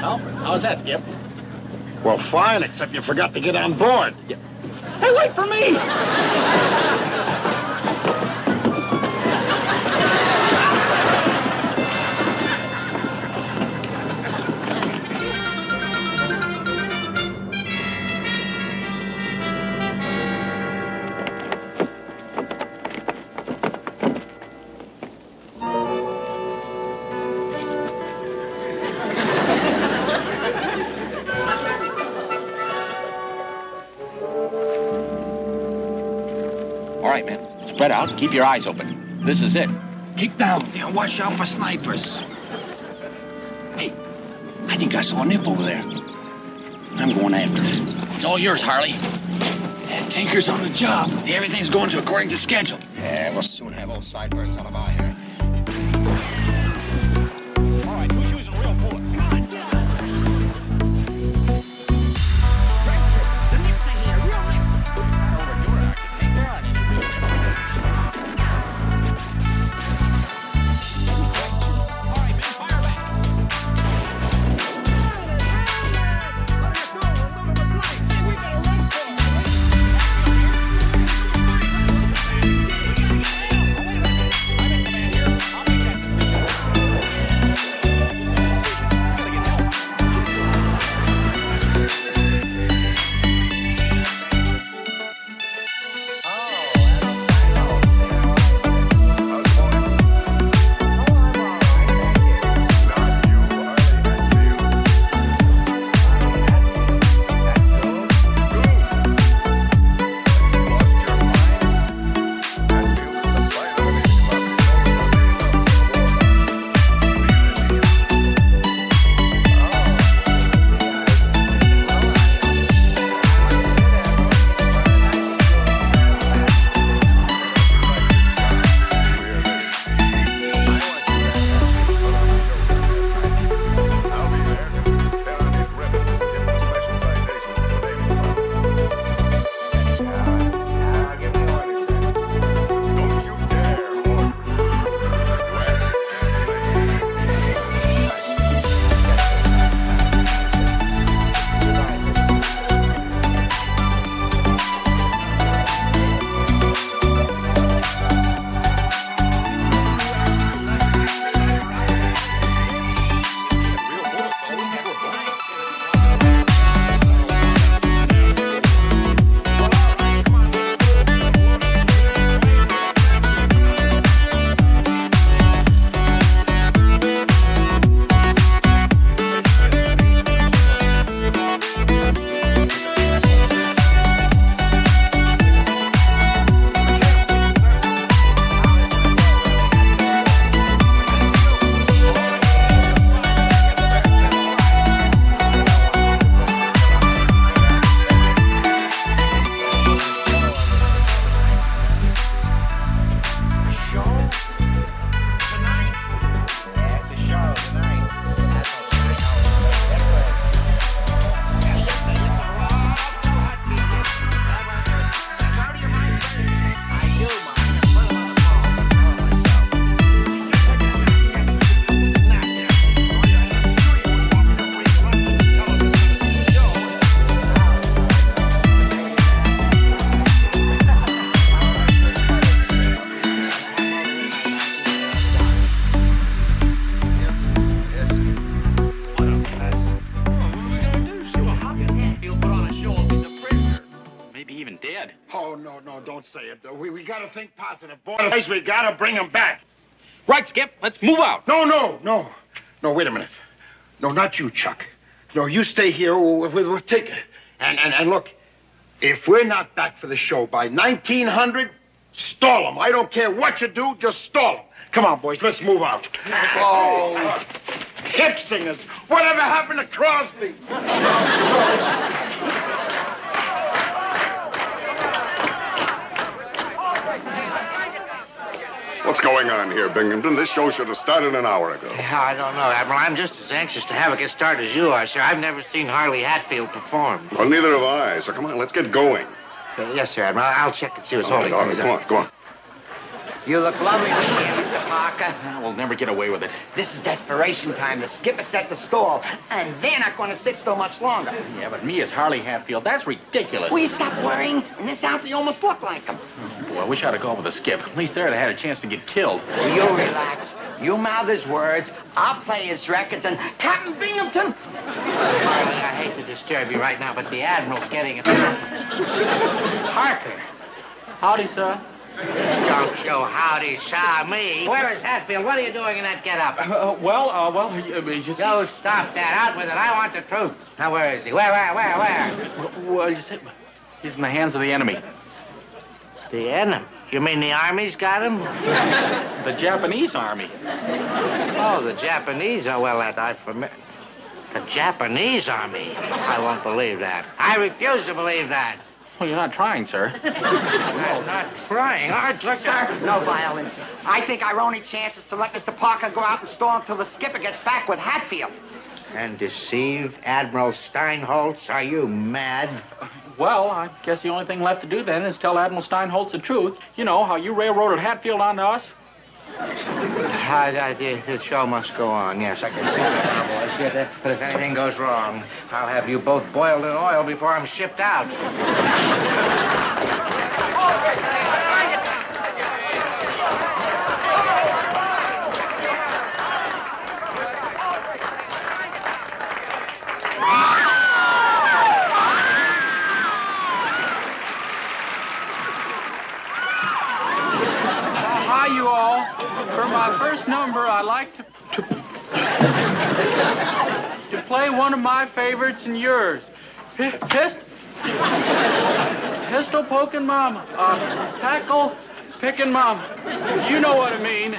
Well, how's that, Skip? Well, fine, except you forgot to get on board. Yeah. Hey, wait for me! All right, man. Spread out. Keep your eyes open. This is it. Keep down. Yeah, watch out for snipers. Hey, I think I saw a nip over there. I'm going after it. It's all yours, Harley. Yeah, Tinker's on the job. Everything's going according to schedule. Yeah, we'll soon have old sideburns out of our hair. All right, who's using real bullet? don't say it. We got to think positive. Boys, we got to bring him back. Right, Skip. Let's move out. No, wait a minute. No, not you, Chuck. No, you stay here with Tigger. And look, if we're not back for the show by 1900, stall him. I don't care what you do, just stall him. Come on, boys, let's move out. Oh, hip singers. Whatever happened to Crosby? What's going on here, Binghamton? This show should have started an hour ago. I don't know, Admiral. I'm just as anxious to have it get started as you are, sir. I've never seen Harley Hatfield perform. Well, neither have I. So come on, let's get going. Yes, sir, Admiral. I'll check and see what's All right, holding things up. go on. You look lovely this year, Mr. Parker. We'll never get away with it. This is desperation time. The skipper set the stall, and they're not going to sit still much longer. Yeah, but me as Harley Hatfield, that's ridiculous. Will you stop worrying? In this outfit, you almost look like him. Boy, I wish I'd have gone with the Skip. At least there I'd have had a chance to get killed. You relax. You mouth his words. I'll play his records, and Captain Binghamton. Harley, I hate to disturb you right now, but the Admiral's getting it. Parker. Howdy, sir. Don't you howdy saw me. Where is Hatfield? What are you doing in that get-up? You see... You stop that. Out with it. I want the truth. Now, where is he? Where? Well, you see, he's in the hands of the enemy. The enemy? You mean the army's got him? The Japanese army. Oh, the Japanese. Oh, well, the Japanese army. I won't believe that. I refuse to believe that. Well, you're not trying, sir. I'm not trying. Sir, no violence. I think our only chance is to let Mr. Parker go out and stall until the skipper gets back with Hatfield. And deceive Admiral Steinholtz? Are you mad? Well, I guess the only thing left to do then is tell Admiral Steinholtz the truth. You know, how you railroaded Hatfield onto us. The show must go on. Yes, I can see that now, boys. But if anything goes wrong, I'll have you both boiled in oil before I'm shipped out. Hi, you all. For my first number, I like to play one of my favorites and yours. Pistol poking mama. Tackle picking mama. You know what I mean.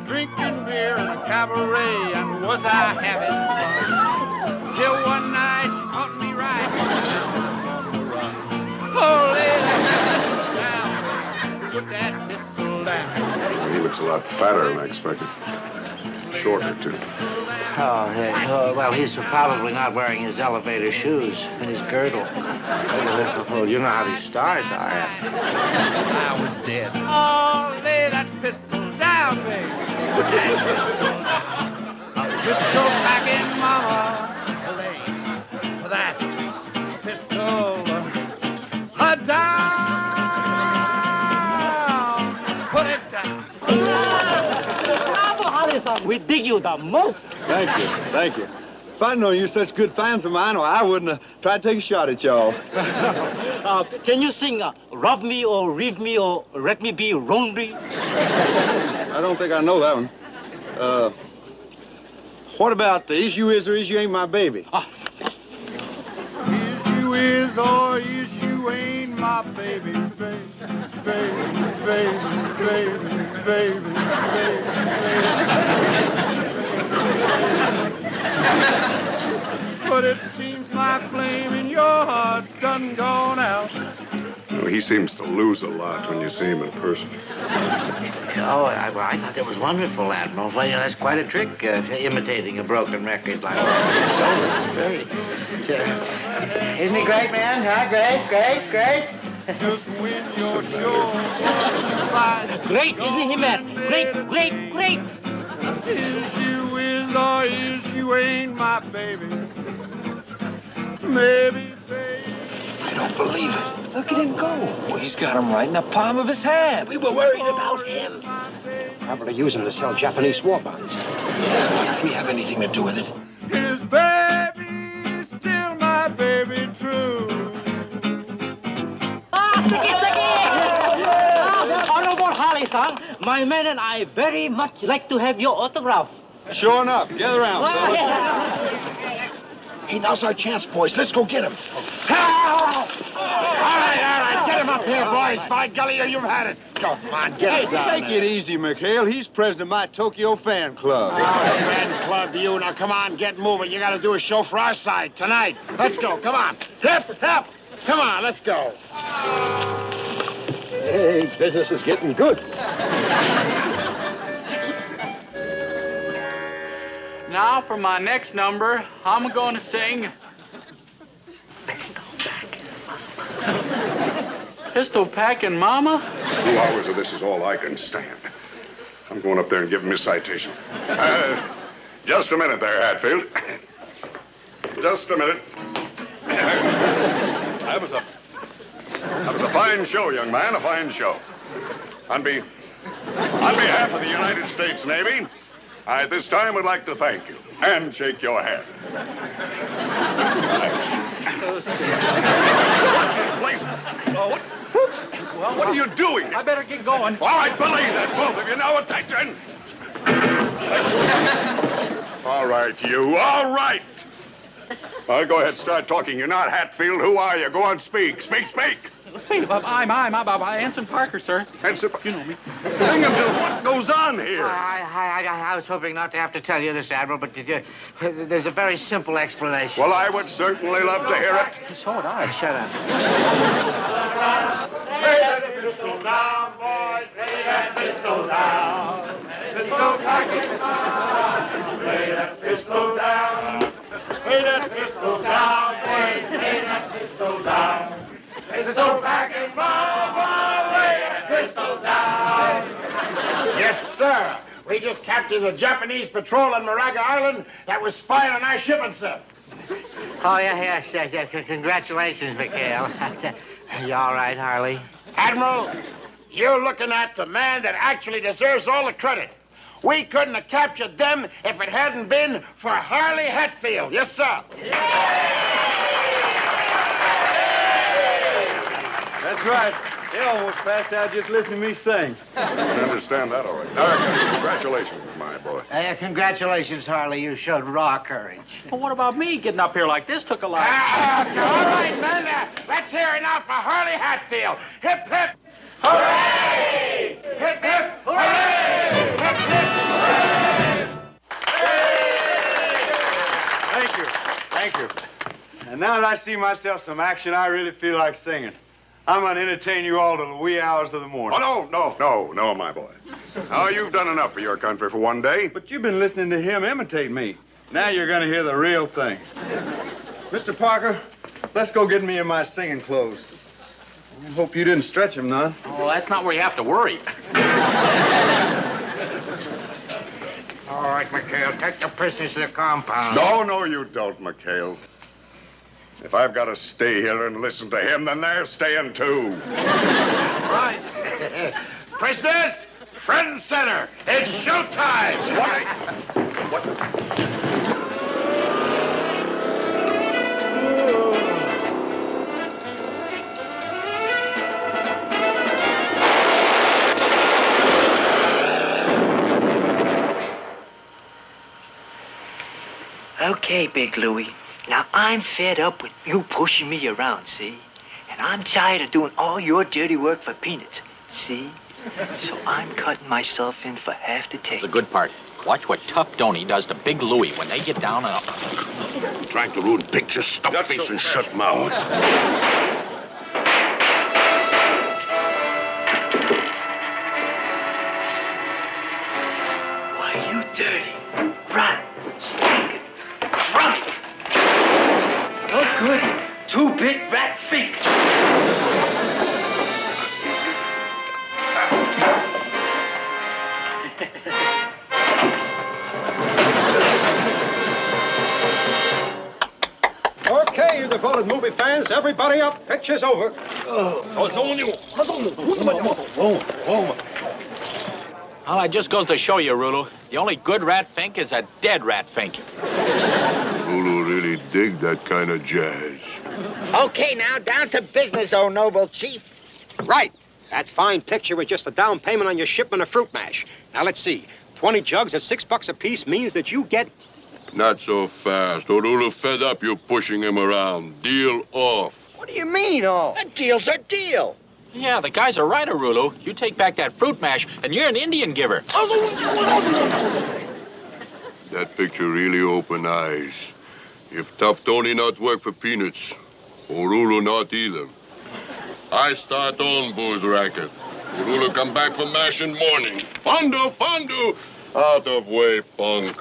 Drinking beer in a cabaret, and was I having fun? Till one night she caught me right. Oh, lay that pistol down. Put that pistol down. He looks a lot fatter than I expected. Shorter, too. Well, he's probably not wearing his elevator shoes and his girdle. Oh, you know how these stars are. I was dead. Oh, lay that pistol down, baby. Put that pistol down. Pistol packing mama. Lay that pistol down. Put it down. We dig you the most. Thank you. If I'd known you're such good fans of mine, well, I wouldn't have tried to take a shot at y'all. Can you sing Rob Me or Leave Me or Let Me Be Lonely? I don't think I know that one. What about the Is You Is or Is You Ain't My Baby? Is you is or is you ain't my baby, baby, baby, baby, baby, baby, baby. But it seems my flame in your heart's done gone out. Well, he seems to lose a lot when you see him in person. Oh, I thought that was wonderful, Admiral. Well, that's quite a trick, imitating a broken record like that. Isn't he great, man? Huh? Great. Just when you're sure. Great, isn't he, man? Great. Is you is or is you ain't my baby? Maybe, baby. I don't believe it. Look at him go. Well, he's got him right in the palm of his hand. We were worried about him. Probably use him to sell Japanese war bonds. Did we have anything to do with it? His baby, still my baby true. Honorable Harley-san, my man and I very much like to have your autograph. Sure enough. Gather around, fellas. Hey, now's our chance, boys. Let's go get him. All right. Get him up here, boys. By golly, you've had it. Come on, get him down Take it easy, McHale. He's president of my Tokyo fan club. Fan club, you. Now, come on, get moving. You got to do a show for our side tonight. Let's go. Come on. Hip. Come on, let's go. Hey, business is getting good. Now for my next number, I'm going to sing Pistol Packin' Mama. 2 hours of this is all I can stand. I'm going up there and give him his citation. Just a minute there, Hatfield. Just a minute. That was a fine show, young man, a fine show. On behalf of the United States Navy, I at this time would like to thank you and shake your hand. What are you doing? I better get going. All right, believe that, both of you. Now, attention. All right, you. All right. Well, go ahead, start talking. You're not Hatfield. Who are you? Go on, speak. Speak. I'm Anson Parker, sir. Anson, you know me. Binghamton, what goes on here? I was hoping not to have to tell you this, Admiral, but there's a very simple explanation. Well, I would certainly love to hear it. So would I. Shut up. Lay that pistol down, boys. Lay that pistol down. Pistol packing on. Lay that pistol down. Lay that pistol down, boys. Lay that pistol down. Pistol packing mama. Lay that pistol down. Yes, sir. We just captured the Japanese patrol on Moraga Island that was spying on our shipment, sir. Oh, yes. Congratulations, McHale. You all right, Harley? Admiral, you're looking at the man that actually deserves all the credit. We couldn't have captured them if it hadn't been for Harley Hatfield. Yes, sir. That's right. They almost passed out just listening to me sing. I understand that all right. Congratulations, my boy. Congratulations, Harley. You showed raw courage. Well, what about me? Getting up here like this took a lot. All right, men. Let's hear it now for Harley Hatfield. Hip, hip. Hooray! Hip, hip. Hooray! Hip, hip. Thank you. And now that I see myself some action, I really feel like singing. I'm going to entertain you all to the wee hours of the morning. Oh, no, my boy. Oh, you've done enough for your country for one day. But you've been listening to him imitate me. Now you're going to hear the real thing. Mr. Parker, let's go get me in my singing clothes. I hope you didn't stretch him none. Oh, that's not where you have to worry. All right, McHale, take the prisoners to the compound. No, you don't, McHale. If I've got to stay here and listen to him, then they're staying too. Right. Prisoners, front and center. It's showtime. What? Okay, Big Louie. Now, I'm fed up with you pushing me around, see? And I'm tired of doing all your dirty work for peanuts, see? So I'm cutting myself in for half the take. The good part. Watch what Tough Donny does to Big Louie when they get down and... Trying to ruin pictures, stop face and shut mouth. Why, you dirty, rotten, stinking, crummy, no good, two-bit rat freak. Okay, you devoted movie fans, everybody up. Picture's over. Well, that just goes to show you, Rulu, the only good rat fink is a dead rat fink. Lulu really dig that kind of jazz. Okay, now, down to business, oh noble chief. Right. That fine picture was just a down payment on your shipment of fruit mash. Now, let's see. 20 jugs at $6 a piece means that you get... Not so fast. Orulu fed up you pushing him around. Deal off. What do you mean, oh? A deal's a deal. Yeah, the guys are right, Orulu. You take back that fruit mash, and you're an Indian giver. That picture really opened eyes. If Tough Tony not work for peanuts, Orulu not either. I start on booze racket. Orulu come back from mash in morning. Fondu, fondu! Out of way, punk.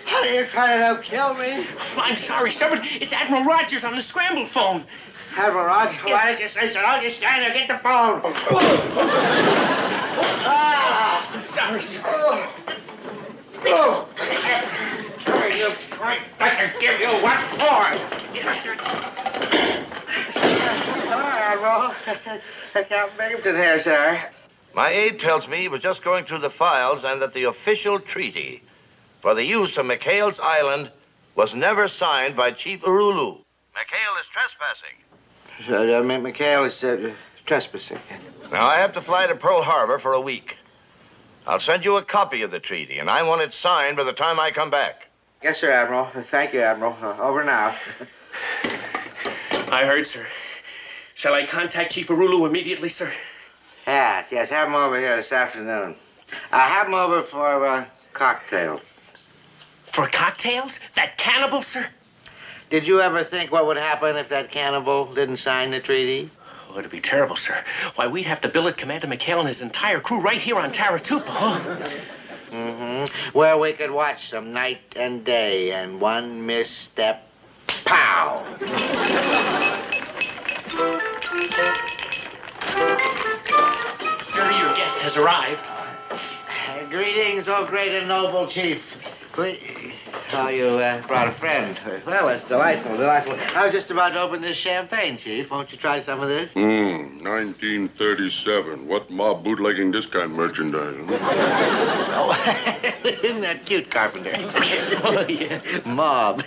How do you try to kill me? I'm sorry, sir, but it's Admiral Rogers on the scramble phone. Admiral Rogers? Why did you say so? Don't you stand there, get the phone. Sorry, sir. You freak, I can give you what for? Yes, sir. Hi, Admiral. Captain Binghamton here, sir. My aide tells me he was just going through the files and that the official treaty for the use of McHale's Island was never signed by Chief Orulu. McHale is trespassing. McHale is trespassing. Now, I have to fly to Pearl Harbor for a week. I'll send you a copy of the treaty, and I want it signed by the time I come back. Yes, sir, Admiral. Thank you, Admiral. Over now. I heard, sir. Shall I contact Chief Orulu immediately, sir? Yes, have him over here this afternoon. Have him over for cocktails. For cocktails? That cannibal, sir? Did you ever think what would happen if that cannibal didn't sign the treaty? Oh, it'd be terrible, sir. Why, we'd have to billet Commander McHale and his entire crew right here on Taratupa, huh? Mm-hmm. Where we could watch them night and day, and one misstep, pow! Sir, your guest has arrived. Greetings, oh great and noble chief. Oh, you brought a friend. Well, that's delightful, delightful. I was just about to open this champagne, Chief. Won't you try some of this? 1937. What mob bootlegging this kind of merchandise? Oh, isn't that cute, Carpenter? Oh, yeah. Mob.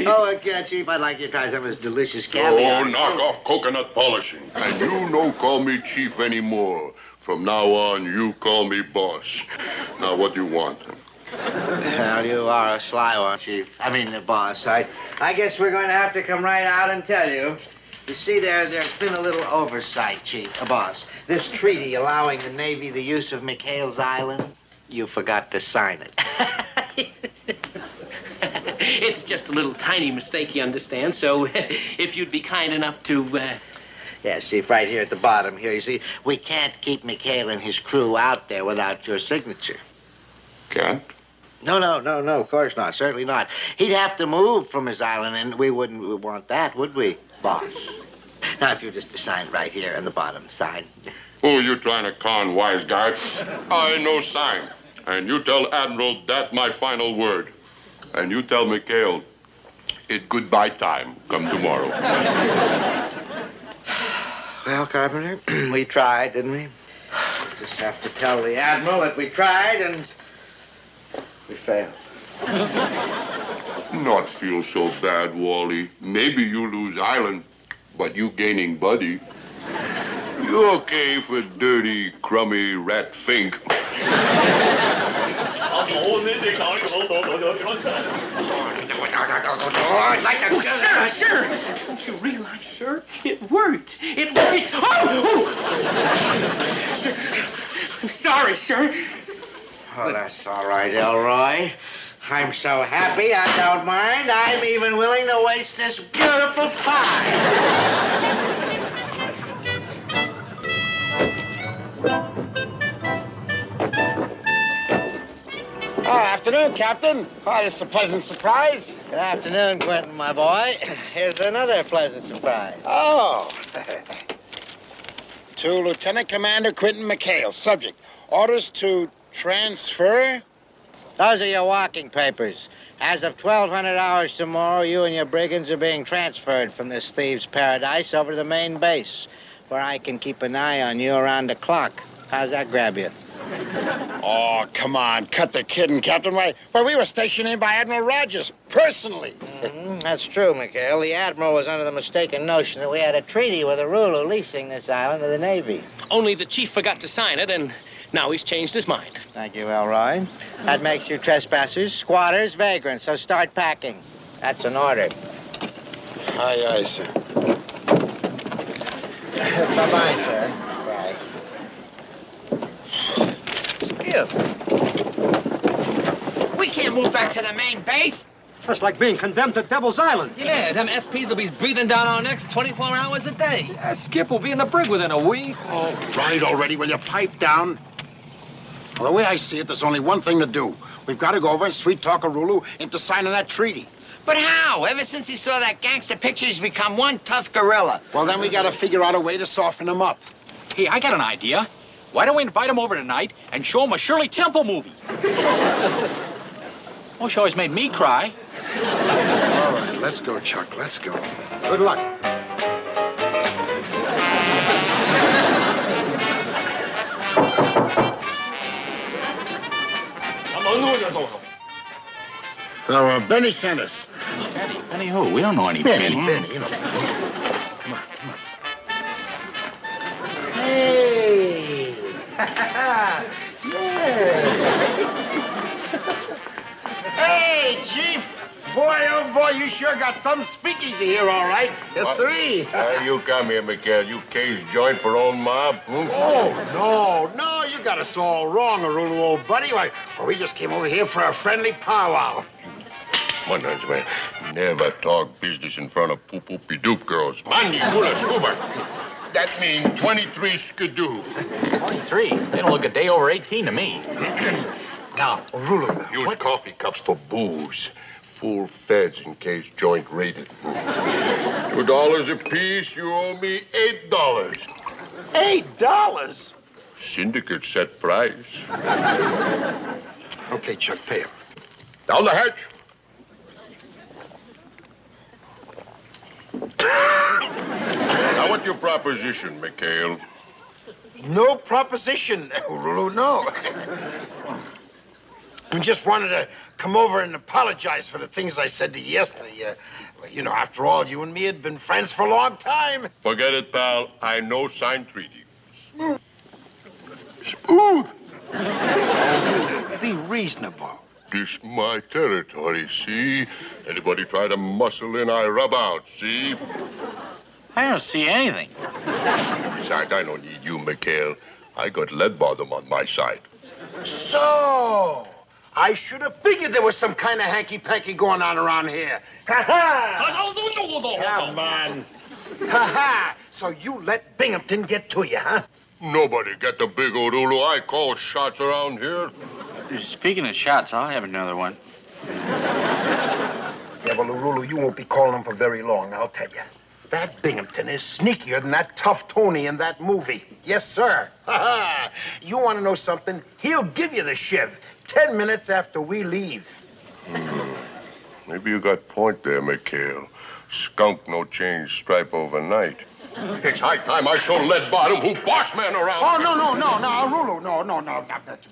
Oh, okay, Chief, I'd like you to try some of this delicious caviar. Oh, knock off coconut polishing. And you no call me chief anymore. From now on, you call me boss. Now, what do you want? Well, you are a sly one, Chief. I mean, the boss. I guess we're going to have to come right out and tell you. You see, there's been a little oversight, Chief, boss. This treaty allowing the Navy the use of McHale's Island, you forgot to sign it. It's just a little tiny mistake, you understand, so if you'd be kind enough to... Yes, Chief, right here at the bottom here, you see, we can't keep McHale and his crew out there without your signature. Can't? No, of course not. Certainly not. He'd have to move from his island, and we wouldn't want that, would we, boss? Now, if you just sign it right here on the bottom, sign. Oh, you trying to con, wise guy? I no sign. And you tell Admiral that my final word. And you tell McHale it goodbye time come tomorrow. Well, Carpenter, we tried, didn't we? Just have to tell the Admiral that we tried and we failed. Not feel so bad, Wally. Maybe you lose Island, but you gaining Buddy. You okay for dirty, crummy rat Fink. Sir! Don't you realize, sir? It worked. It worked. Oh! Sir, I'm sorry, sir. Oh, that's all right, Elroy. I'm so happy I don't mind. I'm even willing to waste this beautiful pie. Oh, afternoon, Captain. Oh, this is a pleasant surprise. Good afternoon, Quentin, my boy. Here's another pleasant surprise. Oh. To Lieutenant Commander Quentin McHale. Subject, orders to transfer? Those are your walking papers. As of 1200 hours tomorrow, you and your brigands are being transferred from this thieves' paradise over to the main base, where I can keep an eye on you around the clock. How's that grab you? Oh, come on. Cut the kidding, Captain. Why, we were stationed in by Admiral Rogers, personally. That's true, McHale. The Admiral was under the mistaken notion that we had a treaty with Urulu leasing this island to the Navy. Only the chief forgot to sign it, and now he's changed his mind. Thank you, Elroy. That makes you trespassers, squatters, vagrants, so start packing. That's an order. Aye, aye, sir. Bye-bye, sir. Bye. Skip. We can't move back to the main base. That's like being condemned to Devil's Island. Yeah, them SPs will be breathing down our necks 24 hours a day. Skip will be in the brig within a week. All right, already. Will you pipe down? Well, the way I see it, there's only one thing to do. We've got to go over and sweet-talk Urulu into signing that treaty. But how? Ever since he saw that gangster picture, he's become one tough gorilla. Well, then we got to figure out a way to soften him up. Hey, I got an idea. Why don't we invite him over tonight and show him a Shirley Temple movie? Oh, she always made me cry. All right, let's go, Chuck. Let's go. Good luck. So, Benny sent us. Benny? Benny who? We don't know any Benny, you know. Come on. Hey! Hey, Chief! Boy, oh boy, you sure got some speakeasy here, all right. Yes, sirree. You come here, McHale. You case joint for old mob. Oh, no, you got us all wrong, Urulu, old buddy. Why, we just came over here for a friendly powwow. One night, man. Never talk business in front of poop-poopy-doop girls. Mandi mula scuba. That means 23 skidoo. 23? They don't look a day over 18 to me. Now, Urulu, use coffee cups for booze. Full feds in case joint raided. $2 apiece, you owe me $8. $8? Syndicate set price. Okay, Chuck, pay him. Down the hatch. Now, what's your proposition, McHale? No proposition, Urulu, no. We just wanted to come over and apologize for the things I said to you yesterday. After all, you and me had been friends for a long time. Forget it, pal. I no sign treaty. Smooth. Be reasonable. This my territory, see? Anybody try to muscle in, I rub out, see? I don't see anything. Besides, I don't need you, McHale. I got lead bottom on my side. So, I should have figured there was some kind of hanky-panky going on around here. Ha-ha! Come on. Ha-ha! So you let Binghamton get to you, huh? Nobody get the big Urulu. I call shots around here. Speaking of shots, I'll have another one. Yeah, well, Urulu, you won't be calling him for very long, I'll tell you. That Binghamton is sneakier than that tough Tony in that movie. Yes, sir. Ha-ha! You want to know something? He'll give you the shiv 10 minutes after we leave. Maybe you got point there, McHale. Skunk no change stripe overnight. It's high time I show lead bottom who boss man around. Oh, no, Urulu, no.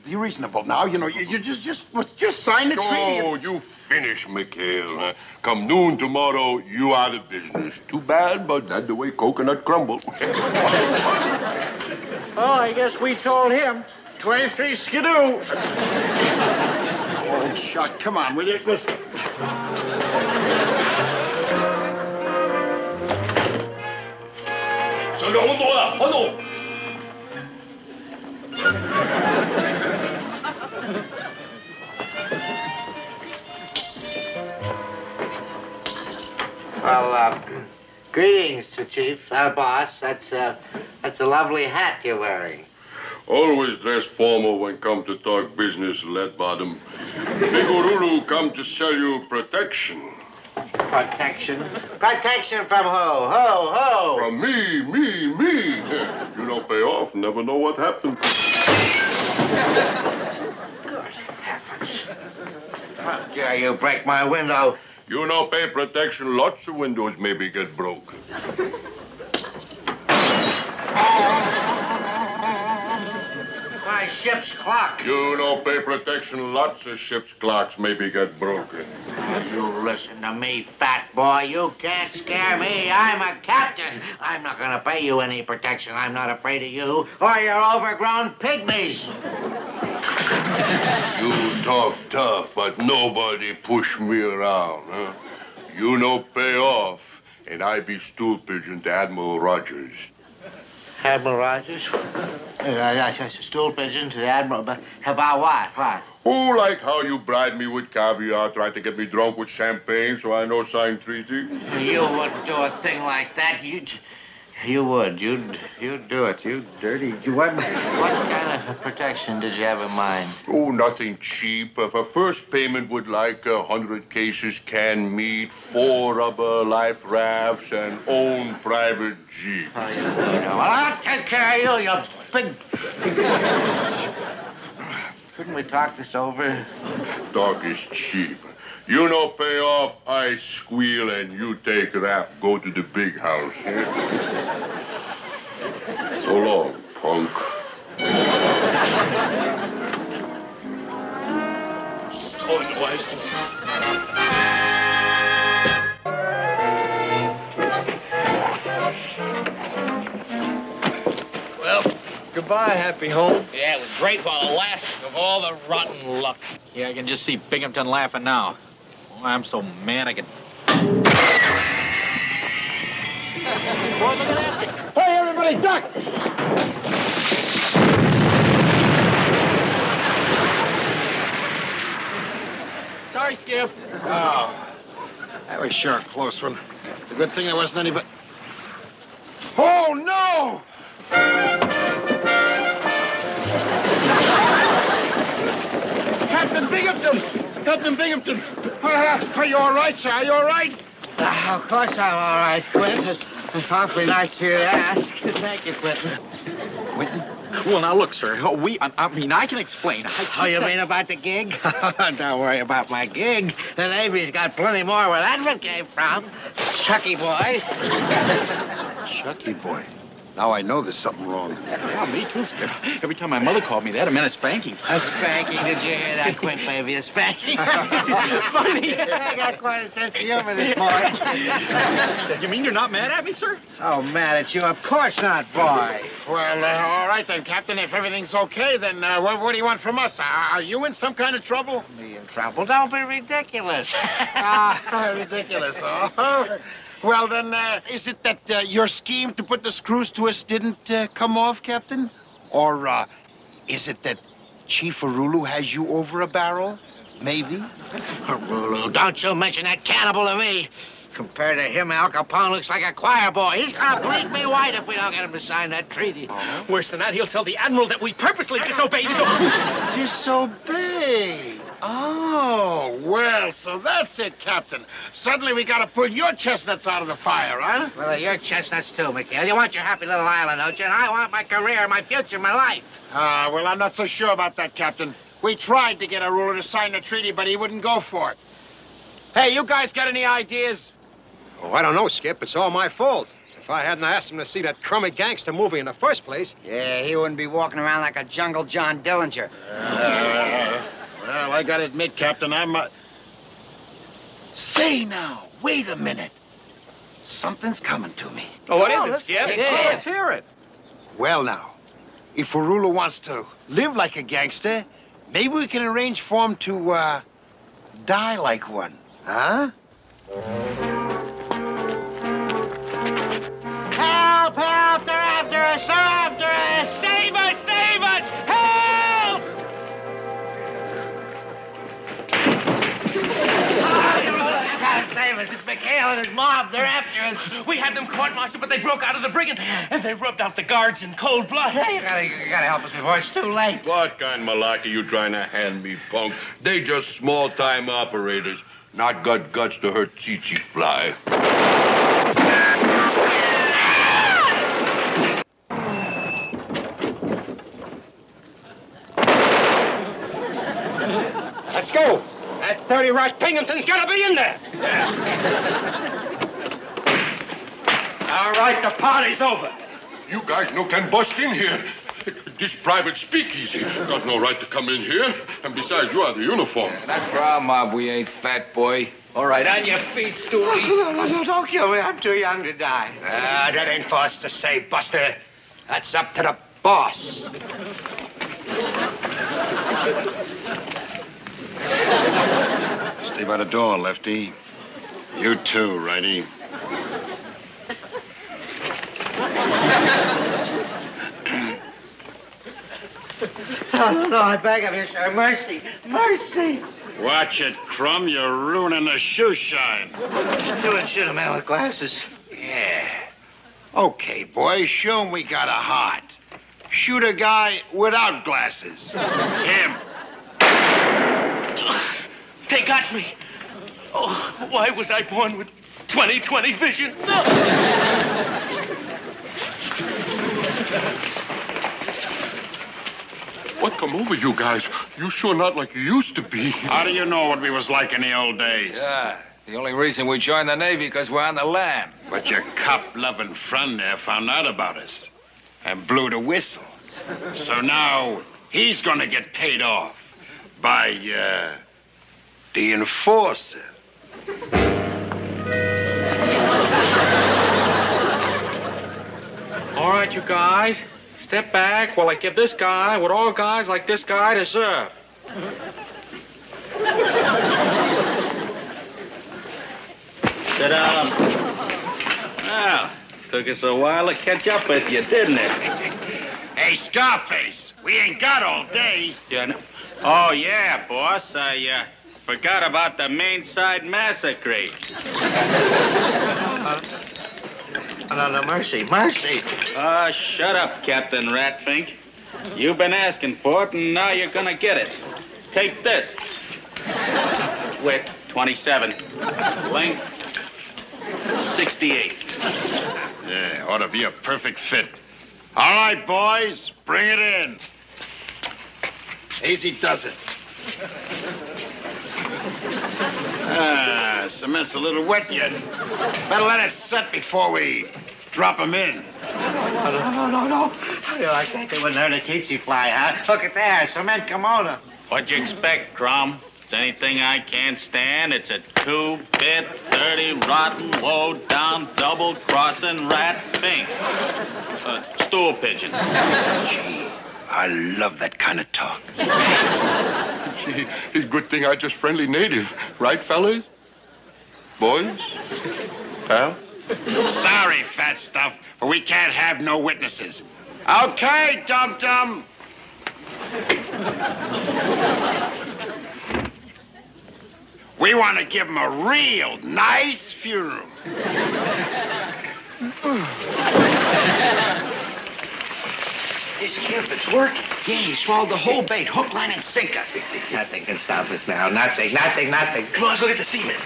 Be reasonable now. You just sign the treaty. Oh, you finish, McHale. Come noon tomorrow, you out of business. Too bad, but that's the way coconut crumble. Oh, I guess we told him. 23 skidoo. Oh, Chuck, come on, will you? Listen. Well, greetings to Chief, boss. That's a lovely hat you're wearing. Always dress formal when come to talk business, lead bottom. Big Urulu come to sell you protection. Protection? Protection from who? Who? From me. You don't pay off, never know what happened. Good heavens. How dare you break my window? You no pay protection, lots of windows maybe get broke. My ship's clock. You no pay protection, lots of ship's clocks maybe get broken. You listen to me, fat boy. You can't scare me. I'm a captain. I'm not going to pay you any protection. I'm not afraid of you or your overgrown pygmies. You talk tough, but nobody push me around, huh? You no pay off, and I be stool pigeon to Admiral Rogers. Admiral Rogers? Stool pigeon to the Admiral. But about what? What? Oh, like how you bribed me with caviar, tried to get me drunk with champagne so I no sign treaty. You wouldn't do a thing like that. You would. You'd do it. You dirty. What kind of protection did you have in mind? Oh, nothing cheap. For first payment would like 100 cases canned meat, 4 rubber life rafts, and own private jeep. Oh, you know. Well, I'll take care of you, you big... Couldn't we talk this over? Talk is cheap. You no pay off, I squeal, and you take rap. Go to the big house. So long, punk. Well, goodbye, happy home. Yeah, it was great while it lasted, of all the rotten luck. Yeah, I can just see Binghamton laughing now. Oh, I'm so mad I can... Boy, look at that. Hey, everybody, duck! Sorry, Skip. Oh, that was sure a close one. The good thing there wasn't any but... Oh, no! Captain Binghamton! Captain Binghamton! Are you all right, sir? Are you all right? Of course I'm all right, Quint. It's awfully nice of you to ask. Thank you, Quentin. Quentin? Well, now, look, sir. I can explain. Oh, you mean about the gig? Don't worry about my gig. The Navy's got plenty more where that one came from. Chucky boy. Chucky boy. Now I know there's something wrong. Yeah, me too, Skip. Every time my mother called me that, it meant a spanking. A spanking? Did you hear that, Quint, baby? A spanking? Funny. I got quite a sense of humor this morning. You mean you're not mad at me, sir? Oh, mad at you? Of course not, boy. Well, all right then, Captain. If everything's okay, then what do you want from us? Are you in some kind of trouble? Me in trouble? Don't be ridiculous. Ridiculous. Oh. Well, then, is it that your scheme to put the screws to us didn't come off, Captain? Or is it that Chief Urulu has you over a barrel? Maybe? Urulu, don't you mention that cannibal to me. Compared to him, Al Capone looks like a choir boy. He's gonna bleed me white if we don't get him to sign that treaty. Worse than that, he'll tell the Admiral that we purposely disobeyed. Disobey? Oh, well, so that's it, Captain. Suddenly we gotta pull your chestnuts out of the fire, huh? Well, your chestnuts too, McHale. You want your happy little island, don't you? And I want my career, my future, my life. Well, I'm not so sure about that, Captain. We tried to get Urulu to sign the treaty, but he wouldn't go for it. Hey, you guys got any ideas? Oh, I don't know, Skip. It's all my fault. If I hadn't asked him to see that crummy gangster movie in the first place... Yeah, he wouldn't be walking around like a jungle John Dillinger. Well, I gotta admit, Captain, I'm... Say now, wait a minute. Something's coming to me. Oh, what is it, Skip? Yeah. Let's hear it. Well, now, if Urulu wants to live like a gangster, maybe we can arrange for him to die like one, huh? Help! Help! They're after us! They're after us! Save us! Save us! Help! You gotta save us. It's McHale and his mob. They're after us. We had them court-martialed, but they broke out of the brigand, and they rubbed out the guards in cold blood. Hey, you gotta help us before it's too late. What kind of malarkey you trying to hand me, punk? They just small-time operators, not got guts to hurt tsetse fly. Let's go. That 30 Rock Pinghamton's gotta be in there. All right, the party's over. You guys no can bust in here. This private speakeasy got no right to come in here. And besides, you are the uniform. Not for our mob, we ain't, fat boy. All right, on your feet, Stewie. No, don't kill me. I'm too young to die. That ain't for us to say, Buster. That's up to the boss. Stay by the door, Lefty. You too, Righty. No, I beg of you, sir. Mercy. Mercy. Watch it, Crumb. You're ruining the shoe shine. Do it, shoot a man with glasses. Yeah. Okay, boys, show 'em we got a heart. Shoot a guy without glasses. Him. They got me. Oh, why was I born with 20/20 vision? No. What come over you guys? You sure not like you used to be. How do you know what we was like in the old days? Yeah, the only reason we joined the Navy because we're on the lam. But your cop-loving friend there found out about us and blew the whistle. So now he's gonna get paid off by, the enforcer. All right, you guys, step back while I give this guy what all guys like this guy deserve. Sit down. Well, took us a while to catch up with you, didn't it? Hey, Scarface, we ain't got all day. Yeah. Oh, yeah, boss. I forgot about the Main Side Massacre. No, mercy. Mercy. Shut up, Captain Ratfink. You've been asking for it, and now you're gonna get it. Take this. Width, 27. Length, 68. Yeah, ought to be a perfect fit. All right, boys, bring it in. Easy does it. Cement's a little wet yet. Better let it set before we drop him in. No. I can't do another tsetse fly, huh? Look at there, cement kimono. What'd you expect, Crum? It's anything I can't stand. It's a 2-bit, dirty, rotten, low-down, double-crossing rat fink. Stool pigeon. Gee, I love that kind of talk. Gee, it's a good thing I just friendly native. Right, fellas? Boys? Pal? Sorry, fat stuff, but we can't have no witnesses. Okay, dum-dum. We want to give him a real nice funeral. This Kemp, it's working. Yeah, he swallowed the whole bait, hook, line, and sinker. Nothing can stop us now. Nothing. Come on, let's go get the seaman.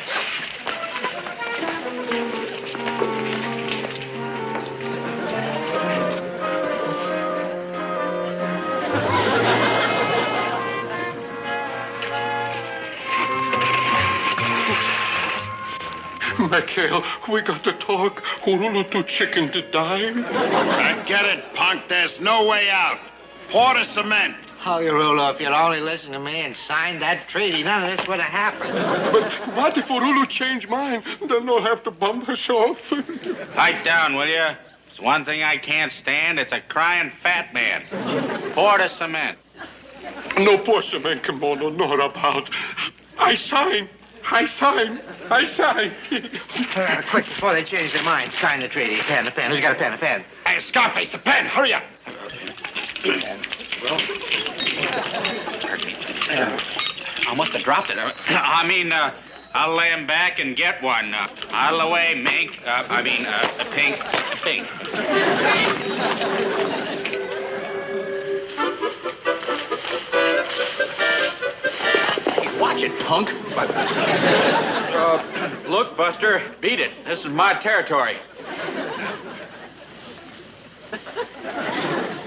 McHale, we got to talk. Urulu too chicken to die. I get it, punk. There's no way out. Pour the cement. Oh, Urulu, if you'd only listened to me and signed that treaty, none of this would have happened. But what if Urulu change mind? Then they'll have to bump us off. Pipe down, will you? There's one thing I can't stand. It's a crying fat man. Pour the cement. No pour cement kimono, not about. I sign. Quick, before they change their minds, sign the treaty. Pen. Who's got a pen? Hey, Scarface, the pen. Hurry up. I must have dropped it. I'll lay him back and get one. Out of the way, Mink. Pink. Hey, watch it, punk. Look, Buster, beat it. This is my territory.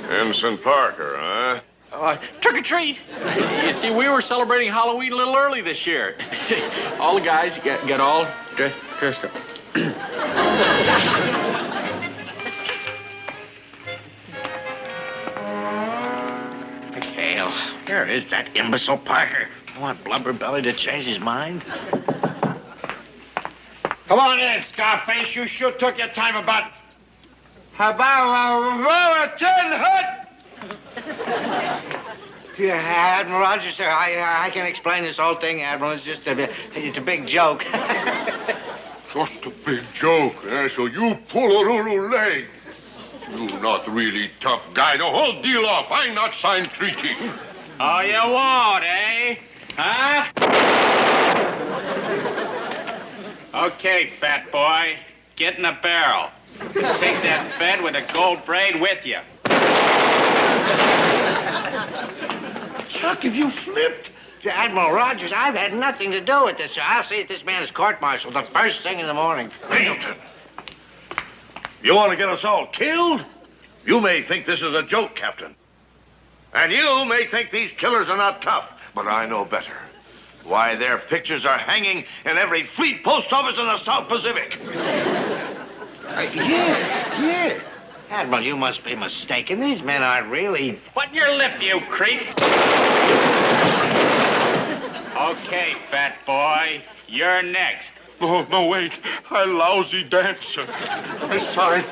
Ensign Parker, huh? Trick or treat. You see, we were celebrating Halloween a little early this year. All the guys get all dressed up. McHale, where is that imbecile Parker? I want Blubberbelly to change his mind. Come on in, Scarface. You sure took your time about a tin hut. Yeah, Admiral Rogers, sir, I can explain this whole thing, Admiral. It's just it's a big joke. Just a big joke, eh? So you pull a little leg. You're not really tough guy. The whole deal off. I not sign treaty. Oh, you won't, eh? Huh? Okay, fat boy. Get in the barrel. Take that fed with a gold braid with you. Chuck, have you flipped? Admiral Rogers, I've had nothing to do with this, sir. I'll see if this man is court-martialed the first thing in the morning. Binghamton, you want to get us all killed? You may think this is a joke, Captain. And you may think these killers are not tough, but I know better. Why, their pictures are hanging in every fleet post office in the South Pacific. Yeah. Admiral, you must be mistaken. These men aren't really... What your lip, you creep? Okay, fat boy. You're next. Oh, no, wait. I lousy dancer. I sign.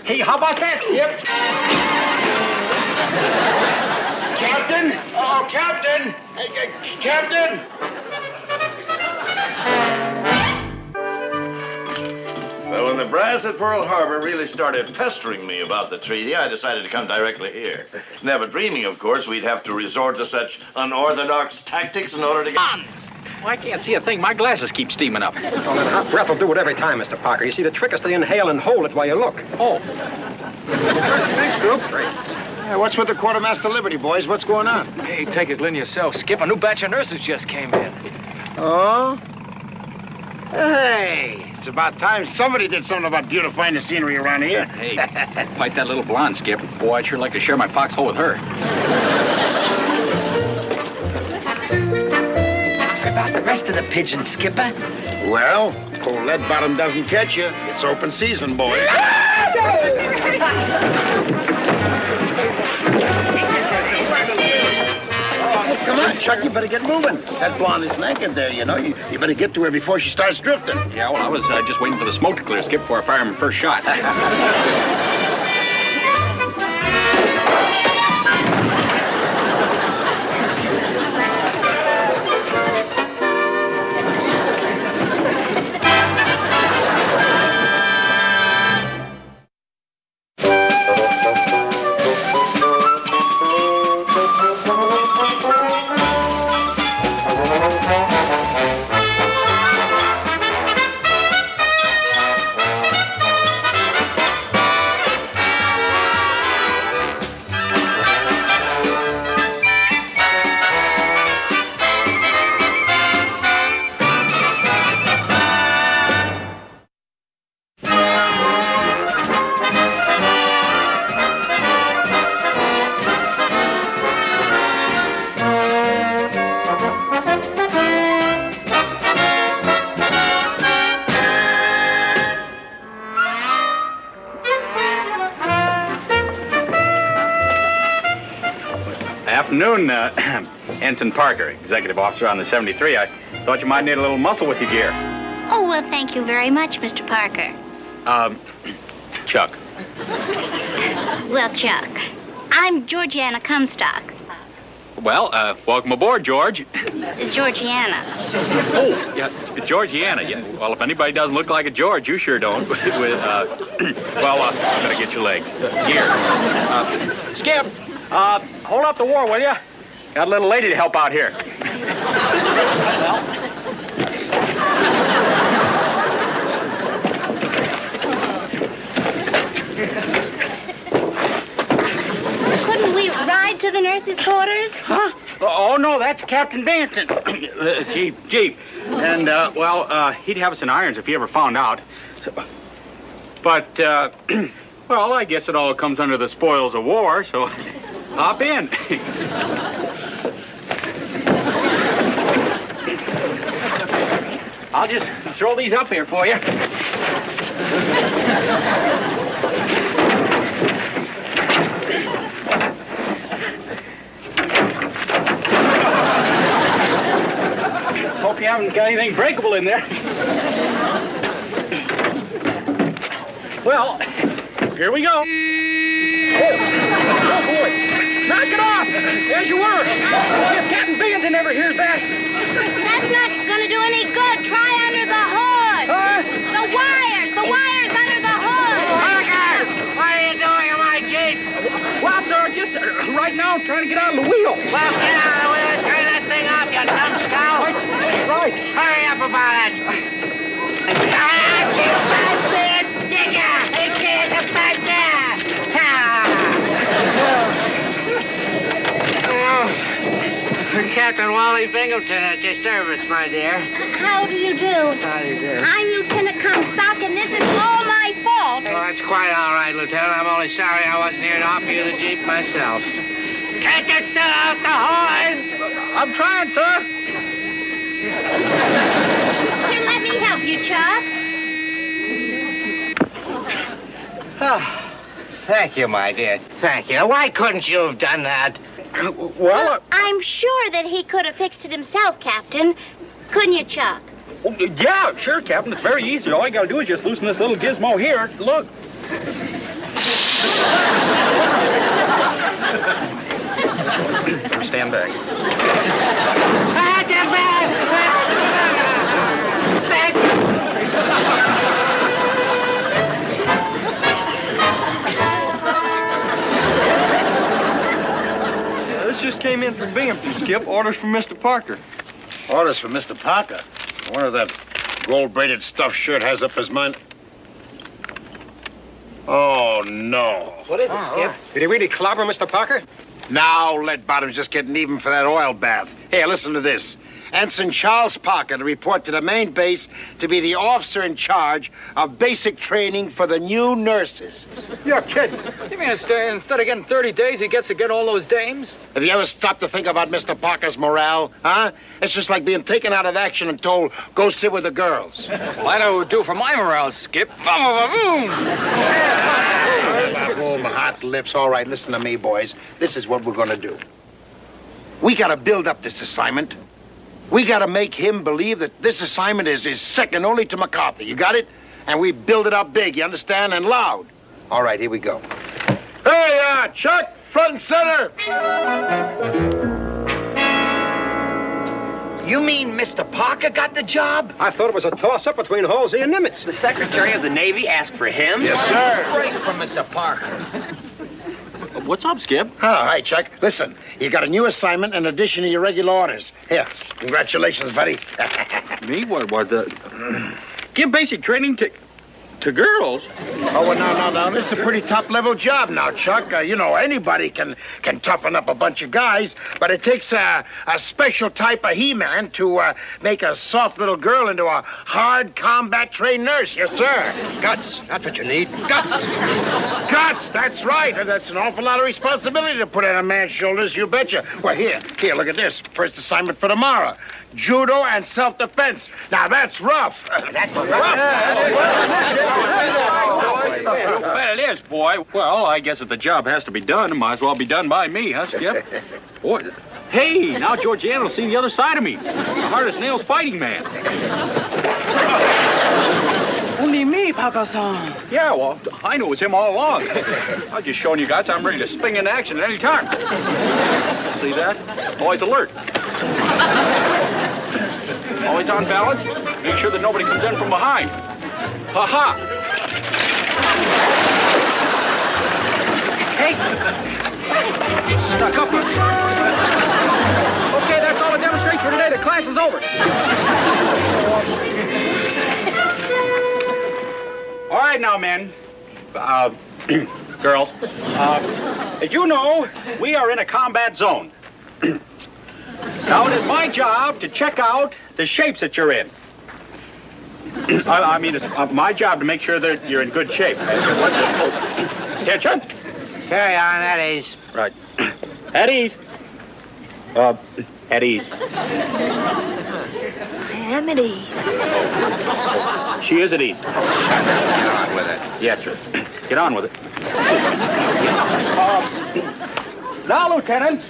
Hey, how about that, Skip? Captain? Oh, Captain! Captain! So when the brass at Pearl Harbor really started pestering me about the treaty, I decided to come directly here. Never dreaming, of course, we'd have to resort to such unorthodox tactics in order to get... Well, I can't see a thing. My glasses keep steaming up. Well, that hot breath will do it every time, Mr. Parker. You see, the trick is to inhale and hold it while you look. Oh. Thanks, Group. Hey, what's with the Quartermaster Liberty, boys? What's going on? Hey, take a glint yourself, Skip. A new batch of nurses just came in. Oh? Hey, it's about time somebody did something about beautifying the scenery around here. Hey, fight that little blonde, Skip. Boy, I'd sure like to share my foxhole with her. About the rest of the pigeons, Skipper? Well, old lead bottom doesn't catch you. It's open season, boy. Come on, Chuck, you better get moving. That blonde is naked there, you know. You better get to her before she starts drifting. Yeah, well, I was just waiting for the smoke to clear, Skip, before I fire him first shot. Afternoon, Ensign Parker, executive officer on the 73. I thought you might need a little muscle with your gear. Oh, well, thank you very much, Mr. Parker. Chuck. Well, Chuck, I'm Georgiana Comstock. Well, welcome aboard, George. Georgiana. Oh, yeah, Georgiana. Yeah. Well, if anybody doesn't look like a George, you sure don't. I'm gonna get your legs. Here. Skip, hold up the war, will you? Got a little lady to help out here. Couldn't we ride to the nurses' quarters? Huh? Oh, no, that's Captain Benson. Jeep. And, he'd have us in irons if he ever found out. But, well, I guess it all comes under the spoils of war, so hop in. I'll just throw these up here for you. Hope you haven't got anything breakable in there. Well, here we go. Oh boy. Knock it off. There's your word. If Captain Binghamton never hears that. That's not going to do any good. Try under the hood. The wires under the hood. Parker, what are you doing in my Jeep? Well, sir, just right now I'm trying to get out of the wheel. Well, get out of the wheel and turn that thing off, you numbskull. Right. Hurry up about it. Captain Wally Binghamton at your service, my dear. How do you do? How do you do? I'm Lieutenant Comstock, and this is all my fault. Oh, that's quite all right, Lieutenant. I'm only sorry I wasn't here to offer you the Jeep myself. Can't you still out the horn? I'm trying, sir. Here, let me help you, Chuck. Thank you, my dear. Thank you. Why couldn't you have done that? Well, I'm sure that he could have fixed it himself, Captain. Couldn't you, Chuck? Yeah, sure, Captain. It's very easy. All you got to do is just loosen this little gizmo here. Look. Stand back. This just came in from Binghamton, Skip. Orders from Mr. Parker. Orders from Mr. Parker? I wonder if that gold-braided stuffed shirt has up his mind. Oh, no. What is it, Skip? Did he really clobber Mr. Parker? Now, lead bottom's just getting even for that oil bath. Here, listen to this. Ensign Charles Parker to report to the main base to be the officer in charge of basic training for the new nurses. You're kidding. You mean instead of getting 30 days, he gets to get all those dames? Have you ever stopped to think about Mr. Parker's morale, huh? It's just like being taken out of action and told, go sit with the girls. Well, I know what would do for my morale, Skip. Boom! Hot lips. All right, listen to me, boys. This is what we're going to do. We got to build up this assignment. We got to make him believe that this assignment is second only to McCarthy. You got it? And we build it up big, you understand? And loud. All right, here we go. Hey, Chuck, front and center. You mean Mr. Parker got the job? I thought it was a toss-up between Halsey and Nimitz. The Secretary of the Navy asked for him? Yes, sir. Great for Mr. Parker. What's up, Skip? Oh, hi, Chuck. Listen, you got a new assignment in addition to your regular orders. Here, congratulations, buddy. Me? What the... Give basic training to girls? Oh, well, no. This is a pretty top-level job now, Chuck. You know, anybody can toughen up a bunch of guys, but it takes a special type of He-Man to make a soft little girl into a hard combat-trained nurse. Yes, sir. Guts. That's what you need. Guts. Guts, that's right. And that's an awful lot of responsibility to put on a man's shoulders, you betcha. Well, here, look at this. First assignment for tomorrow. Judo and self-defense. Now, that's rough. That's rough. Well, it is, boy. Well, I guess if the job has to be done, it might as well be done by me, huh, Skip? Boy, hey, now Georgiana will see the other side of me. The hardest nails fighting man. Only me, Papa-san. Yeah, well, I knew it was him all along. I was just showing you guys I'm ready to spring into action at any time. See that? Always alert. Always on balance. Make sure that nobody comes in from behind. Ha-ha! Hey! Stuck up. Okay, that's all the demonstration for today. The class is over. All right now, men. Girls. As you know, we are in a combat zone. Now, it is my job to check out the shapes that you're in. I mean, it's my job to make sure that you're in good shape. Attention. Carry on, at ease. Right. At ease. At ease. I am at ease. She is at ease. Get on with it. Yes, sir. Get on with it. Now, lieutenants,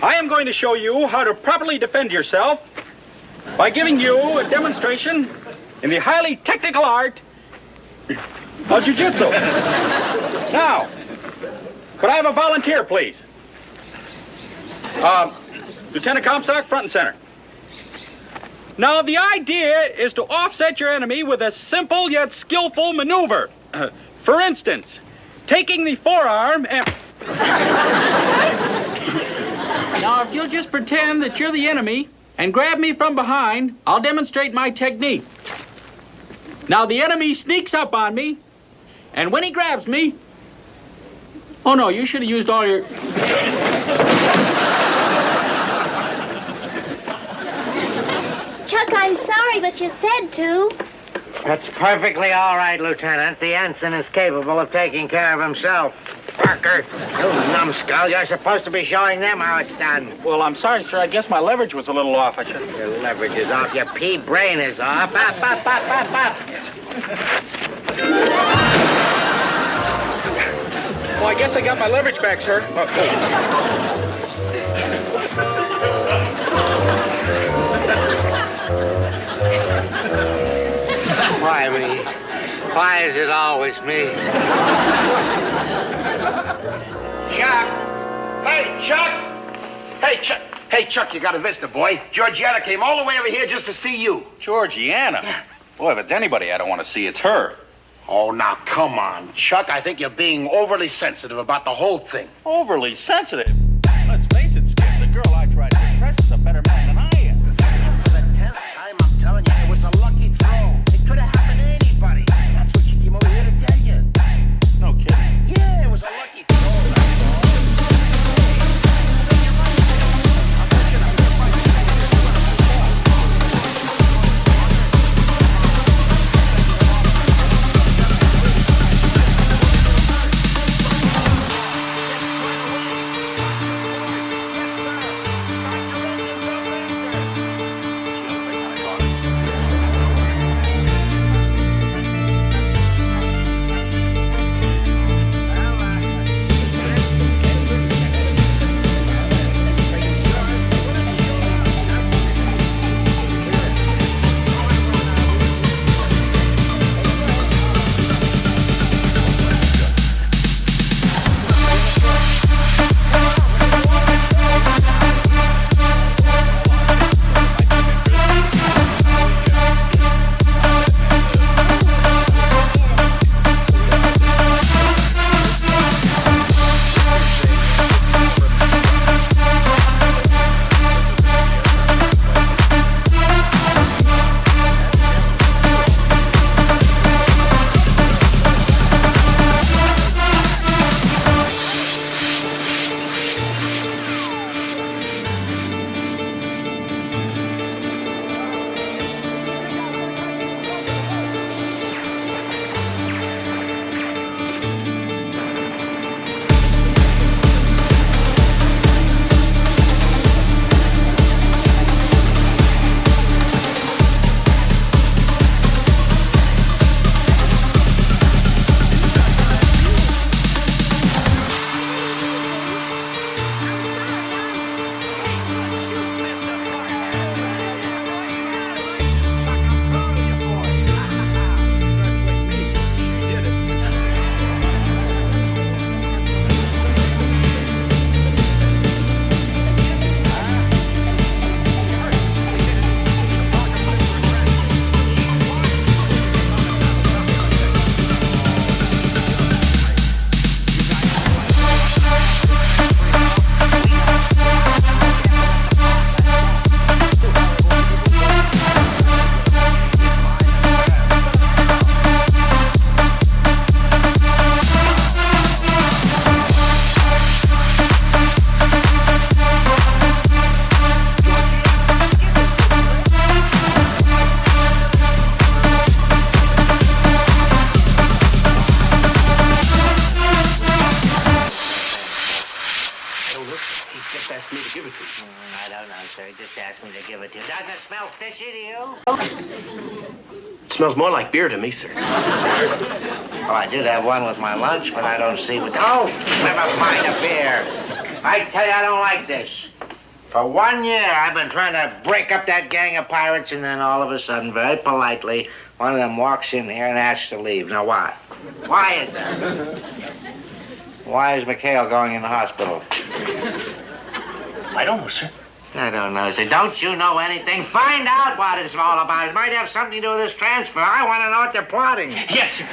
I am going to show you how to properly defend yourself by giving you a demonstration in the highly technical art of jiu-jitsu. Now, could I have a volunteer, please? Lieutenant Comstock, front and center. Now, the idea is to offset your enemy with a simple yet skillful maneuver. For instance, taking the forearm and... Now, if you'll just pretend that you're the enemy and grab me from behind, I'll demonstrate my technique. Now, the enemy sneaks up on me, and when he grabs me... Oh, no, you should have used all your... Chuck, I'm sorry, but you said to. That's perfectly all right, Lieutenant. The ensign is capable of taking care of himself. Parker, you numbskull, you're supposed to be showing them how it's done. Well, I'm sorry, sir. I guess my leverage was a little off. I should... Your leverage is off. Your pea brain is off. Up, up, up, up, up. Well, I guess I got my leverage back, sir. Why me? Why is it always me? Chuck! Hey, Chuck! Hey, Chuck! Hey, Chuck, you got a vista, boy. Georgiana came all the way over here just to see you. Georgiana? Yeah. Boy, if it's anybody I don't want to see, it's her. Oh, now, come on, Chuck. I think you're being overly sensitive about the whole thing. Overly sensitive? Let's face it, Skip. The girl I tried to impress is a better man than I am. For the 10th time, I'm telling you, it was a lucky throw. It could have happened to anybody. That's what she came over here to tell you. No kidding. Yeah, it was a lucky throw. give it to you. Doesn't it smell fishy to you? It smells more like beer to me, sir. Oh, I did have one with my lunch, but I don't see what... Oh, have a pint of beer. I tell you, I don't like this. For 1 year, I've been trying to break up that gang of pirates, and then all of a sudden, very politely, one of them walks in here and asks to leave. Now, why? Why is that? Why is McHale going in the hospital? I don't know, sir. I don't know, sir. Don't you know anything? Find out what it's all about. It might have something to do with this transfer. I want to know what they're plotting. Yes, sir.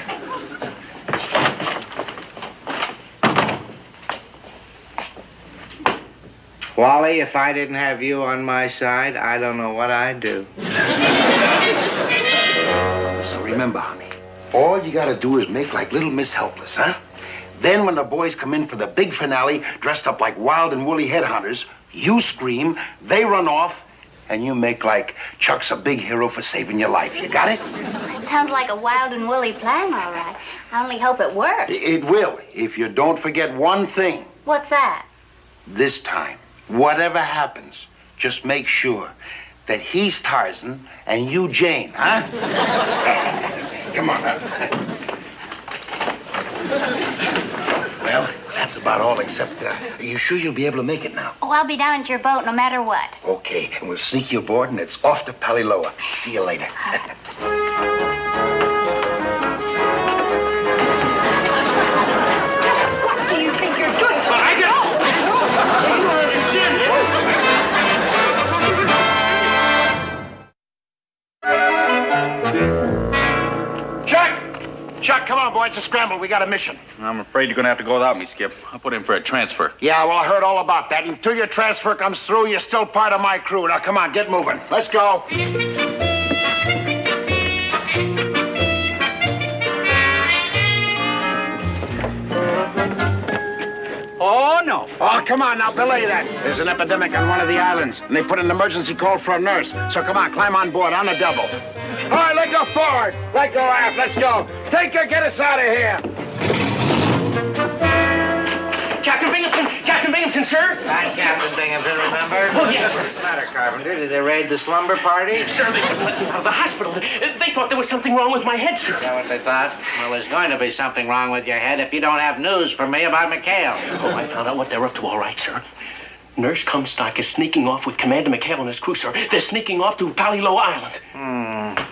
Wally, if I didn't have you on my side, I don't know what I'd do. So remember, honey, all you gotta do is make like little Miss Helpless, huh? Then when the boys come in for the big finale, dressed up like wild and woolly headhunters, you scream, they run off, and you make like Chuck's a big hero for saving your life. You got it? It sounds like a wild and woolly plan, all right. I only hope it works. It will, if you don't forget one thing. What's that? This time, whatever happens, just make sure that he's Tarzan and you Jane, huh? Come on, huh? Well, that's about all, except, are you sure you'll be able to make it now? Oh, I'll be down at your boat no matter what. Okay, and we'll sneak you aboard, and it's off to Paliloa. See you later. What do you think you're doing? Chuck, come on, boy. It's a scramble. We got a mission. I'm afraid you're going to have to go without me, Skip. I put in for a transfer. Yeah, well, I heard all about that. Until your transfer comes through, you're still part of my crew. Now, come on, get moving. Let's go. Oh, no. Oh, come on now, belay that. There's an epidemic on one of the islands, and they put an emergency call for a nurse. So come on, climb on board on a double. All right, let go forward. Let go aft. Let's go. Take her, get us out of here. Captain Binghamton, sir. Hi, Captain Binghamton, remember? Oh, yes. What's the matter, Carpenter? Did they raid the slumber party? Sir, they couldn't let me out of the hospital. They thought there was something wrong with my head, sir. Is that what they thought? Well, there's going to be something wrong with your head if you don't have news for me about McHale. Oh, I found out what they're up to, all right, sir. Nurse Comstock is sneaking off with Commander McHale and his crew, sir. They're sneaking off to Paliloa Island.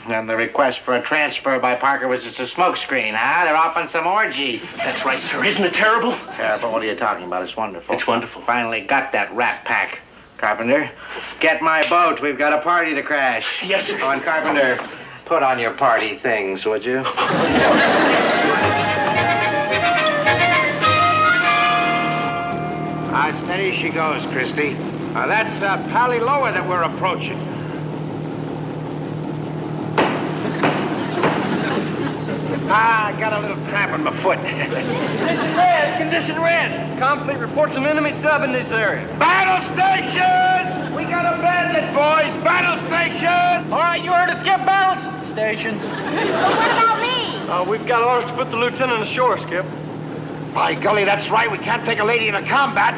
And the request for a transfer by Parker was just a smokescreen, huh? They're off on some orgy. That's right, sir. Isn't it terrible? Terrible? What are you talking about? It's wonderful. It's wonderful. Finally got that rat pack. Carpenter, get my boat. We've got a party to crash. Yes, sir. Oh, and Carpenter, put on your party things, would you? All right, steady she goes, Christy. That's Paliloa that we're approaching. I got a little cramp in my foot. Condition red. Complete reports an enemy sub in this area. Battle stations! We got a bandit, boys. Battle stations! All right, you heard it, Skip. Battle stations. Well, what about me? We've got orders to put the lieutenant ashore, Skip. By golly, that's right. We can't take a lady into combat.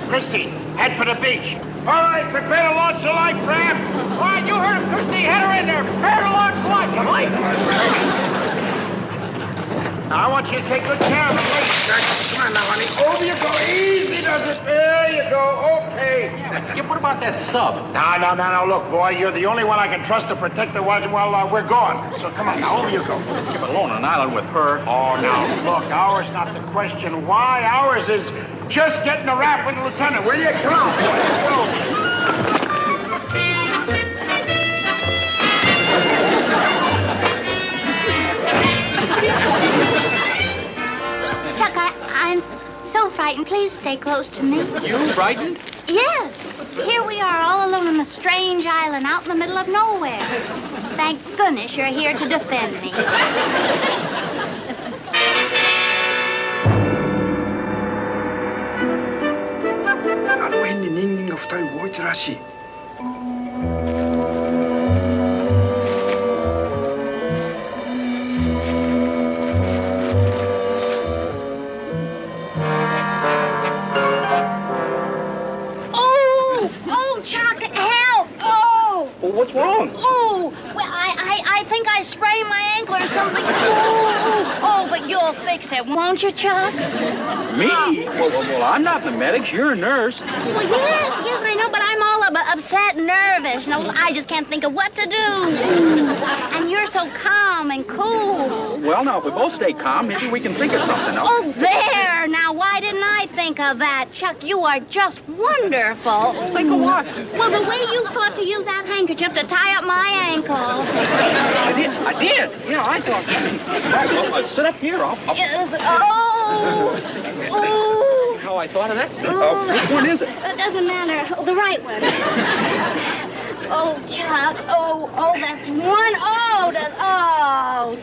Christy, head for the beach. All right, prepare to launch the life raft. All right, you heard him, Christy. Head her in there. Prepare to launch the life. Now, I want you to take good care of the lady, Jack. Come on now, honey. Over you go. Easy does it. There you go. Okay. Skip, what about that sub? No. Look, boy, you're the only one I can trust to protect the watch while we're gone. So come on now, over you go. Skip, alone on an island with her. Oh, now, look, ours not the question. Why? Ours is just getting the raft with the lieutenant. Will you? Come on, boy. Let's go. Chuck, I'm so frightened. Please stay close to me. You frightened? Yes. Here we are all alone on a strange island out in the middle of nowhere. Thank goodness you're here to defend me. あの辺に人間が2人動いてるらしい。Oh, Chuck, help! Oh! What's wrong? Oh, well, I think I sprained my ankle or something. Oh, but you'll fix it, won't you, Chuck? Me? Well, I'm not the medic. You're a nurse. Well, yes, I know, but I'm all upset and nervous. No, I just can't think of what to do. And you're so calm and cool. Well, now, if we both stay calm, maybe we can think of something else. Oh, there! Now, why didn't I think of that? Chuck, you are just wonderful. Think of what? Well, the way you thought to use that handkerchief to tie up my ankle. I did. Yeah, I thought. Right, well, sit up here. I'll... Oh! How I thought of that? Which one is it? It doesn't matter. Oh, the right one. Oh, Chuck. Oh, that's one. Oh,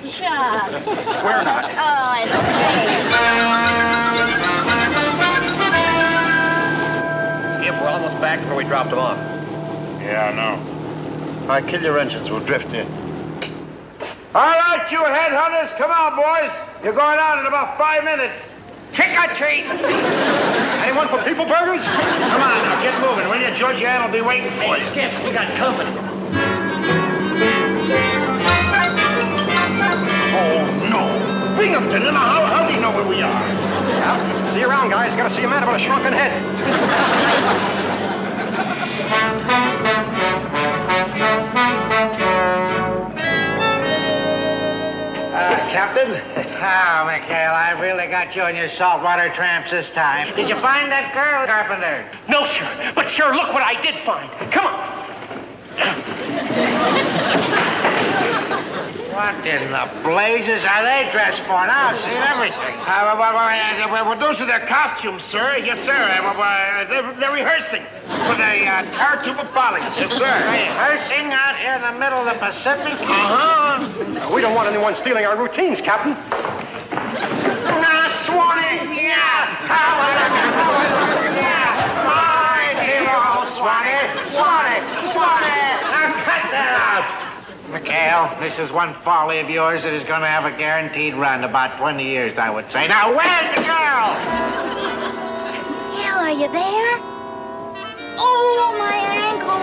Chuck. Swear not. Oh, it's okay. Skip, we're almost back before we dropped them off. Yeah, I know. If I kill your engines, we'll drift in. All right, you headhunters, come on, boys. You're going out in about 5 minutes. Trick or treat. Anyone for people burgers? Come on, now, get moving, will you? Georgianne will be waiting for you. Skip, we got company. Oh, no. Binghamton, now, how do you know where we are? Well, see you around, guys. Gotta see a man about a shrunken head. Captain? Oh, McHale, I really got you on your saltwater tramps this time. Did you find that girl, Carpenter? No, sir. But, sir, look what I did find. Come on. What in the blazes are they dressed for? Now I've seen everything. Well, those are their costumes, sir. Yes, sir. They're rehearsing for the Taratuba Follies. Yes, sir. Rehearsing out here in the middle of the Pacific? Uh-huh. We don't want anyone stealing our routines, Captain. Swanee! Yeah! My hero, Swanee! Now cut that out! McHale, this is one folly of yours that is going to have a guaranteed run, about 20 years, I would say. Now, where's the girl? Hell, are you there? Oh, my ankle.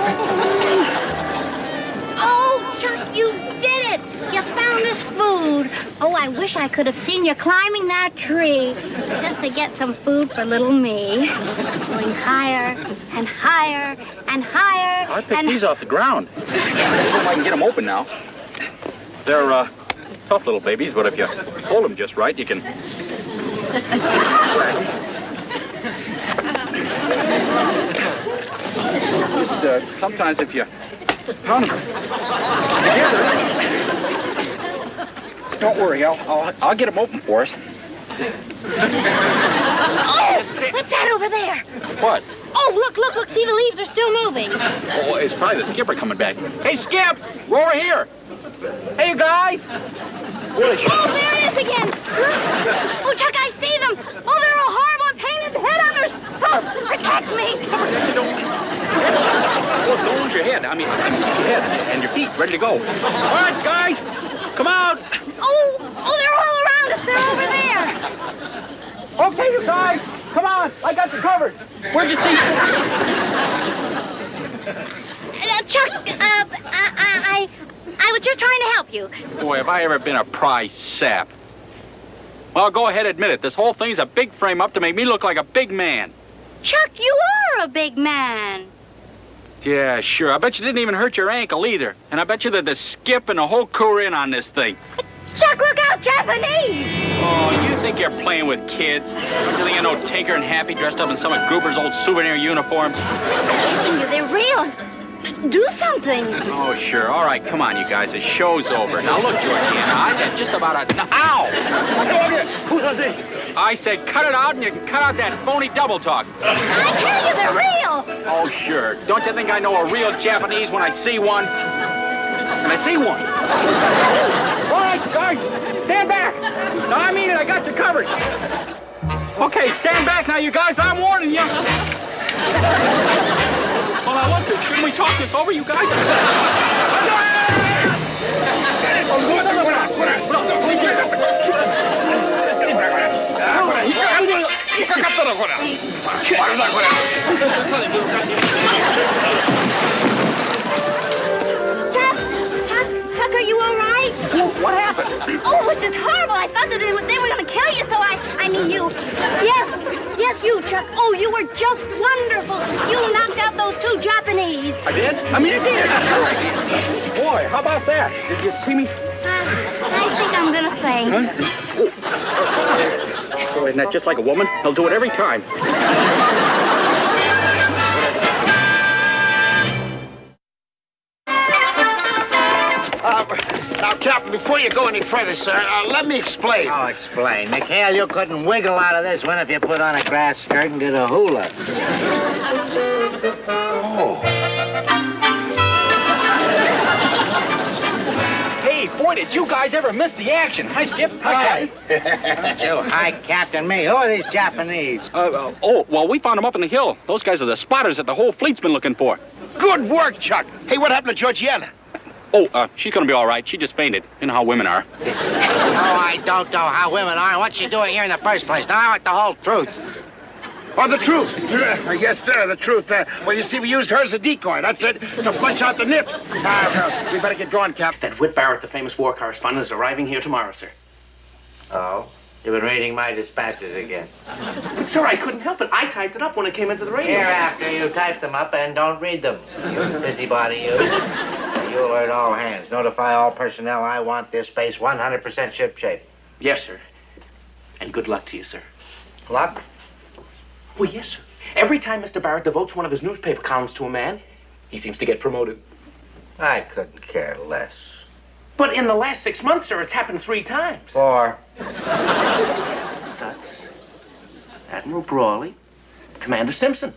Oh, Chuck, you did it. You found us food. Oh, I wish I could have seen you climbing that tree just to get some food for little me. Going higher and higher and higher. I picked these off the ground. I don't know if I can get them open now. They're tough little babies, but if you hold them just right, you can... Sometimes if you pound them together... Don't worry, I'll get them open for us. Oh, what's that over there? What? Oh, look, see, the leaves are still moving. Oh, it's probably the skipper coming back. Hey, Skip, we're over here. Hey, you guys. Oh, there it is again. Oh, Chuck, I see them. Oh, they're all horrible painted headhunters. Oh, protect me. Oh, don't lose your head. I mean, your head and your feet ready to go. All right, guys, come out. Oh, they're all around us. They're over there. Okay, you guys, come on. I got you covered. Where'd you see? Chuck, I was just trying to help you. Boy, have I ever been a prize sap. Well, go ahead, admit it. This whole thing's a big frame-up to make me look like a big man. Chuck, you are a big man. Yeah, sure. I bet you didn't even hurt your ankle either. And I bet you that the skip and the whole crew are in on this thing. Chuck, look out, Japanese! Oh, you think you're playing with kids? Don't you think I know Tinker and Happy dressed up in some of Gruber's old souvenir uniforms? They're real. Do something. Oh, sure. All right, come on, you guys. The show's over. Now, look, Georgiana, I had just about a... Ow! I said cut it out, and you can cut out that phony double talk. I tell you, they're real. Oh, sure. Don't you think I know a real Japanese when I see one? And I see one. All right, guys, stand back. No, I mean it. I got you covered. Okay, stand back now, you guys. I'm warning you. Well, now, look, shouldn't we talk this over, you guys? just horrible. I thought that they were going to kill you, so I mean you. Yes, you, Chuck. Oh, you were just wonderful. You knocked out those 2 Japanese. I did? I mean, I did. Boy, how about that? Did you see me? I think I'm going to faint. Oh, isn't that just like a woman? He'll do it every time. Now, Captain, before you go any further, sir, let me explain. Oh, explain. McHale, you couldn't wiggle out of this one if you put on a grass skirt and did a hula. Oh. Hey, boy, did you guys ever miss the action? Hi, Skip. Hi, You, hi, Captain. Me. Who are these Japanese? Well, we found them up in the hill. Those guys are the spotters that the whole fleet's been looking for. Good work, Chuck. Hey, what happened to Georgiana? Oh, she's gonna be all right. She just fainted. You know how women are. Oh, I don't know how women are. What's she doing here in the first place? Now I want the whole truth. Oh, the truth. Yes, sir, the truth. Well, you see, we used her as a decoy. That's it, to flush out the nips. We better get going, Cap. That Whit Barrett, the famous war correspondent, is arriving here tomorrow, sir. Oh? You've been reading my dispatches again. Sir, I couldn't help it. I typed it up when it came into the radio. Hereafter, you type them up and don't read them. You busybody, you. You alert all hands. Notify all personnel I want this base 100% shipshape. Yes, sir. And good luck to you, sir. Luck? Well, yes, sir. Every time Mr. Barrett devotes one of his newspaper columns to a man, he seems to get promoted. I couldn't care less. But in the last 6 months, sir, it's happened 3 times. 4. That's Admiral Brawley, Commander Simpson.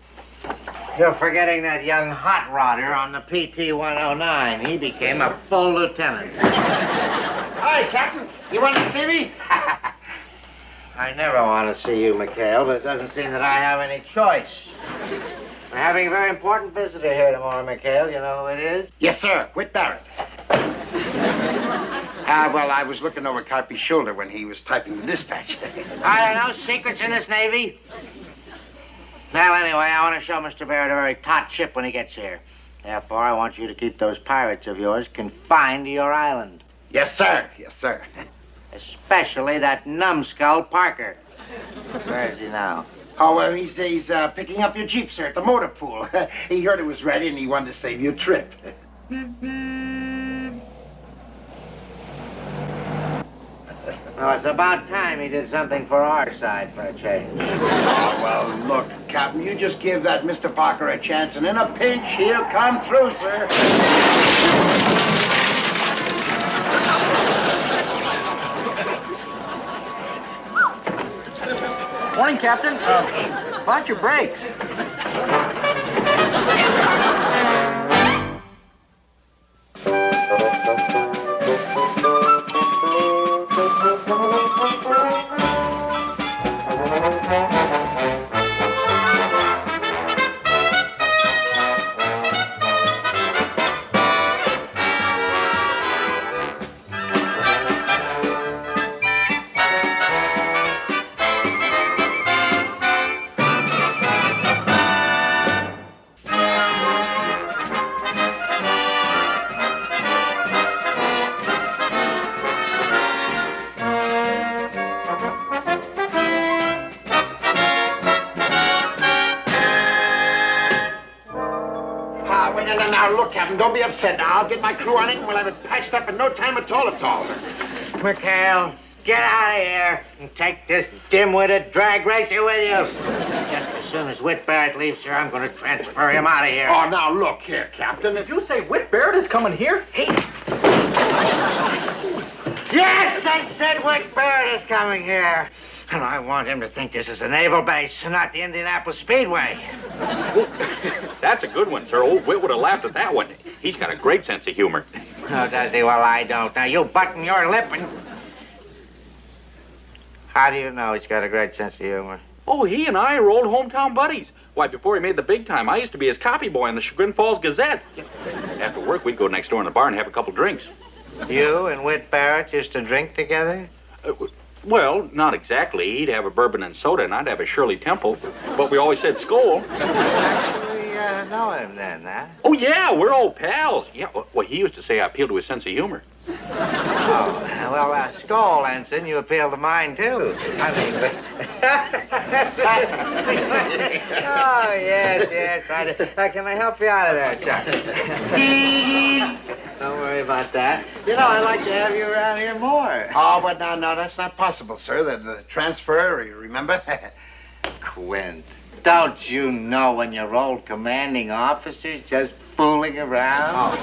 You're forgetting that young hot rodder on the PT-109. He became a full lieutenant. Hi, Captain. You want to see me? I never want to see you, McHale, but it doesn't seem that I have any choice. We're having a very important visitor here tomorrow, McHale. You know who it is? Yes, sir. Whit Barrett. Well, I was looking over Carpy's shoulder when he was typing the dispatch. Are there no secrets in this Navy? Well, anyway, I want to show Mr. Barrett a very taut ship when he gets here. Therefore, I want you to keep those pirates of yours confined to your island. Yes, sir. Yes, sir. Especially that numbskull Parker. Where is he now? Oh, well, he's picking up your Jeep, sir, at the motor pool. He heard it was ready, and he wanted to save you a trip. Well, it's about time he did something for our side for a change. Oh, well, look, Captain, you just give that Mr. Parker a chance, and in a pinch, he'll come through, sir. Morning, Captain. Watch your brakes. Now, look, Captain, don't be upset. Now, I'll get my crew on it, and we'll have it patched up in no time at all. McHale, get out of here and take this dim-witted drag racer with you. Just as soon as Whit Barrett leaves here, I'm going to transfer him out of here. Oh, now, look here, Captain. Did you say Whit Barrett is coming here? Hey. Yes, I said Whit Barrett is coming here. And I want him to think this is a naval base and not the Indianapolis Speedway. That's a good one, sir. Old Whit would have laughed at that one. He's got a great sense of humor. Oh, does he? Well, I don't. Now, you button your lip and... How do you know he's got a great sense of humor? Oh, he and I are old hometown buddies. Why, before he made the big time, I used to be his copy boy in the Chagrin Falls Gazette. After work, we'd go next door in the bar and have a couple drinks. You and Whit Barrett used to drink together? Well, not exactly. He'd have a bourbon and soda, and I'd have a Shirley Temple. But we always said Skol. Know him then, huh? Oh, yeah, we're old pals. Yeah, well, he used to say I appeal to his sense of humor. Oh, well, Skull, Ensign, you appeal to mine, too. I mean, oh, yes. Can I help you out of there, Chuck? Don't worry about that. You know, I'd like to have you around here more. Oh, but no, that's not possible, sir. The transfer, remember? Quint, don't you know when your old commanding officer's just fooling around? Oh.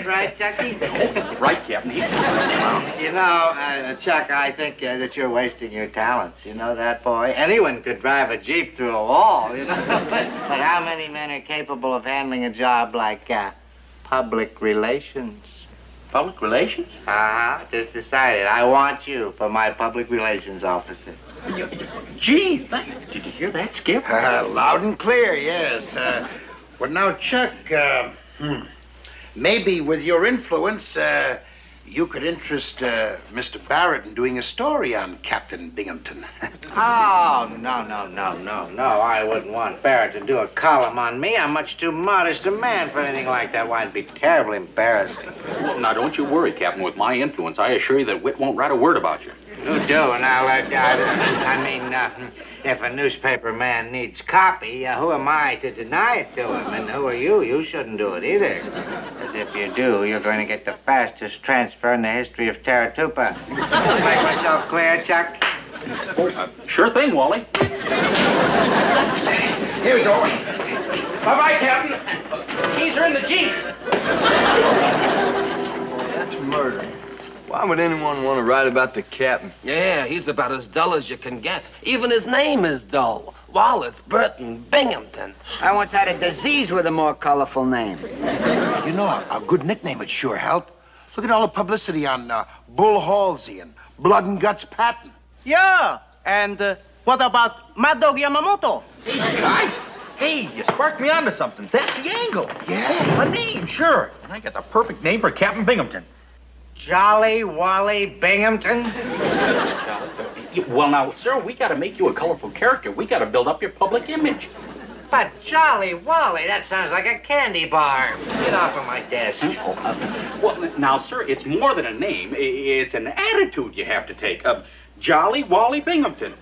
Right, Chucky? Right, Captain. You know, Chuck, I think that you're wasting your talents. You know that, boy? Anyone could drive a Jeep through a wall, you know? But how many men are capable of handling a job like public relations? Public relations? Just decided. I want you for my public relations officer. Gee, did you hear that, Skip? Loud and clear, yes. Well, now, Chuck, maybe with your influence, you could interest Mr. Barrett in doing a story on Captain Binghamton. Oh, no. I wouldn't want Barrett to do a column on me. I'm much too modest a man for anything like that. Why, it'd be terribly embarrassing. Well, now, don't you worry, Captain. With my influence, I assure you that Wit won't write a word about you. You do, and if a newspaper man needs copy, who am I to deny it to him? And who are you? You shouldn't do it either. Because if you do, you're going to get the fastest transfer in the history of Taratupa. Make myself clear, Chuck? Sure thing, Wally. Here we go. Bye-bye, Captain. Keys are in the Jeep. That's murder. Why would anyone want to write about the captain? Yeah, he's about as dull as you can get. Even his name is dull. Wallace Burton Binghamton. I once had a disease with a more colorful name. You know, a good nickname would sure help. Look at all the publicity on Bull Halsey and Blood and Guts Patton. Yeah, and what about Mad Dog Yamamoto? Guys, hey, you sparked me onto something. That's the angle. Yeah. A name, sure. And I got the perfect name for Captain Binghamton. Jolly Wally Binghamton? Well, now, sir, we got to make you a colorful character. We got to build up your public image. But Jolly Wally, that sounds like a candy bar. Get off of my desk. Well, now, sir, it's more than a name. It's an attitude you have to take. Jolly Wally Binghamton,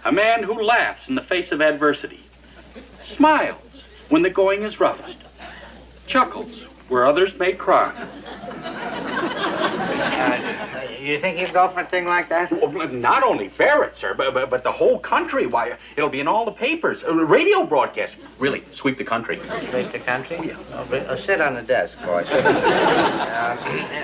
a man who laughs in the face of adversity, smiles when the going is roughest, chuckles where others may cry. You think you'd go for a thing like that? Well, not only Barrett, sir, but the whole country. Why, it'll be in all the papers, radio broadcast. Really, sweep the country. Sweep the country? Oh, yeah. Sit on the desk, boy.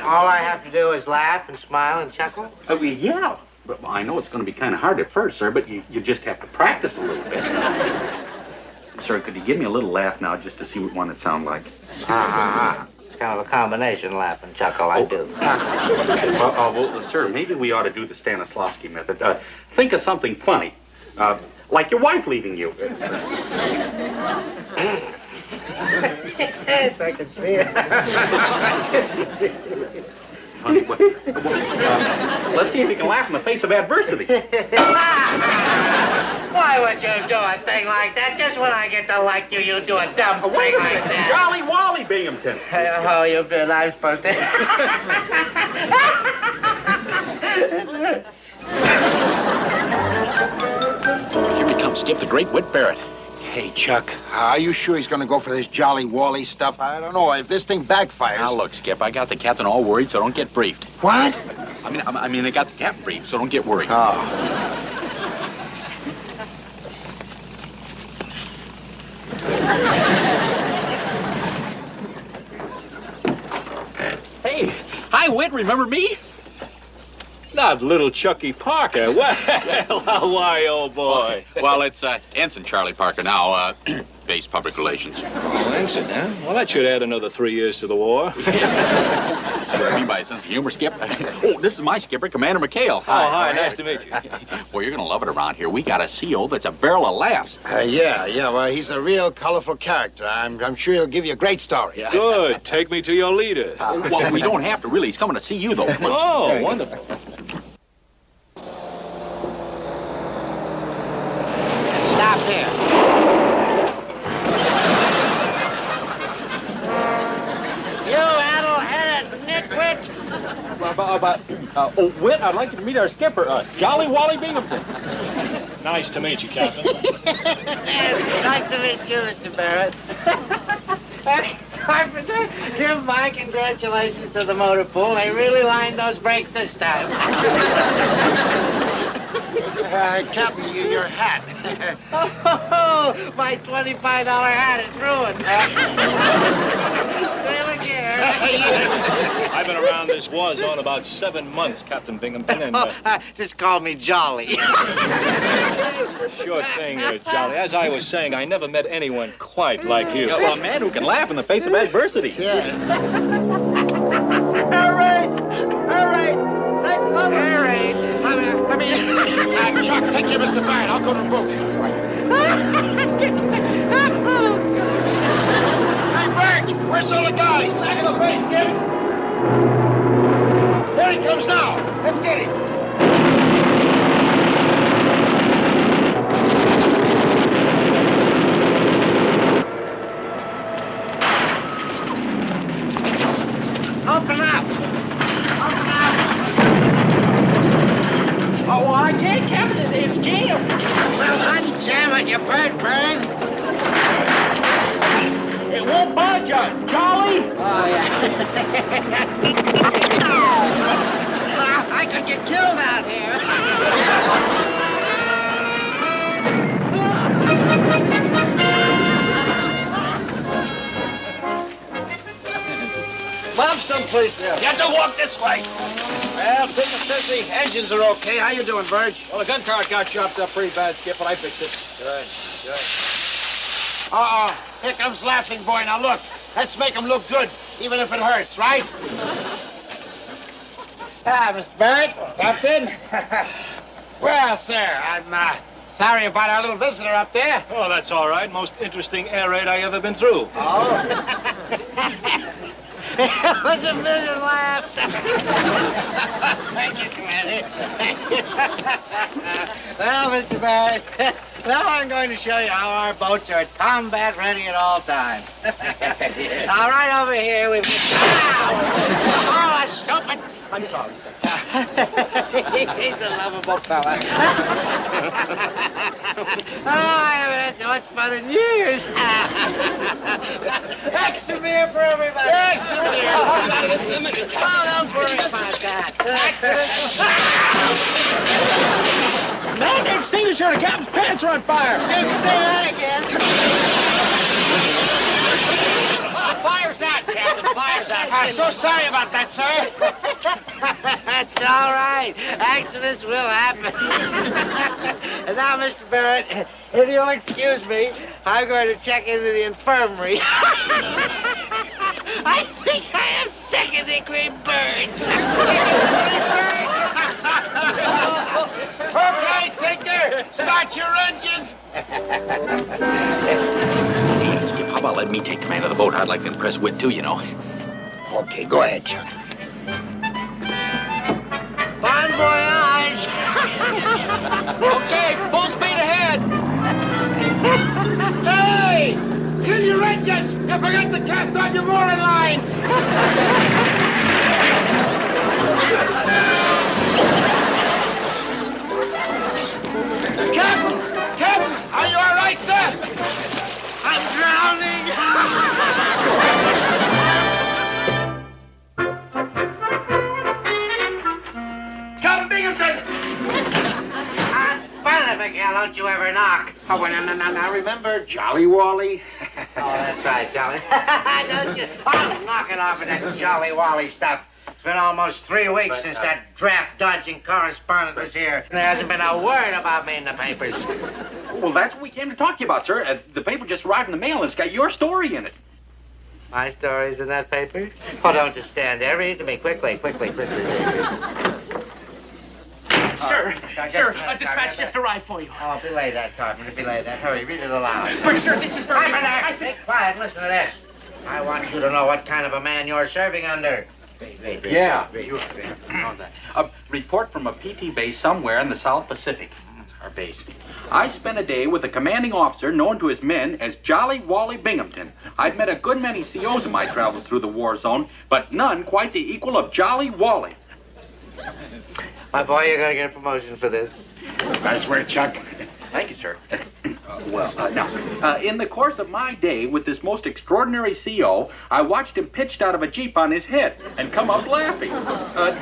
All I have to do is laugh and smile and chuckle? Yeah. But I know it's going to be kind of hard at first, sir, but you just have to practice a little bit. Sir, could you give me a little laugh now just to see what one would sound like? It's kind of a combination laugh and chuckle, I do. Well, sir, maybe we ought to do the Stanislavski method. Think of something funny, like your wife leaving you. Yes, I can see it. Let's see if you can laugh in the face of adversity. Why would you do a thing like that? Just when I get to like you, you do a dumb thing like that. Jolly Wally Binghamton. Oh, you been? I'm supposed to. Here he comes, Skip, the great Whit Barrett. Hey, Chuck, are you sure he's going to go for this Jolly Wally stuff? I don't know. If this thing backfires... Now, look, Skip, I got the captain all worried, so don't get briefed. What? I mean, I got the captain briefed, so don't get worried. Oh. Hey, hi, Whit, remember me? Not little Chucky Parker. Well, how are you, old boy? Well, it's Ensign Charlie Parker now, base public relations. Oh, Ensign, huh? Well, that should add another 3 years to the war. That's what I mean by a sense of humor, Skip. Oh, this is my skipper, Commander McHale. Hi, nice to meet you. Well, you're going to love it around here. We got a CO that's a barrel of laughs. Yeah. Well, he's a real colorful character. I'm sure he'll give you a great story. Good. Take me to your leader. Well, we don't have to, really. He's coming to see you, though. Oh, wonderful. Stop here. You addle-headed nit Whit, I'd like you to meet our skipper, Jolly Wally Binghamton. Nice to meet you, Captain. Nice to meet you, Mr. Barrett. Carpenter, give my congratulations to the motor pool. They really lined those brakes this time. Captain, your hat. Oh, my $25 hat is ruined. Still again. I've been around this war zone about 7 months, Captain Binghamton, and... Just call me Jolly. Sure thing, Jolly. As I was saying, I never met anyone quite like you. Well, a man who can laugh in the face of adversity. Yeah. Hurry! Hurry! Take cover! Hurry! Chuck, take you, Mr. Barrett. I'll go to the boat. Hey, Bert, where's all the guys? Back in the base, Skip. There he comes now. Let's get him. Open up! Open up! Oh, well, I can't, Captain. It's jammed. Well, unjam it, you bird brain. It won't budge, Jolly. Oh, yeah. I could get killed out here. Bob, someplace there. You have to walk this way. Well, Pickett says the engines are okay. How you doing, Verge? Well, the gun cart got chopped up pretty bad, Skip, but I fixed it. Good, good. Uh-oh. Here comes Laughing Boy. Now, look. Let's make him look good, even if it hurts, right? Mr. Barrett, Captain. Well, sir, I'm sorry about our little visitor up there. Oh, that's all right. Most interesting air raid I ever been through. Oh. It was a million laughs. Thank you, Commander. Well, Mr. Barrett, now I'm going to show you how our boats are combat ready at all times. All right, over here we've got... Oh, stupid! I'm sorry, sir. He's a lovable fella. Oh, I haven't had so much fun in years. Extra beer for everybody. Extra beer. Oh, don't worry about that. Man, the extinguisher, the captain's pants are on fire. Didn't say that again. Fire's out, Captain. Fire's out. I'm so sorry about that, sir. That's all right. Accidents will happen. And now, Mr. Barrett, if you'll excuse me, I'm going to check into the infirmary. I think I am second degree burns. Okay, Tinker, start your engines. Skip, how about letting me take command of the boat? I'd like to impress Whit, too, you know. Okay, go ahead, Chuck. Bon voyage. Okay, full speed ahead. Hey! Kill your engines! You forgot to cast on your mooring lines! Captain! Captain! Are you all right, sir? I'm drowning. Captain Binghamton! Finally, McHale, don't you ever knock. Oh, well, now, remember Jolly Wally? Oh, that's right, Jolly. Don't you? Oh, knock it off with that Jolly Wally stuff. It's been almost 3 weeks since that draft-dodging correspondent was here. There hasn't been a word about me in the papers. Well, that's what we came to talk to you about, sir. The paper just arrived in the mail, and it's got your story in it. My story's in that paper? Oh, don't just stand there. Read it to me quickly, quickly, quickly. Sir, a dispatch just arrived for you. Oh, belay that, Carpenter, belay that. Hurry, read it aloud. But, sir, this is very... Carpenter, be quiet, listen to this. I want you to know what kind of a man you're serving under. Read. Yeah. Report from a PT base somewhere in the South Pacific. our base. I spent a day with a commanding officer known to his men as Jolly Wally Binghamton. I've met a good many COs in my travels through the war zone, but none quite the equal of Jolly Wally. My boy, you're gonna get a promotion for this. Nice work, Chuck. Thank you, sir. Now, in the course of my day with this most extraordinary CO, I watched him pitched out of a Jeep on his head and come up laughing.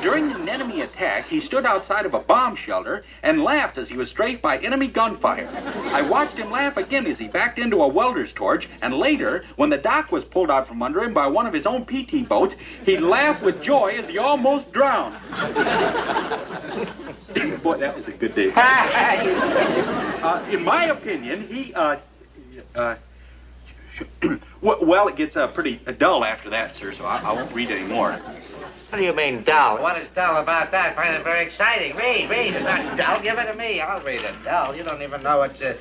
During an enemy attack, he stood outside of a bomb shelter and laughed as he was strafed by enemy gunfire. I watched him laugh again as he backed into a welder's torch, and later, when the dock was pulled out from under him by one of his own PT boats, he laughed with joy as he almost drowned. Boy, that was a good day. In my opinion, he, well, it gets pretty dull after that, sir, so I won't read any more. What do you mean, dull? What is dull about that? I find it very exciting. Read. It's not dull. Give it to me. I'll read it. Dull. You don't even know what to...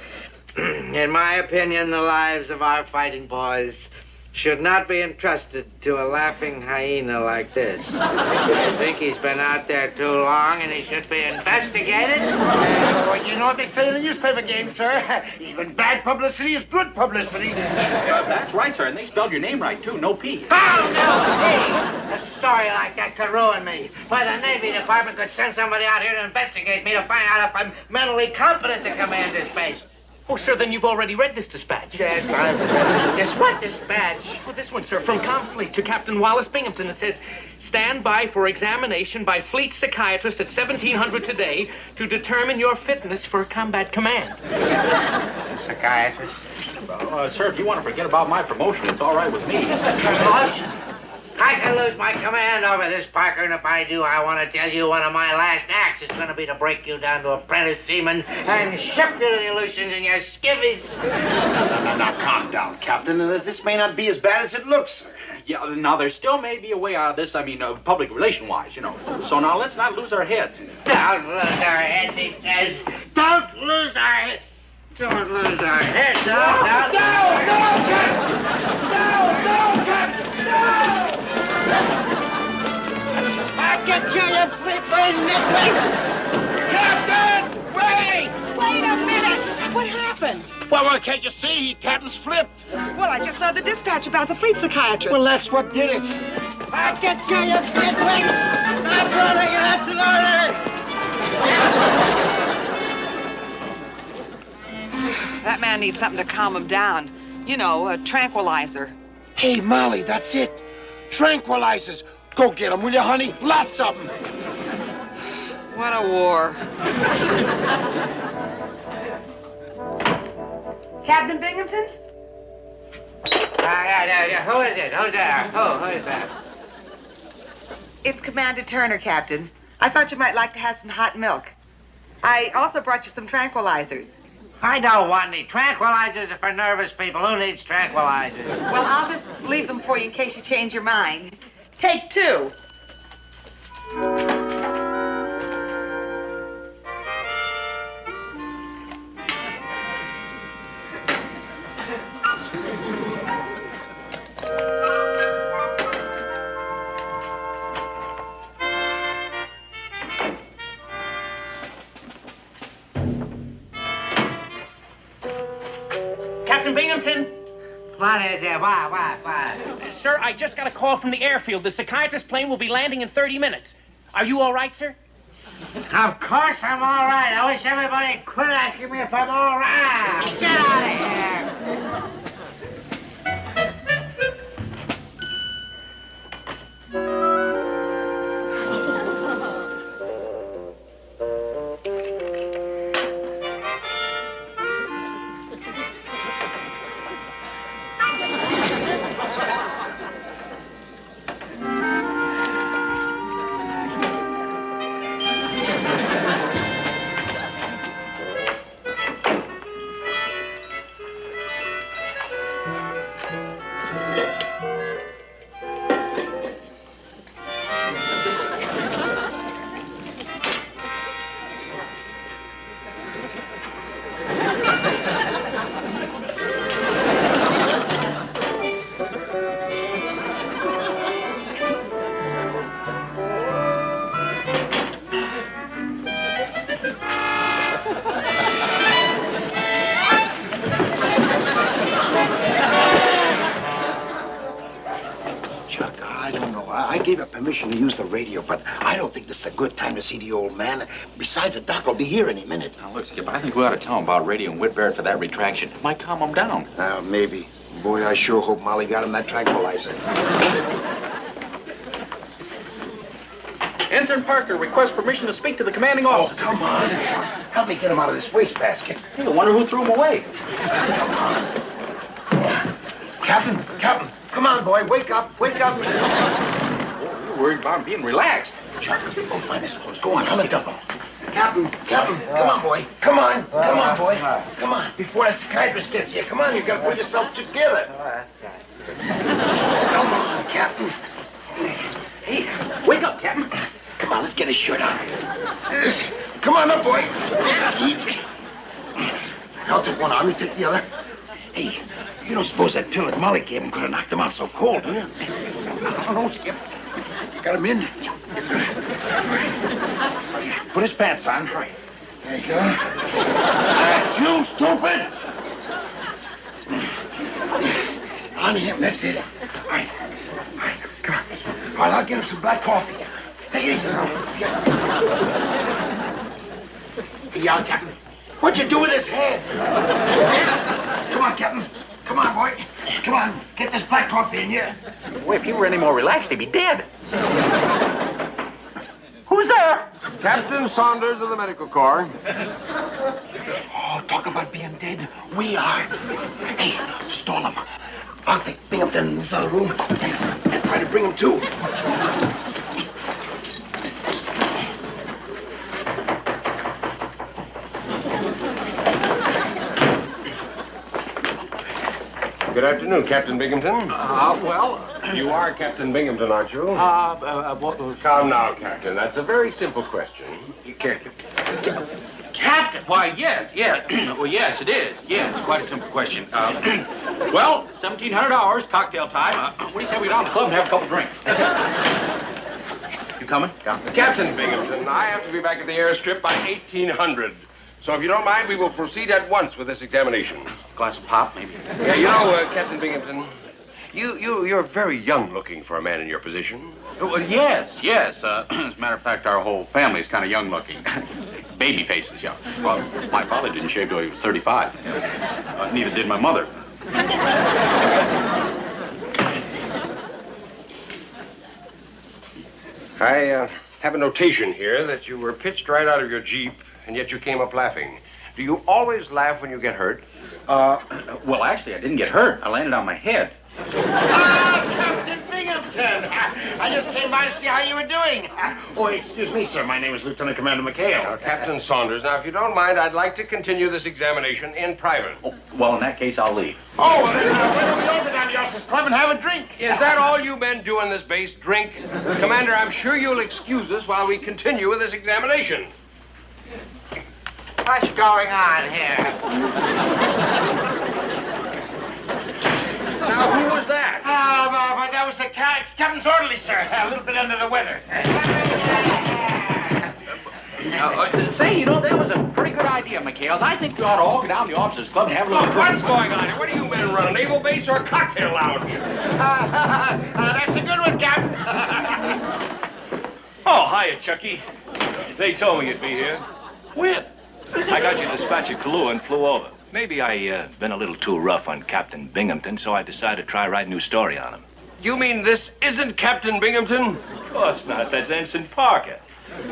In my opinion, the lives of our fighting boys should not be entrusted to a laughing hyena like this. I think he's been out there too long and he should be investigated. Well, you know what they say in the newspaper game, sir? Even bad publicity is good publicity. That's right, sir, and they spelled your name right, too. No P. Oh, no! A story like that could ruin me. Why, the Navy Department could send somebody out here to investigate me to find out if I'm mentally competent to command this base. Oh, sir, then you've already read this dispatch. Yes, I've read this. What dispatch? Well, this one, sir, from Comfleet to Captain Wallace Binghamton. It says, stand by for examination by fleet psychiatrist at 1700 today to determine your fitness for combat command. Psychiatrist? Well, sir, if you want to forget about my promotion, it's all right with me. Promotion? I can lose my command over this, Parker, and if I do, I want to tell you one of my last acts is going to be to break you down to apprentice seaman and ship you to the Aleutians in your skivvies. Now, calm down, Captain. This may not be as bad as it looks, sir. Yeah, now, there still may be a way out of this, public relation-wise, you know. So now, let's not lose our heads. Don't lose our heads, he says. Don't lose our heads. Don't lose our heads. No! I can kill you, flea-brained nitwit! Captain! Wait! Wait a minute! What happened? Well, can't you see? Captain's flipped. Well, I just saw the dispatch about the fleet psychiatrist. Well, that's what did it. I can kill you, nitwit! I'm running after order! That man needs something to calm him down. You know, a tranquilizer. Hey, Molly, that's it. Tranquilizers. Go get them, will you, honey? Lots of them. What a war. Captain Binghamton? Who is it? Who's there? Who is that? It's Commander Turner, Captain. I thought you might like to have some hot milk. I also brought you some tranquilizers. I don't want any. Tranquilizers are for nervous people. Who needs tranquilizers? Well, I'll just leave them for you in case you change your mind. Take 2. Captain Binghamton? What is it? What? Sir, I just got a call from the airfield. The psychiatrist plane will be landing in 30 minutes. Are you all right, sir? Of course I'm all right. I wish everybody would quit asking me if I'm all right. Get out of here. I don't know. I gave her permission to use the radio, but I don't think this is a good time to see the old man. Besides, the doc will be here any minute. Now, look, Skip, I think we ought to tell him about radio and Whit Barrett for that retraction. It might calm him down. Maybe. Boy, I sure hope Molly got him that tranquilizer. Ensign Parker requests permission to speak to the commanding officer. Oh, come on. Help me get him out of this wastebasket. You're the wonder who threw him away. Come on. Captain, come on, boy. Wake up. You're worried about being relaxed. Chuck, both minus clothes. Go on, dump him. Captain, come on, boy. Come on, boy. Come on, before that psychiatrist gets here. Come on, you gotta pull yourself together. Come on, Captain. Hey, wake up, Captain. Come on, let's get his shirt on. Come on up, boy. I'll take one arm, you take the other. Hey, you don't suppose that pill that Molly gave him could have knocked him out so cold, do you? I don't know, Skip. You got him in? Put his pants on. Right. There you go. That's you, stupid! On him, that's it. All right, come on. All right, I'll get him some black coffee. Take it easy now. Yeah, Captain. What'd you do with his head? Come on, Captain. Come on, boy. Come on. Get this black coffee in here. Boy, if he were any more relaxed, he'd be dead. Who's there? Captain Saunders of the Medical Corps. Oh, talk about being dead. We are. Hey, stall him. I'll take Binghamton in this other room and try to bring him to. Good afternoon, Captain Binghamton. Well... You are Captain Binghamton, aren't you? Calm now, Captain. That's a very simple question. Captain? Why, yes. Well, yes, it is. Yes, it's quite a simple question. Well, 1,700 hours, cocktail time. What do you say we go down to the club and have a couple drinks? You coming? Yeah. Captain Binghamton, I have to be back at the airstrip by 1800. So if you don't mind, we will proceed at once with this examination. Glass of pop, maybe? Yeah, you know, Captain Binghamton, you're very young looking for a man in your position. Well, yes. As a matter of fact, our whole family's kind of young looking. Baby faces, yeah. Well, my father didn't shave till he was 35. Neither did my mother. I have a notation here that you were pitched right out of your Jeep, and yet you came up laughing. Do you always laugh when you get hurt? Well, actually, I didn't get hurt. I landed on my head. Captain Binghamton! I just came by to see how you were doing. Oh, excuse me, sir. My name is Lieutenant Commander McHale. Captain Saunders, now, if you don't mind, I'd like to continue this examination in private. Oh, well, in that case, I'll leave. Oh, well, then why don't we all go down to the officers' club and have a drink? Is that all you men do on this base? Drink? Commander, I'm sure you'll excuse us while we continue with this examination. What's going on here? Now, who was that? That was the captain's orderly, sir. A little bit under the weather. Say, you know, that was a pretty good idea, McHale's. I think we ought to all go down to the officers' club and have a little drink. What's going on here? What do you men run, a naval base or a cocktail lounge? That's a good one, Captain. Oh, hiya, Chucky. They told me you'd be here. When? I got your dispatch at Kahlua and flew over. Maybe I been a little too rough on Captain Binghamton, so I decided to try write a new story on him. You mean this isn't Captain Binghamton? Of course not. That's Ensign Parker.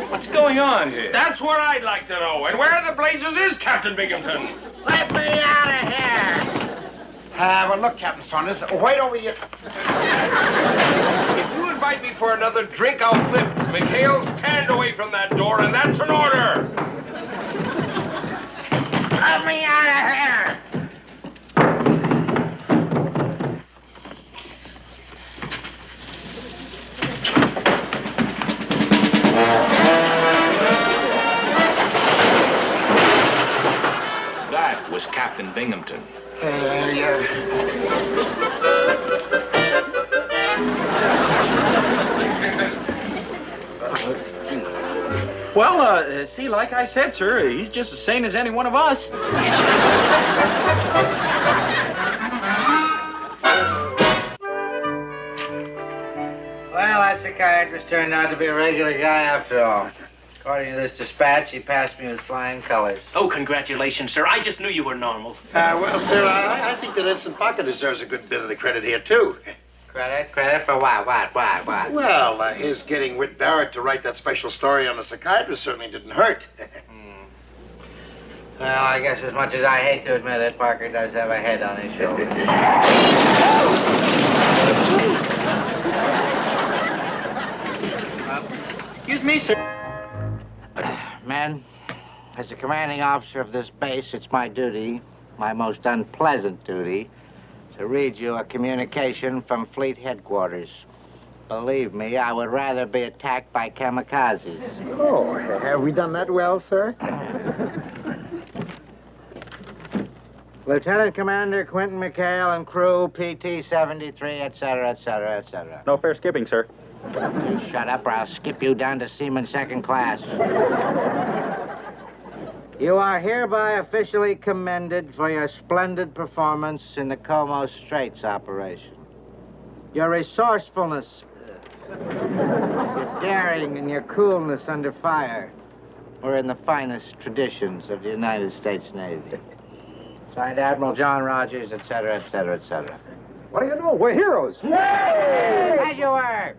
What's going on here? That's what I'd like to know. And where the blazes is Captain Binghamton? Let me out of here! Well, look, Captain Saunders, wait over here. If you invite me for another drink, I'll flip. McHale, stand away from that door, and that's an order. Let me out of here! That was Captain Binghamton. Well, see, like I said, sir, he's just as sane as any one of us. Well, that psychiatrist turned out to be a regular guy after all. According to this dispatch, he passed me with flying colors. Oh, congratulations, sir. I just knew you were normal. Well, sir, I think that Ensign Parker deserves a good bit of the credit here, too. Credit? Credit for what? What? Well, his getting Whit Barrett to write that special story on the psychiatrist certainly didn't hurt. Well, I guess as much as I hate to admit it, Parker does have a head on his shoulders. Excuse me, sir. Men, as the commanding officer of this base, it's my duty, my most unpleasant duty, to read you a communication from Fleet Headquarters. Believe me, I would rather be attacked by kamikazes. Oh, have we done that well, sir? Lieutenant Commander Quentin McHale and crew, PT-73, etc., etc., etc. No fair skipping, sir. You shut up or I'll skip you down to Seaman Second Class. You are hereby officially commended for your splendid performance in the Como Straits operation. Your resourcefulness, your daring, and your coolness under fire were in the finest traditions of the United States Navy. Signed Admiral John Rogers, etc., etc., etc. What do you know? We're heroes. Yay! As you were.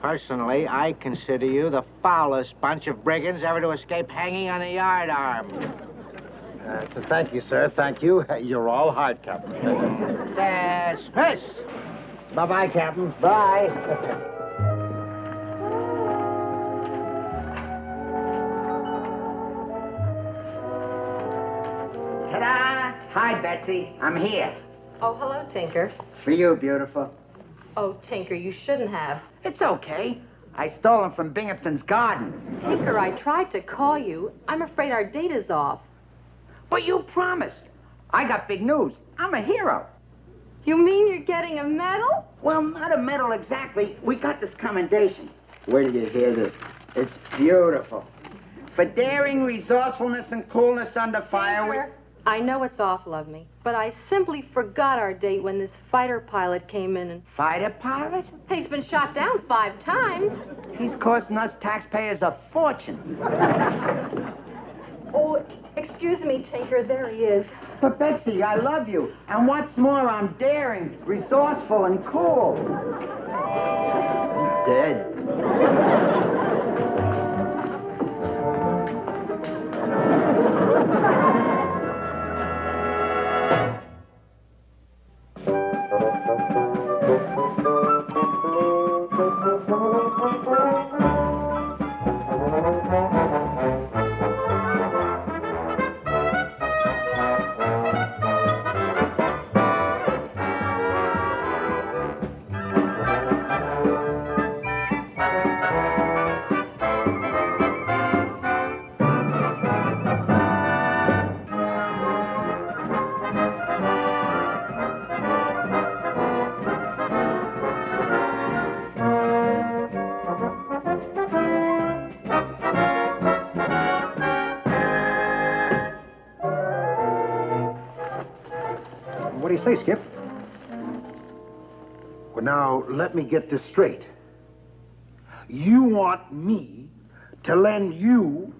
Personally, I consider you the foulest bunch of brigands ever to escape hanging on the yardarm. So thank you, sir. Thank you. You're all hard, Captain. Dismissed. Bye-bye, Captain. Bye. Ta-da! Hi, Betsy. I'm here. Oh, hello, Tinker. For you, beautiful. Oh, Tinker, you shouldn't have. It's okay. I stole them from Binghamton's garden. Tinker, I tried to call you. I'm afraid our date is off. But you promised. I got big news. I'm a hero. You mean you're getting a medal? Well, not a medal exactly. We got this commendation. Where did you hear this? It's beautiful. For daring, resourcefulness, and coolness under fire, I know it's awful of me, but I simply forgot our date when this fighter pilot came in and... Fighter pilot? He's been shot down 5 times. He's costing us taxpayers a fortune. Oh, excuse me, Tinker, there he is. But Betsy, I love you. And what's more, I'm daring, resourceful, and cool. Dead. What do you say, Skip? Well, now, let me get this straight. You want me to lend you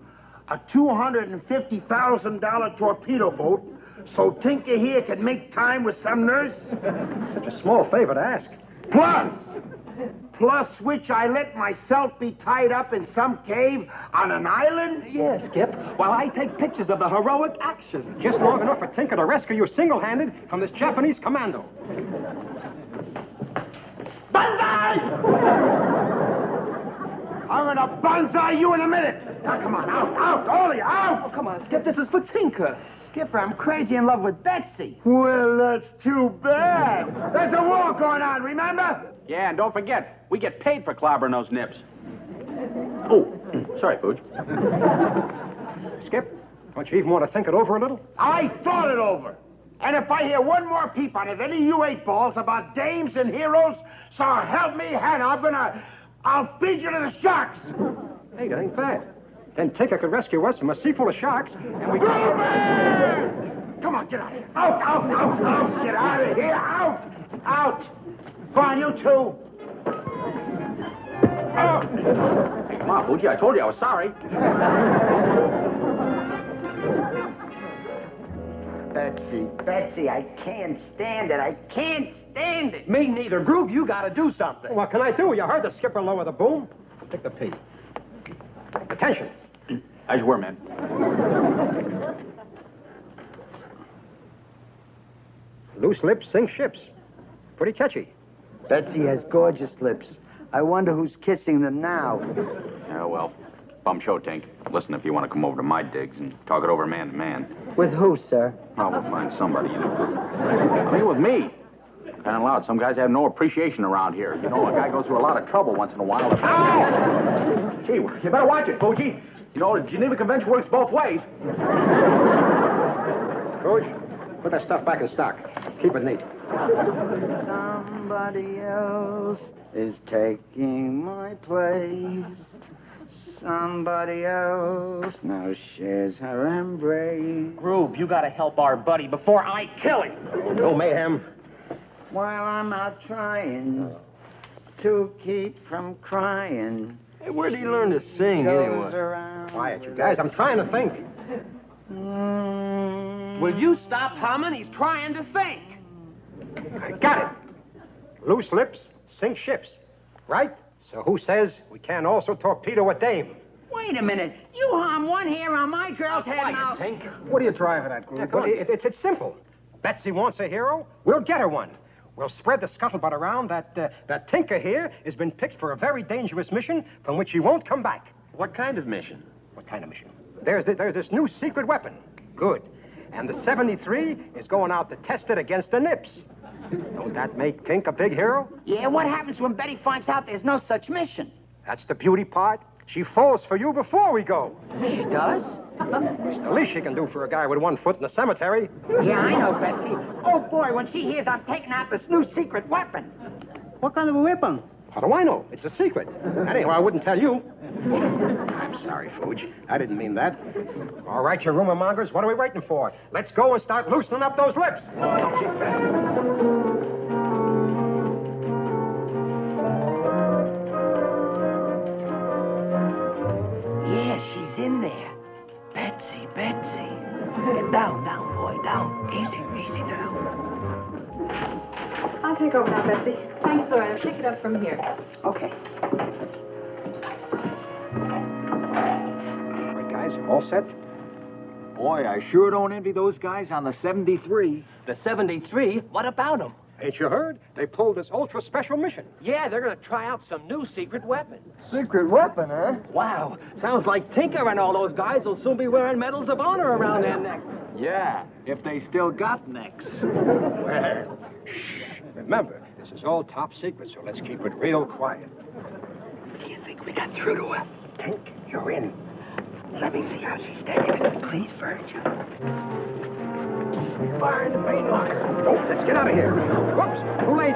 a $250,000 torpedo boat so Tinker here can make time with some nurse? Such a small favor to ask. Plus which I let myself be tied up in some cave on an island? Yes, Skip, while I take pictures of the heroic action. Just long enough for Tinker to rescue you single-handed from this Japanese commando. Banzai! I'm gonna banzai you in a minute. Now, come on, out, all of you, out! Oh, come on, Skip, this is for Tinker. Skipper, I'm crazy in love with Betsy. Well, that's too bad. There's a war going on, remember? Yeah, and don't forget, we get paid for clobbering those nips. Oh, sorry, Pooch. Skip, don't you even want to think it over a little? I thought it over. And if I hear one more peep on it, any of you 8-balls about dames and heroes, so help me, Hannah, I'll feed you to the sharks. Hey, that ain't bad. Then Tinker could rescue us from a sea full of sharks, and we... Come on, get out of here. Out. Get out of here, out. Come on, you two. Hey, come on, Fuji. I told you I was sorry. Betsy, I can't stand it. I can't stand it. Me neither. Groove, you gotta do something. What can I do? You heard the skipper lower the boom. Take the P. Attention. As you were, man. Loose lips sink ships. Pretty catchy. Betsy has gorgeous lips. I wonder who's kissing them now. Yeah, well, bum show, Tink. Listen, if you want to come over to my digs and talk it over man to man. With who, sir? Oh, we'll find somebody, you know. I mean, with me. Kind of loud. Some guys have no appreciation around here. You know, a guy goes through a lot of trouble once in a while. Ow! Gee, you better watch it, Fuji. You know, the Geneva Convention works both ways. Coach, put that stuff back in stock. Keep it neat. Somebody else is taking my place. Somebody else now shares her embrace. Groove, you gotta help our buddy before I kill him. No mayhem. While I'm out trying to keep from crying. Hey, where did he learn to sing, anyway? Quiet, you guys. I'm trying to think. Will you stop humming? He's trying to think. I got it. Loose lips sink ships. Right? So who says we can't also torpedo a dame? Wait a minute. You hum one hair on my girl's head now. Tink. What are you driving at, Groove? It's simple. Betsy wants a hero. We'll get her one. We'll spread the scuttlebutt around that Tinker here has been picked for a very dangerous mission from which he won't come back. What kind of mission? What kind of mission? There's this new secret weapon. Good. And the 73 is going out to test it against the Nips. Don't that make Tink a big hero? Yeah, what happens when Betty finds out there's no such mission? That's the beauty part. She falls for you before we go. She does? It's the least she can do for a guy with 1 foot in the cemetery. Yeah, I know, Betsy. Oh, boy, when she hears I'm taking out this new secret weapon. What kind of a weapon? How do I know? It's a secret. Anyhow, I wouldn't tell you. I'm sorry, Fuge. I didn't mean that. All right, you rumor mongers, what are we waiting for? Let's go and start loosening up those lips. Yeah, she's in there. Betsy. Get down, boy, down. Easy now. I'll take over now, Betsy. Thanks, Sawyer. Pick it up from here. Okay. All right, guys, all set? Boy, I sure don't envy those guys on the 73. The 73? What about them? Ain't you heard? They pulled this ultra-special mission. Yeah, they're gonna try out some new secret weapon. Secret weapon, huh? Wow, sounds like Tinker and all those guys will soon be wearing medals of honor around their necks. Yeah, if they still got necks. Well, shh. Remember, this is all top secret, so let's keep it real quiet. Do you think we got through to her? Tink, you're in. Let me see how she's taking it. Please, Virgil. Fire in the main locker. Oh, let's get out of here. Whoops, too late.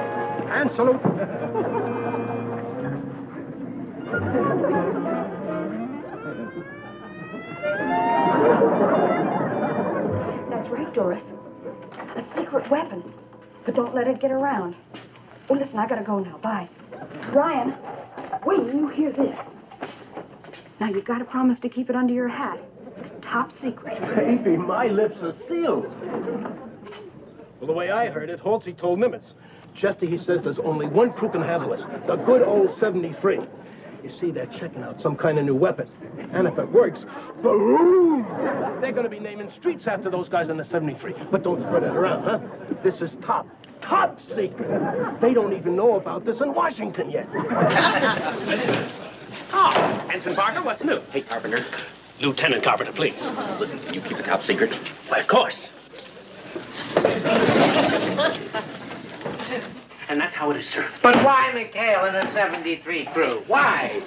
And salute. That's right, Doris. A secret weapon. But don't let it get around. Oh, listen, I gotta go now. Bye. Ryan, wait till you hear this. Now, you gotta promise to keep it under your hat. It's top secret. Baby, my lips are sealed. Well, the way I heard it, Halsey told Nimitz. Chester, he says there's only one crew can handle us. The good old 73. You see, they're checking out some kind of new weapon. And if it works, boom! They're going to be naming streets after those guys in the 73. But don't spread it around, huh? This is top secret. They don't even know about this in Washington yet. Oh, Ensign Barker, what's new? Hey, Carpenter. Lieutenant Carpenter, please. Listen, you keep it top secret. Why, of course. And that's how it is, sir. But why McHale and the 73 crew? Why?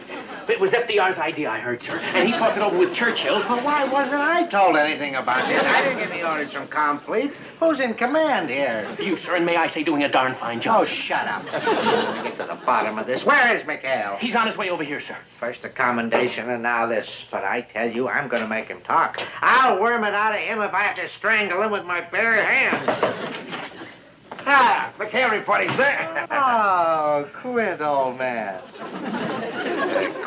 It was FDR's idea, I heard, sir. And he talked it over with Churchill. Well, why wasn't I told anything about this? I didn't get any orders from Comfleet. Who's in command here? You, sir, and may I say doing a darn fine job. Oh, shut up. Let's get to the bottom of this. Where is McHale? He's on his way over here, sir. First the commendation and now this. But I tell you, I'm going to make him talk. I'll worm it out of him if I have to strangle him with my bare hands. Ah, McHale reporting, sir. Oh, quit, old man.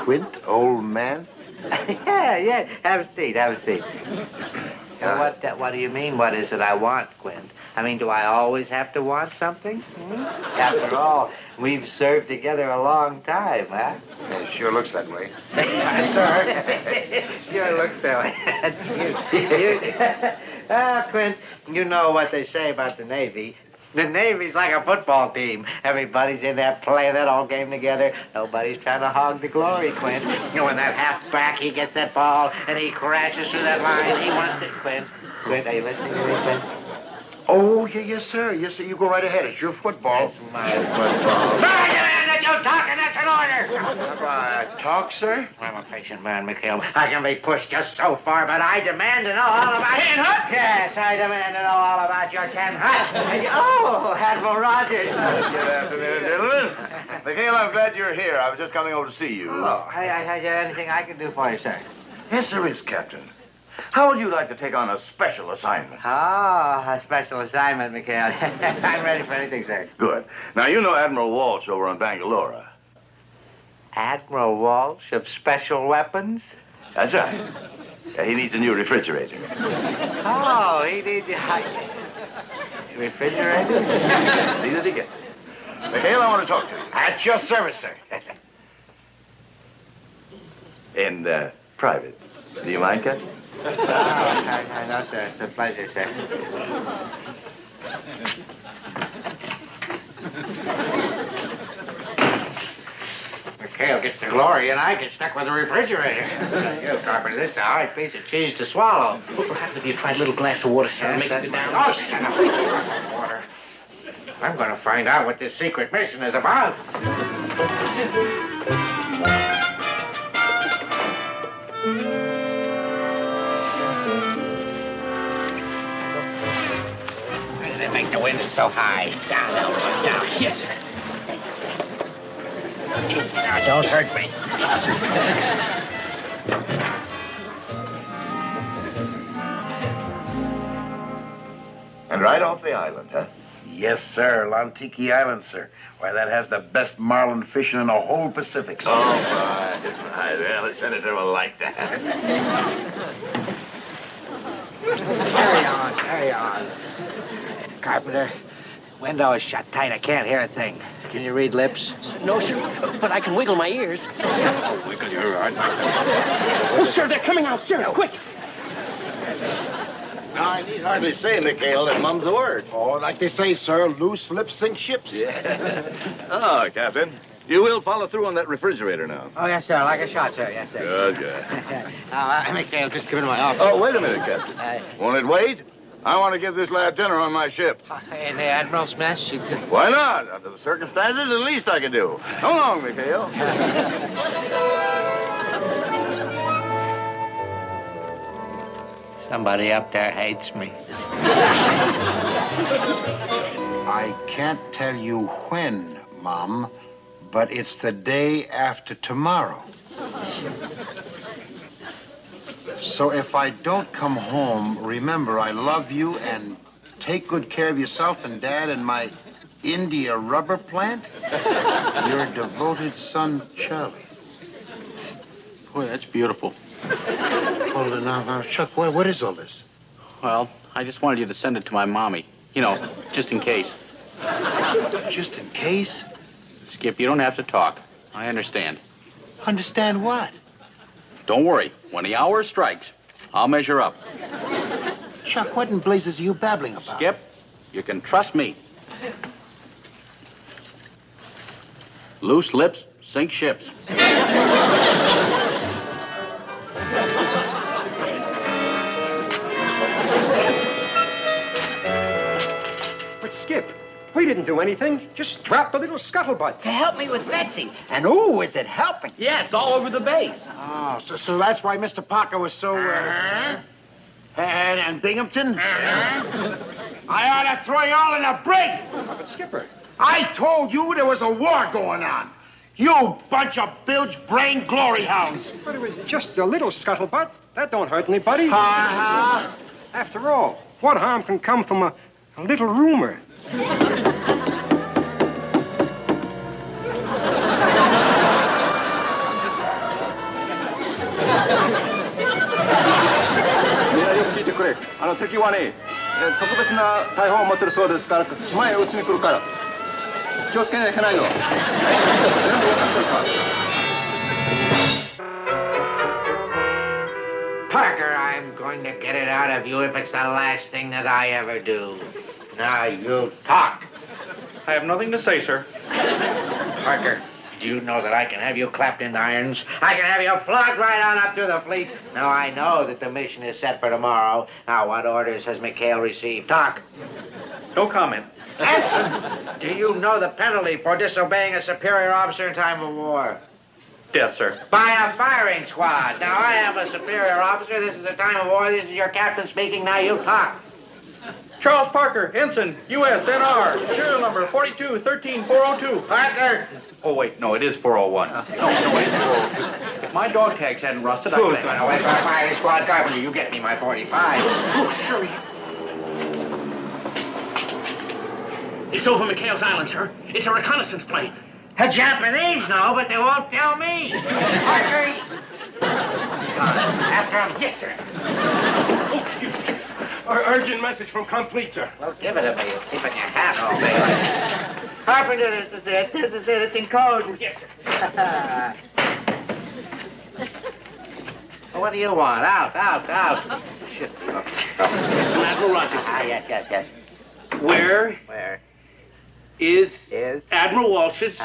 Quint, old man? Yeah. Have a seat. What do you mean, what is it I want, Quint? I mean, do I always have to want something? After all, we've served together a long time, huh? It sure looks that way. Sir, sure looks that way. Quint, you know what they say about the Navy. The Navy's like a football team. Everybody's in there playing that all game together. Nobody's trying to hog the glory, Quint. You know, when that halfback, he gets that ball and he crashes through that line, he wants it, Quint. Quint, are you listening to me, Quint? Oh, yes, sir. Yes, sir. You go right ahead. It's your football. It's my football. That's your talking. That's an order. Talk, sir? I'm a patient man, McHale. I can be pushed just so far, but I demand to know all about... Ten Hut? Yes, I demand to know all about your 10 Hut. Oh, Admiral Rogers. Good afternoon, gentlemen. McHale, I'm glad you're here. I was just coming over to see you. Oh, is there anything I can do for you, sir? Yes, there is, Captain. How would you like to take on a special assignment? Oh, a special assignment, Mikhail. I'm ready for anything, sir. Good. Now, you know Admiral Walsh over on Bangalore. Admiral Walsh of Special Weapons? That's right. He needs a new refrigerator. Oh, he needs a refrigerator? See that he gets it. Mikhail, I want to talk to you. At your service, sir. In private. Do you mind, Captain? Oh, I know, sir. It's a pleasure, sir. Mikhail gets the glory, and I get stuck with the refrigerator. You, Carpenter, this is a hard piece of cheese to swallow. Well, perhaps if you tried a little glass of water, sir, make it down. Oh, shut up. Glass of water. I'm going to find out what this secret mission is about. Make the window so high. Down. Yes, sir. Now, don't hurt me. And right off the island, huh? Yes, sir. Lantiki Island, sir. Why, that has the best marlin fishing in the whole Pacific, sir. Oh, fine. Well, the senator will like that. Carry on. Carpenter, window is shut tight. I can't hear a thing. Can you read lips? No, sir, but I can wiggle my ears. Oh, wiggle your eyes. Oh, sir, they're coming out, sir, quick. Now, I need hardly say, Mikhail, that mum's the word. Oh, like they say, sir, loose lips sink ships. Yeah. Oh, Captain, you will follow through on that refrigerator now. Oh, yes, sir. Like a shot, sir. Yes, sir. Good. Mikhail, just come into my office. Oh, wait a minute, Captain. Won't it wait? I want to give this lad dinner on my ship. In the Admiral's mess? Why not? Under the circumstances, the least I can do. Come along, Mikhail. Somebody up there hates me. I can't tell you when, Mom, but it's the day after tomorrow. So if I don't come home, remember I love you and take good care of yourself and Dad and my India rubber plant. Your devoted son, Charlie. Boy, that's beautiful. Hold it now, Chuck, what is all this? Well, I just wanted you to send it to my mommy. You know, just in case. Just in case? Skip, you don't have to talk. I understand. Understand what? Don't worry. When the hour strikes, I'll measure up. Chuck, what in blazes are you babbling about? Skip, you can trust me. Loose lips sink ships. But Skip, we didn't do anything. Just dropped a little scuttlebutt. To help me with Betsy. And ooh, is it helping? Yeah, it's all over the base. Oh, so that's why Mr. Parker was so, And Binghamton? I ought to throw you all in a brig. But Skipper. I told you there was a war going on. You bunch of bilge-brain glory hounds. But it was just a little scuttlebutt. That don't hurt anybody. After all, what harm can come from a little rumor? 敵はね、特別な大砲を持ってるそうですから、島へ撃ちに来るから。気をつけなきゃいけないよ。全部分かってるか。Parker, I'm going to get it out of you if it's the last thing that I ever do. Now you talk. I have nothing to say, sir. Parker, do you know that I can have you clapped in irons? I can have you flogged right on up through the fleet. Now, I know that the mission is set for tomorrow. Now, what orders has McHale received? Talk. No comment. Answer. Do you know the penalty for disobeying a superior officer in time of war? Yes, sir. By a firing squad. Now, I am a superior officer. This is the time of war. This is your captain speaking. Now, you talk. Charles Parker, Ensign, USNR, serial number 4213402. Parker! Oh, wait, no, it is 401. No, it is 402. If my dog tags hadn't rusted, I'd Who's going away from a firing squad carpenter? You get me my 45. Oh, sure. It's over McHale's Island, sir. It's a reconnaissance plane. The Japanese know, but they won't tell me. Parker! After him. Yes, sir. Oh, excuse me. Urgent message from Complete, sir. Well, give it to me. You're keeping your hat all day. Carpenter, this is it. This is it. It's in code. Yes, sir. What do you want? Out. Shit. Admiral Rogers. Yes. Where is Admiral Walsh's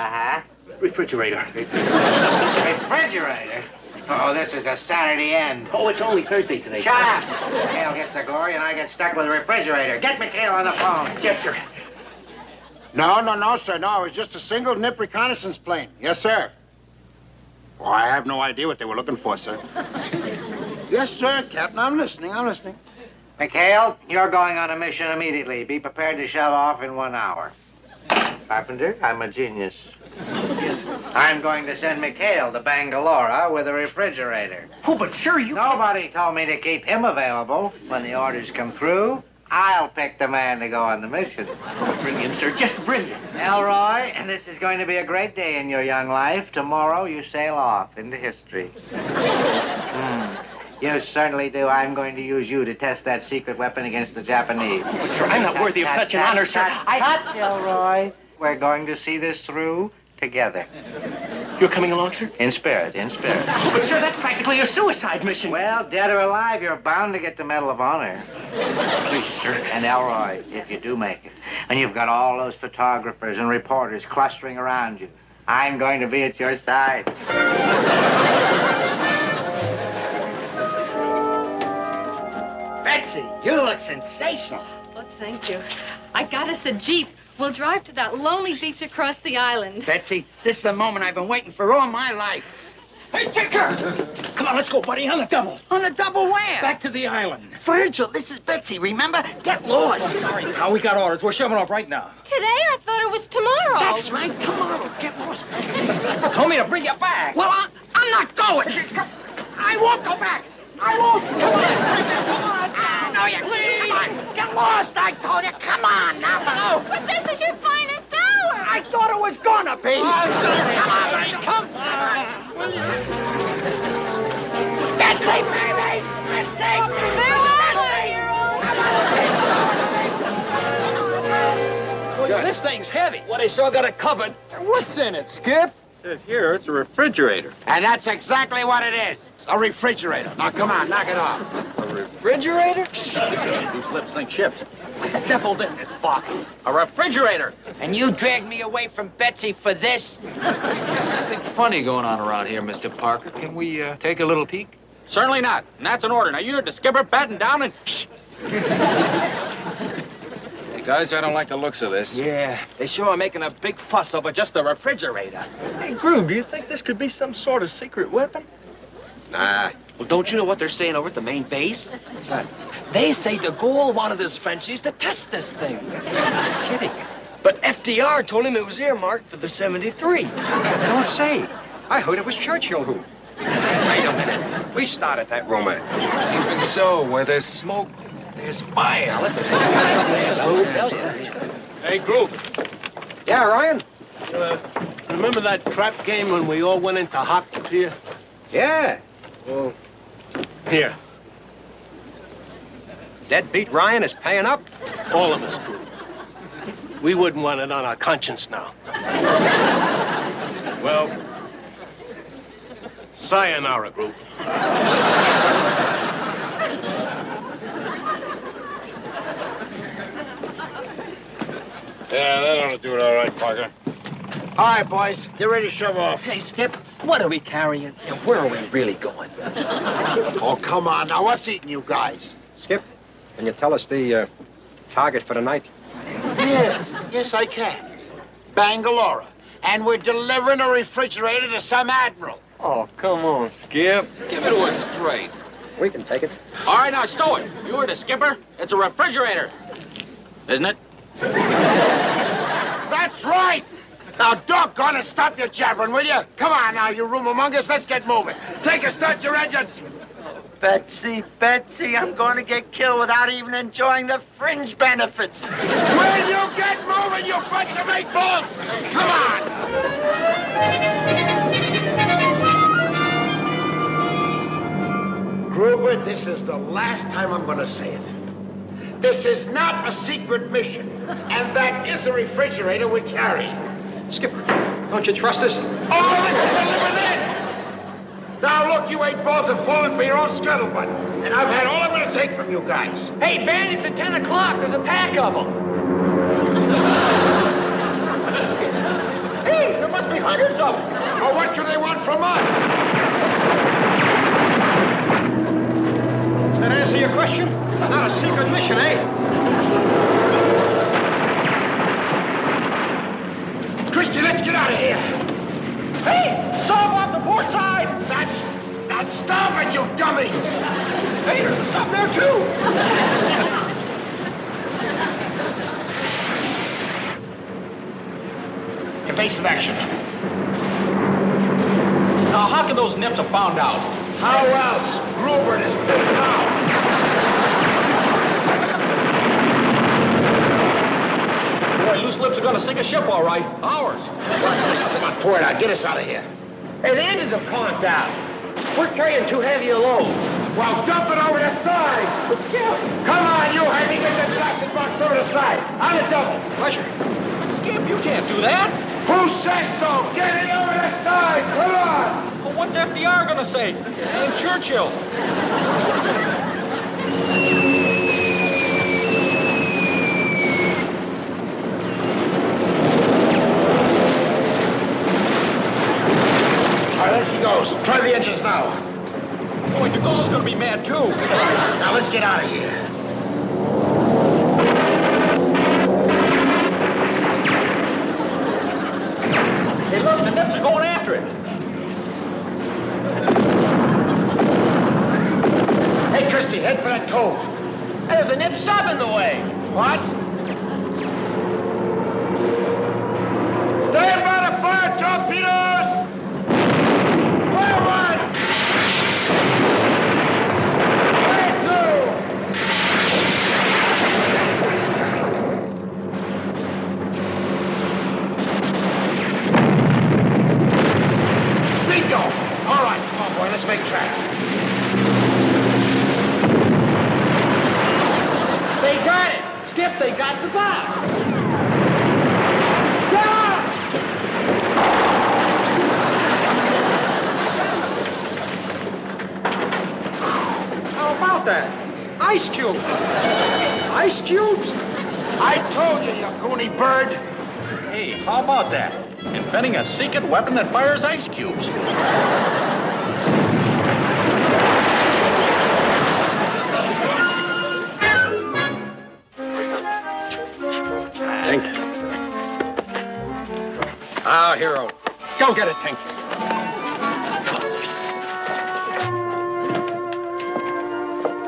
refrigerator? Refrigerator? Oh, this is a Saturday end. Oh, it's only Thursday today. Shut up! McHale gets the glory and I get stuck with the refrigerator. Get McHale on the phone. Yes, sir. No, sir. No, it was just a single nip reconnaissance plane. Yes, sir. Oh, I have no idea what they were looking for, sir. Yes, sir, Captain. I'm listening. McHale, you're going on a mission immediately. Be prepared to shove off in 1 hour. Carpenter, I'm a genius. I'm going to send McHale to Bangalore with a refrigerator. Oh, but sir, Nobody told me to keep him available. When the orders come through, I'll pick the man to go on the mission. Oh, brilliant, sir. Just brilliant. Elroy, and this is going to be a great day in your young life. Tomorrow you sail off into history. You certainly do. I'm going to use you to test that secret weapon against the Japanese. But, sir, I'm not worthy of such an honor, sir. Cut, Elroy. We're going to see this through together. You're coming along, sir? In spirit. But, sir, that's practically a suicide mission. Well, dead or alive, you're bound to get the Medal of Honor. Please, sir. And Elroy, if you do make it, and you've got all those photographers and reporters clustering around you, I'm going to be at your side. Betsy, you look sensational. Well, thank you. I got us a Jeep. We'll drive to that lonely beach across the island. Betsy, this is the moment I've been waiting for all my life. Hey, Tinker! Come on, let's go, buddy, on the double. On the double where? Back to the island. Virgil, this is Betsy, remember? Get lost. Oh, sorry, pal, we got orders. We're shoving off right now. Today? I thought it was tomorrow. That's right, tomorrow. Get lost, Betsy. Told me to bring you back. Well, I'm not going. I won't go back. I won't. Come on. No, you please. Come on. Get lost, I told you. Come on now. No. But this is your finest hour. I thought it was gonna be. Come on, buddy. Come. Betsy, baby. Betsy. Well, this thing's heavy. Well, they sure got it covered. What's in it, Skip? It says here it's a refrigerator. And that's exactly what it is. A refrigerator. Now, come on, knock it off. A refrigerator? These lips think ships. What the devil's in this box? A refrigerator. And you dragged me away from Betsy for this? There's something funny going on around here, Mr. Parker. Can we take a little peek? Certainly not. And that's an order. Now you heard the skipper batten down and... Shh. Hey, guys, I don't like the looks of this. Yeah, they sure are making a big fuss over just a refrigerator. Hey, Groom, do you think this could be some sort of secret weapon? Nah. Well, don't you know what they're saying over at the main base? What? They say de Gaulle wanted his Frenchies to test this thing. Kidding. But FDR told him it was earmarked for the 73. Don't say. I heard it was Churchill who. Wait a minute. We started that rumor. Even so, where there's smoke, there's fire. Hey, Groove. Yeah, Ryan? Remember that trap game when we all went into hot here? Yeah. Well, here. Deadbeat Ryan is paying up? All of us do. We wouldn't want it on our conscience now. Well, sayonara, group. Yeah, that ought to do it all right, Parker. All right, boys. Get ready to shove off. Hey, Skip, what are we carrying? And where are we really going? Oh, come on. Now, what's eating you guys? Skip, can you tell us the target for the night? Yes, I can. Bangalore. And we're delivering a refrigerator to some admiral. Oh, come on, Skip. Give it to us straight. We can take it. All right, now stow it. You heard the skipper. It's a refrigerator. Isn't it? That's right. Now, doggone it, stop your jabbering, will you? Come on now, you room-amongers, let's get moving. Take a start your engines. Betsy, I'm going to get killed without even enjoying the fringe benefits. Will you get moving, you bunch of meatballs? Come on. Gruber, this is the last time I'm going to say it. This is not a secret mission, and that is a refrigerator we're carrying. Skipper, don't you trust us? Oh, let's deliver this! Now, look, you eight balls have fallen for your own scuttlebutt, and I've had all I'm going to take from you guys. Hey, Ben, it's at 10 o'clock. There's a pack of them. Hey, there must be hundreds of them. Well, what do they want from us? Does that answer your question? Not a secret mission, eh? Christy, let's get out of here. Hey, stop off the port side. That's starboard, you dummy. Hey, there's some there, too. Evasive action. Now, how can those nips have found out? How else? Rupert is big now. Boy, loose lips are going to sink a ship, all right. Ours. Come on, pour it out. Get us out of here. Hey, the engines have conked out. We're carrying too heavy a load. Well, dump it over the side. Come on, you Heavy. Get that plastic box over the side. On the double. Pleasure. Skip, you can't do that. Who says so? Get it over the side. Come on. Well, what's FDR going to say? And Churchill. All right, there she goes. Try the engines now. Boy, DeGaule's going to be mad, too. Now, let's get out of here. Hey, look, the nips are going after it. Hey, Christy, head for that cove. There's a nip sub in the way. What? Stand by the fire torpedoes! Forward! Bingo! All right, come on, boy, let's make tracks. They got it. Skip, they got the box. How about that? Ice cubes. Ice cubes? I told you, you goony bird. Hey, how about that? Inventing a secret weapon that fires ice cubes. Tink. Ah, hero. Go get it, Tink.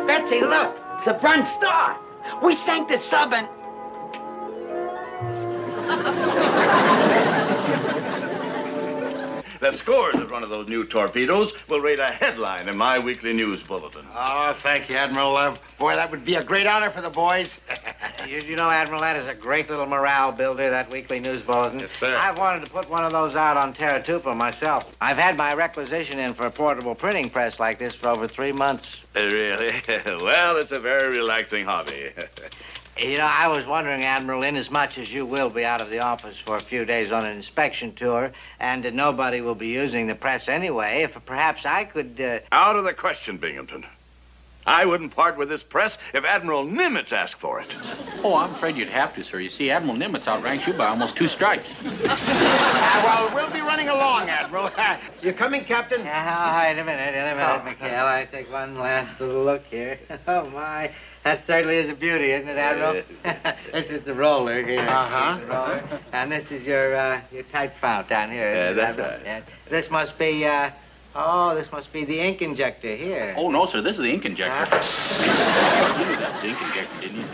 Betsy, look, the front star. We sank the sub and... The scores of one of those new torpedoes will rate a headline in my weekly news bulletin. Oh, thank you, Admiral. Boy, that would be a great honor for the boys. You know, Admiral, that is a great little morale builder, that weekly news bulletin. Yes, sir. I've wanted to put one of those out on Terratupa myself. I've had my requisition in for a portable printing press like this for over 3 months. Really? Well, it's a very relaxing hobby. You know, I was wondering, Admiral, inasmuch as you will be out of the office for a few days on an inspection tour, and nobody will be using the press anyway, if perhaps I could... Out of the question, Binghamton. I wouldn't part with this press if Admiral Nimitz asked for it. Oh, I'm afraid you'd have to, sir. You see, Admiral Nimitz outranks you by almost 2 stripes. Well, we'll be running along, Admiral. You coming, Captain? Wait a minute, McHale. I take one last little look here. Oh, my. That certainly is a beauty, isn't it, Admiral? This is the roller here. Uh-huh. The roller. And this is your type fount down here. Yeah, that's Admiral? right. Yeah. This must be, this must be the ink injector here. Oh, no, sir. This is the ink injector. You knew that was the ink injector, didn't you?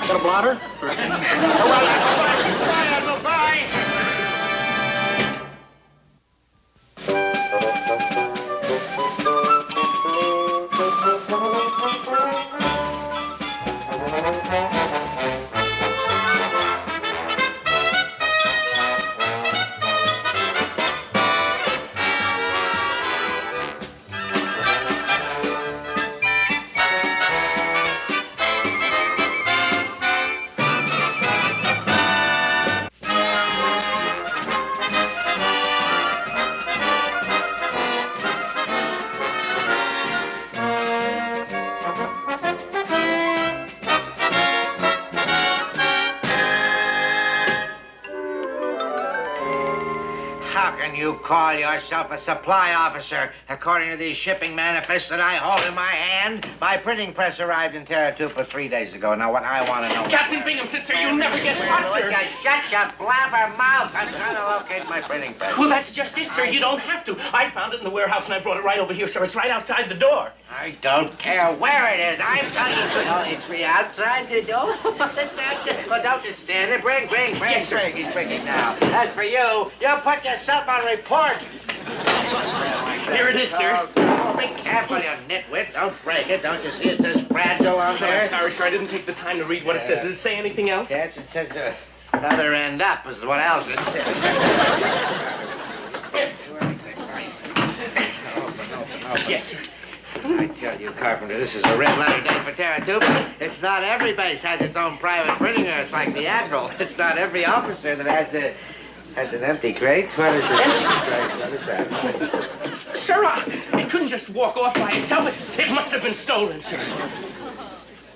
Got a blotter? Bye, Admiral. Bye. You call yourself a supply officer. According to these shipping manifests that I hold in my hand, my printing press arrived in Terratupa 3 days ago. Now, what I want to know... Captain Binghamton, sir, you'll never guess what, sir. Shut your blabber mouth. I'm trying to locate my printing press. Well, that's just it, sir. You don't have to. I found it in the warehouse, and I brought it right over here, sir. It's right outside the door. I don't care where it is. I'm telling you. Oh, it's outside the door? Well, don't just stand there. Bring. Yes, sir. He's bringing now. As for you, you put yourself on report. Here it is, sir. Oh, be careful, you nitwit. Don't break it. Don't you see it says fragile on there? I'm sorry, sir. I didn't take the time to read what it says. Does it say anything else? Yes, it says another end up is what else it says. Yes, sir. I tell you, Carpenter, this is a red letter day for Terratupa. It's not every base has its own private printing nurse like the Admiral. It's not every officer that has an empty crate. What is it? What is that? Sir, it couldn't just walk off by itself. It must have been stolen, sir.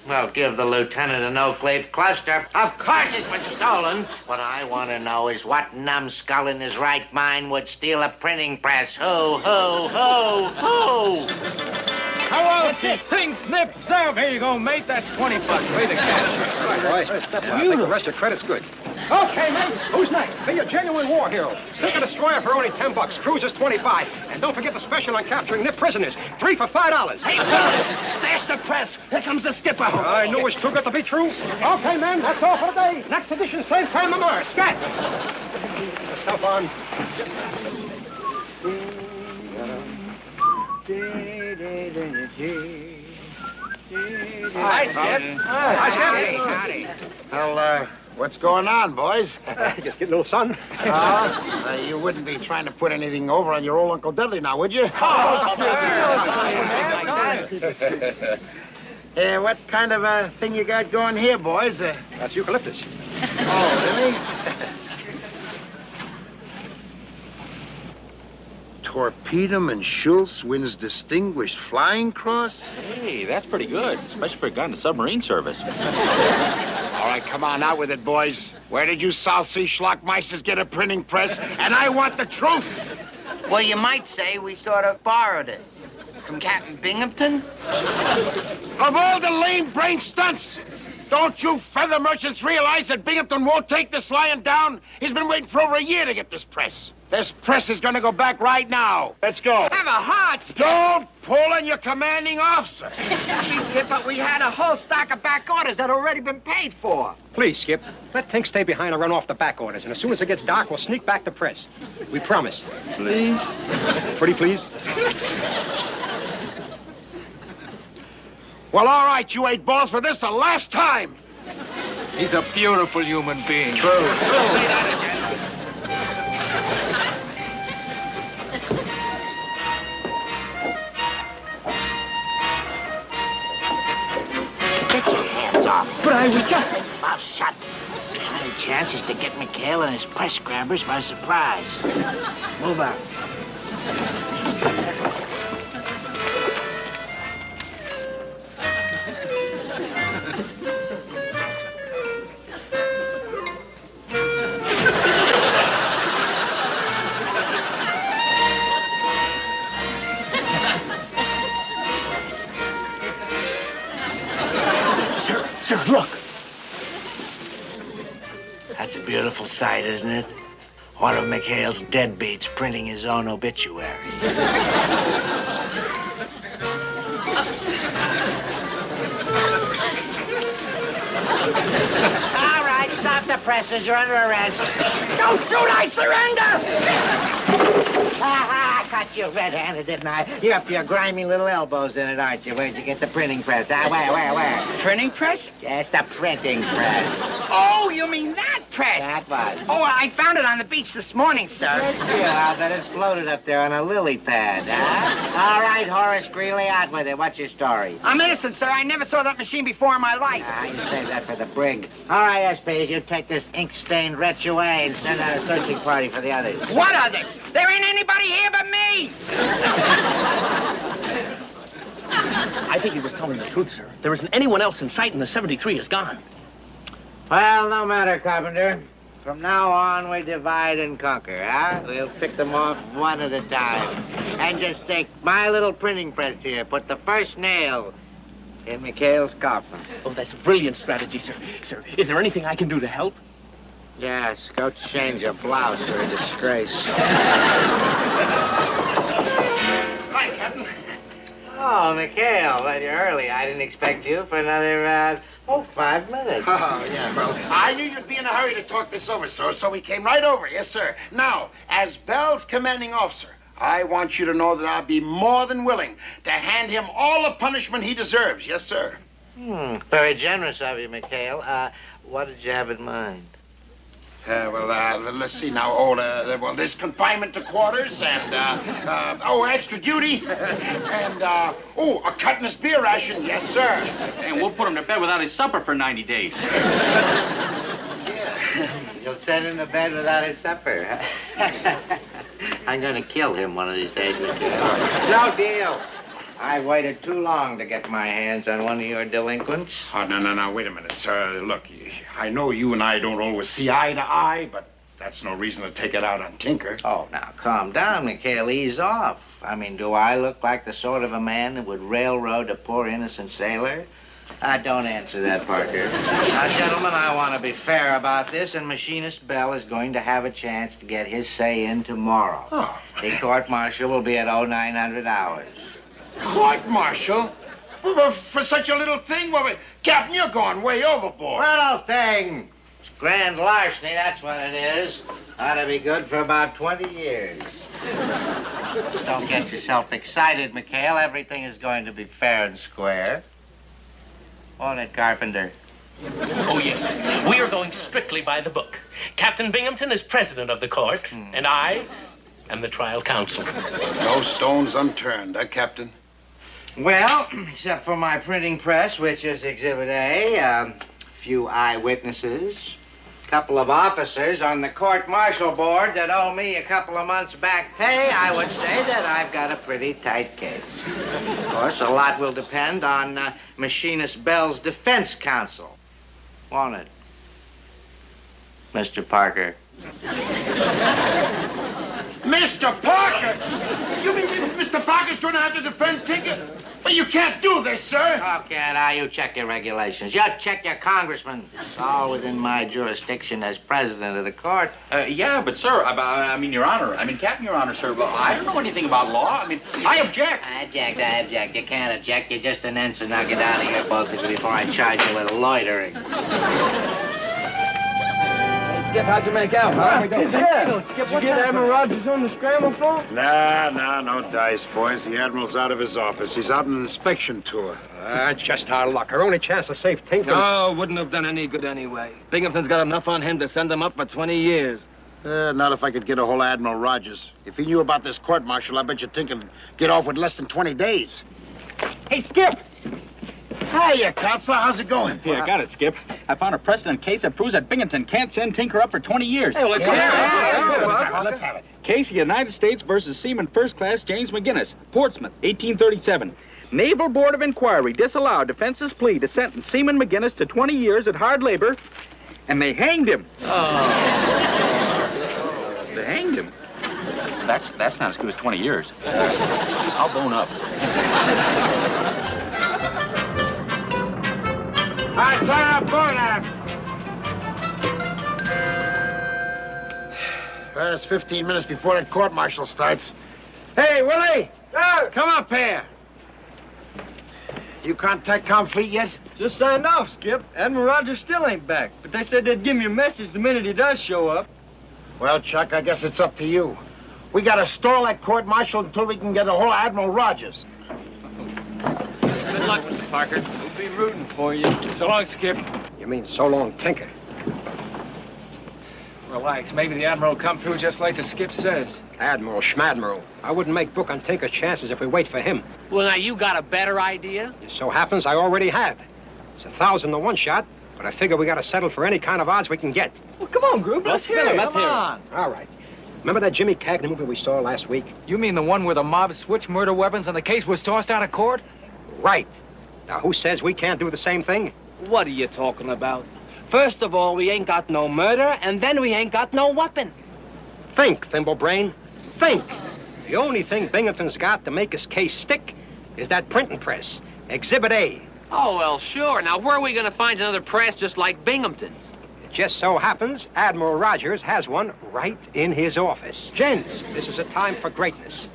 Well, give the lieutenant an oak-leaf cluster. Of course it's been stolen. What I want to know is what numbskull in his right mind would steal a printing press? Who? Hello, sing, snip, serve. Here you go, mate. That's $20. Pay the cash. Boy, I think the rest of your credit's good. Okay, men, who's next? Be a genuine war hero. Sink a destroyer for only $10. Cruisers, 25. And don't forget the special on capturing nip prisoners. 3 for $5. Hey, sir! Stash the press. Here comes the skipper. I knew it was too good to be true. Okay, men, that's all for the day. Next edition, same time tomorrow. Scat! Stuff on. Hi, Skip. Howdy. Well, what's going on, boys? Just getting a little sun. You wouldn't be trying to put anything over on your old Uncle Dudley now, would you? What kind of a thing you got going here, boys? That's eucalyptus. Oh, really? Torpedo and Schultz wins Distinguished Flying Cross? Hey, that's pretty good, especially for a guy in the submarine service. All right, come on, out with it, boys. Where did you South Sea schlockmeisters get a printing press? And I want the truth. Well, you might say we sort of borrowed it. From Captain Binghamton? Of all the lame brain stunts, don't you feather merchants realize that Binghamton won't take this lying down? He's been waiting for over a year to get this press. This press is going to go back right now. Let's go. Have a heart, Skip. Don't pull on your commanding officer. Skip, but we had a whole stack of back orders that already been paid for. Please, Skip, let Tink stay behind and run off the back orders. And as soon as it gets dark, we'll sneak back to press. We promise. Please? Pretty please? Well, all right, you eight balls, for this the last time. He's a beautiful human being. True. Say that again. Get your hands off. But I was just... Mouth shut. The only chance is to get McHale and his press grabbers by surprise. Move out. Sir, look. That's a beautiful sight, isn't it? One of McHale's deadbeats printing his own obituary. All right, stop the presses. You're under arrest. Don't shoot, I surrender! I caught you red-handed, didn't I? You're up to your grimy little elbows in it, aren't you? Where'd you get the printing press? Where? Printing press? Yes, the printing press. Oh, you mean that press? That was. Oh, I found it on the beach this morning, sir. Yeah, I'll bet it's floated up there on a lily pad, huh? All right, Horace Greeley, out with it. What's your story? I'm innocent, sir. I never saw that machine before in my life. You save that for the brig. All right, SPs, you take this ink-stained wretch away and send out a searching party for the others. What others? There ain't anybody here but me. I think he was telling the truth, sir. There isn't anyone else in sight, and the 73 is gone. Well, no matter, Carpenter. From now on, we divide and conquer, huh? We'll pick them off one at a time. And just take my little printing press here. Put the first nail in McHale's coffin. Oh, that's a brilliant strategy, sir. Sir, is there anything I can do to help? Yes, go change your blouse. You're a disgrace. Hi, Captain. Oh, McHale, well, you're early. I didn't expect you for another, 5 minutes. Oh, yeah, well, I knew you'd be in a hurry to talk this over, sir, so we came right over. Yes, sir. Now, as Bell's commanding officer, I want you to know that I'll be more than willing to hand him all the punishment he deserves. Yes, sir. Very generous of you, McHale. What did you have in mind? Let's see now. Well, there's confinement to quarters and, extra duty. And, a cut in his beer ration. Yes, sir. And we'll put him to bed without his supper for 90 days. You'll send him to bed without his supper. I'm going to kill him one of these days, McHale. No deal. I waited too long to get my hands on one of your delinquents. Oh, no, wait a minute, sir. Look, I know you and I don't always see eye to eye, but that's no reason to take it out on Tinker. Oh, now, calm down, McHale. Ease off. I mean, do I look like the sort of a man that would railroad a poor innocent sailor? Don't answer that, Parker. Now, gentlemen, I want to be fair about this, and Machinist Bell is going to have a chance to get his say in tomorrow. Oh. The court-martial will be at 0900 hours. Court-martial? For such a little thing? Well, Captain, you're going way overboard. Little thing. It's grand larceny, that's what it is. Ought to be good for about 20 years. Don't get yourself excited, McHale. Everything is going to be fair and square. Won't it, Carpenter? Oh, yes. We are going strictly by the book. Captain Binghamton is president of the court, and I am the trial counsel. No stones unturned, Captain? Well, except for my printing press, which is Exhibit A, a few eyewitnesses, a couple of officers on the court-martial board that owe me a couple of months' back pay, I would say that I've got a pretty tight case. Of course, a lot will depend on Machinist Bell's defense counsel, won't it, Mr. Parker? Mr. Parker? You mean Mr. Parker's going to have to defend Tinker? But you can't do this, sir. Oh, can't I? You check your regulations. You check your congressman. It's all within my jurisdiction as president of the court. Yeah, but, sir, I mean, Your Honor. I mean, Captain, Your Honor, sir, well, I don't know anything about law. I mean, I object. I object. You can't object. You're just an ensign. Now get out of here, both of you, before I charge you with loitering. Skip, how'd you make out, huh? Skip, what's Admiral Rogers on the scramble phone? Nah, no dice, boys. The Admiral's out of his office. He's out on an inspection tour. Just our luck. Our only chance to save Tink. No, wouldn't have done any good anyway. Binghamton's got enough on him to send him up for 20 years. Not if I could get a hold of Admiral Rogers. If he knew about this court-martial, I bet you Tink could get off with less than 20 days. Hey, Skip! Hiya, Counselor. How's it going? Here, I got it, Skip. I found a precedent case that proves that Binghamton can't send Tinker up for 20 years. Hey, let's Let's have it. Case of United States versus Seaman First Class James McGinnis, Portsmouth, 1837. Naval Board of Inquiry disallowed defense's plea to sentence Seaman McGinnis to 20 years at hard labor, and they hanged him. They hanged him. That's not as good as 20 years. I'll bone up. All right, turn up, going now. It's 15 minutes before that court-martial starts. Hey, Willie! Come up here. You contact Comfleet yet? Just signed off, Skip. Admiral Rogers still ain't back, but they said they'd give me a message the minute he does show up. Well, Chuck, I guess it's up to you. We gotta stall that court-martial until we can get a hold of Admiral Rogers. Good luck, Mr. Parker. We'll be rooting for you. So long, Skip. You mean so long, Tinker? Relax. Maybe the Admiral will come through just like the Skip says. Admiral, Schmadmiral. I wouldn't make book on Tinker's chances if we wait for him. Well, now, you got a better idea? It so happens I already have. It's 1,000 to 1 shot, but I figure we gotta settle for any kind of odds we can get. Well, come on, group. Let's hear it. Let's hear it. All right. Remember that Jimmy Cagney movie we saw last week? You mean the one where the mob switched murder weapons and the case was tossed out of court? Right. Now, who says we can't do the same thing? What are you talking about? First of all, we ain't got no murder, and then we ain't got no weapon. Think, Thimblebrain. Think. The only thing Binghamton's got to make his case stick is that printing press, Exhibit A. Oh, well, sure. Now, where are we going to find another press just like Binghamton's? It just so happens Admiral Rogers has one right in his office. Gents, this is a time for greatness.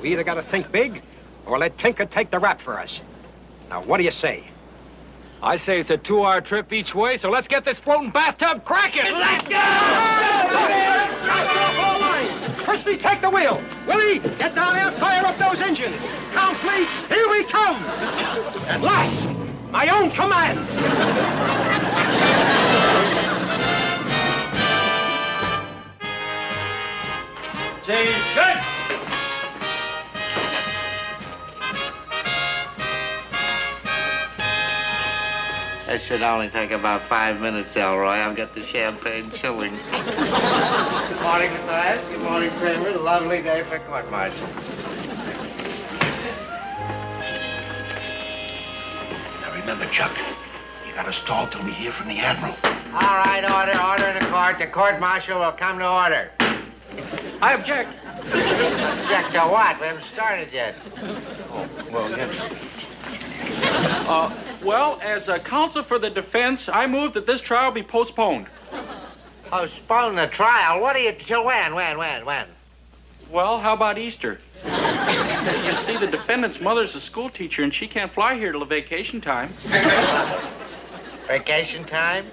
We either got to think big or let Tinker take the rap for us. Now, what do you say? I say it's a 2-hour trip each way, so let's get this floating bathtub cracking. Let's go! All lines. Christy, take the wheel. Willie, get down there and fire up those engines. Comfleet, here we come. At last, my own command. Change good. That should only take about 5 minutes, Elroy. I'll get the champagne chilling. Good morning, Matthias. Good morning, Kramer. Lovely day for court-martial. Now remember, Chuck, you gotta stall till we hear from the Admiral. All right, order in the court. The court-martial will come to order. I object. Object to what? We haven't started yet. Oh, well, Well, as a counsel for the defense, I move that this trial be postponed. Postpone the trial? What are you, till when? When? Well, how about Easter? You see, the defendant's mother's a school teacher, and she can't fly here till vacation time. Vacation time?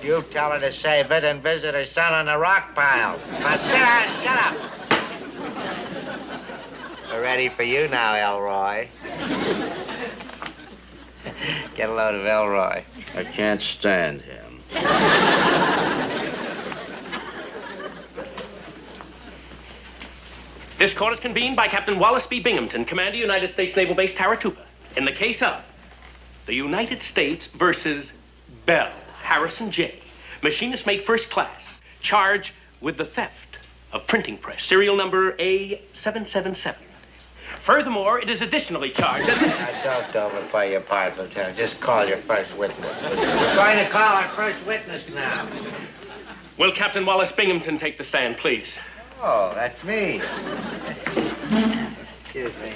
You tell her to save it and visit her son on the rock pile. Now sit down, shut up. We're ready for you now, Elroy. Get a load of Elroy. I can't stand him. This court is convened by Captain Wallace B. Binghamton, Commander, United States Naval Base, Taratuba, in the case of the United States versus Bell Harrison J., machinist mate first class, charged with the theft of printing press, serial number A777. Furthermore, it is additionally charged. Don't overplay your part, Lieutenant. Just call your first witness. We're going to call our first witness now. Will Captain Wallace Binghamton take the stand, please? Oh, that's me. Excuse me.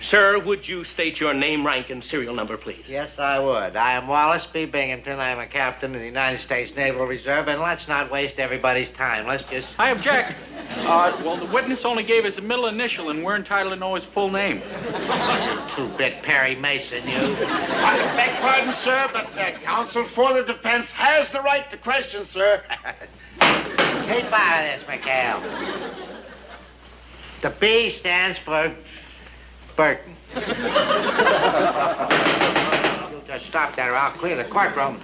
Sir, would you state your name, rank, and serial number, please? Yes, I would. I am Wallace B. Binghamton. I am a captain in the United States Naval Reserve, and let's not waste everybody's time. Let's just... I object. Well, the witness only gave his middle initial, and we're entitled to know his full name. Two-bit Perry Mason, you. I beg pardon, sir, but counsel for the defense has the right to question, sir. Keep out of this, McHale. The B stands for Burton. You just stop there or I'll clear the courtroom.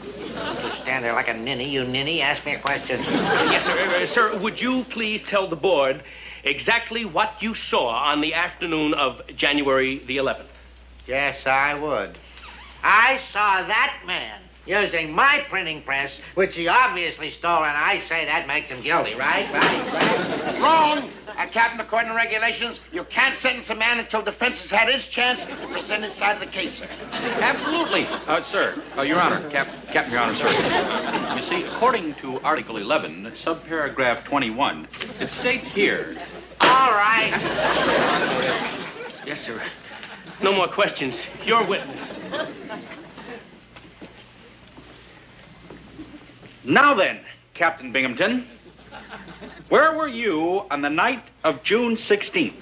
Just stand there like a ninny, you ninny. Ask me a question. Yes, sir. Sir, would you please tell the board exactly what you saw on the afternoon of January the 11th? Yes, I would. I saw that man using my printing press, which he obviously stole, and I say that makes him guilty, right? Wrong. Captain, according to regulations, you can't sentence a man until defense has had his chance to present its side of the case, sir. Absolutely. Sir, Your Honor, Captain, Your Honor, sir. You see, according to Article 11, subparagraph 21, it states here... All right. Yes, sir. No more questions. Your witness. Now then, Captain Binghamton, where were you on the night of June 16th?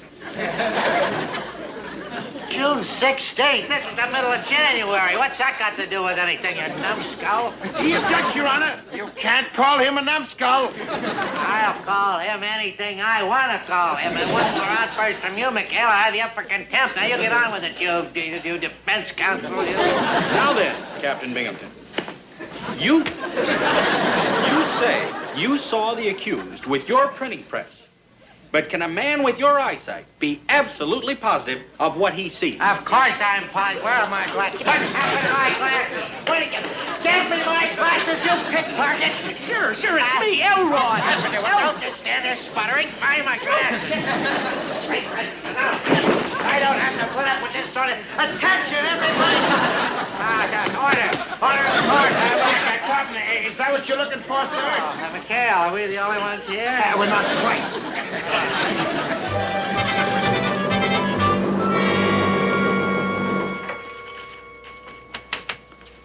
June 16th? This is the middle of January. What's that got to do with anything, you numbskull? He objects, Your Honor. You can't call him a numbskull. I'll call him anything I want to call him. And once we're on first from you, McHale, I'll have you up for contempt. Now, you get on with it, you defense counsel. You. Now then, Captain Binghamton, you say you saw the accused with your printing press. But can a man with your eyesight be absolutely positive of what he sees? Of course I'm positive. Where are my glasses? What happened to my glasses? What did you... Give me my glasses, you pickpocket! Sure, it's me, Elroy. What happened to it? Don't just stand there sputtering. Find my glasses. I don't have to put up with this sort of... Attention, everybody! Order! Captain, is that what you're looking for, sir? McHale, are we the only ones here? We're not quite.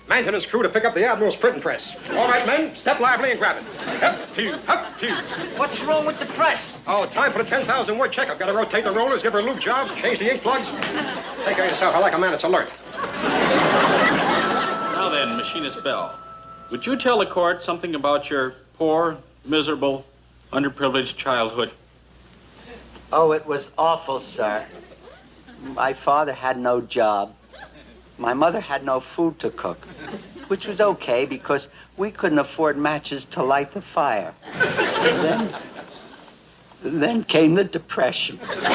Maintenance crew to pick up the Admiral's printing press. All right, men, step lively and grab it. Up to you, up to you. What's wrong with the press? Oh, time for the 10,000-word check. I've got to rotate the rollers, give her loop jobs, change the ink plugs. Take care of yourself. I like a man that's alert. Now then, Machinist Bell, would you tell the court something about your poor, miserable, underprivileged childhood? Oh, it was awful, sir. My father had no job. My mother had no food to cook, which was okay because we couldn't afford matches to light the fire. Then came the Depression. Can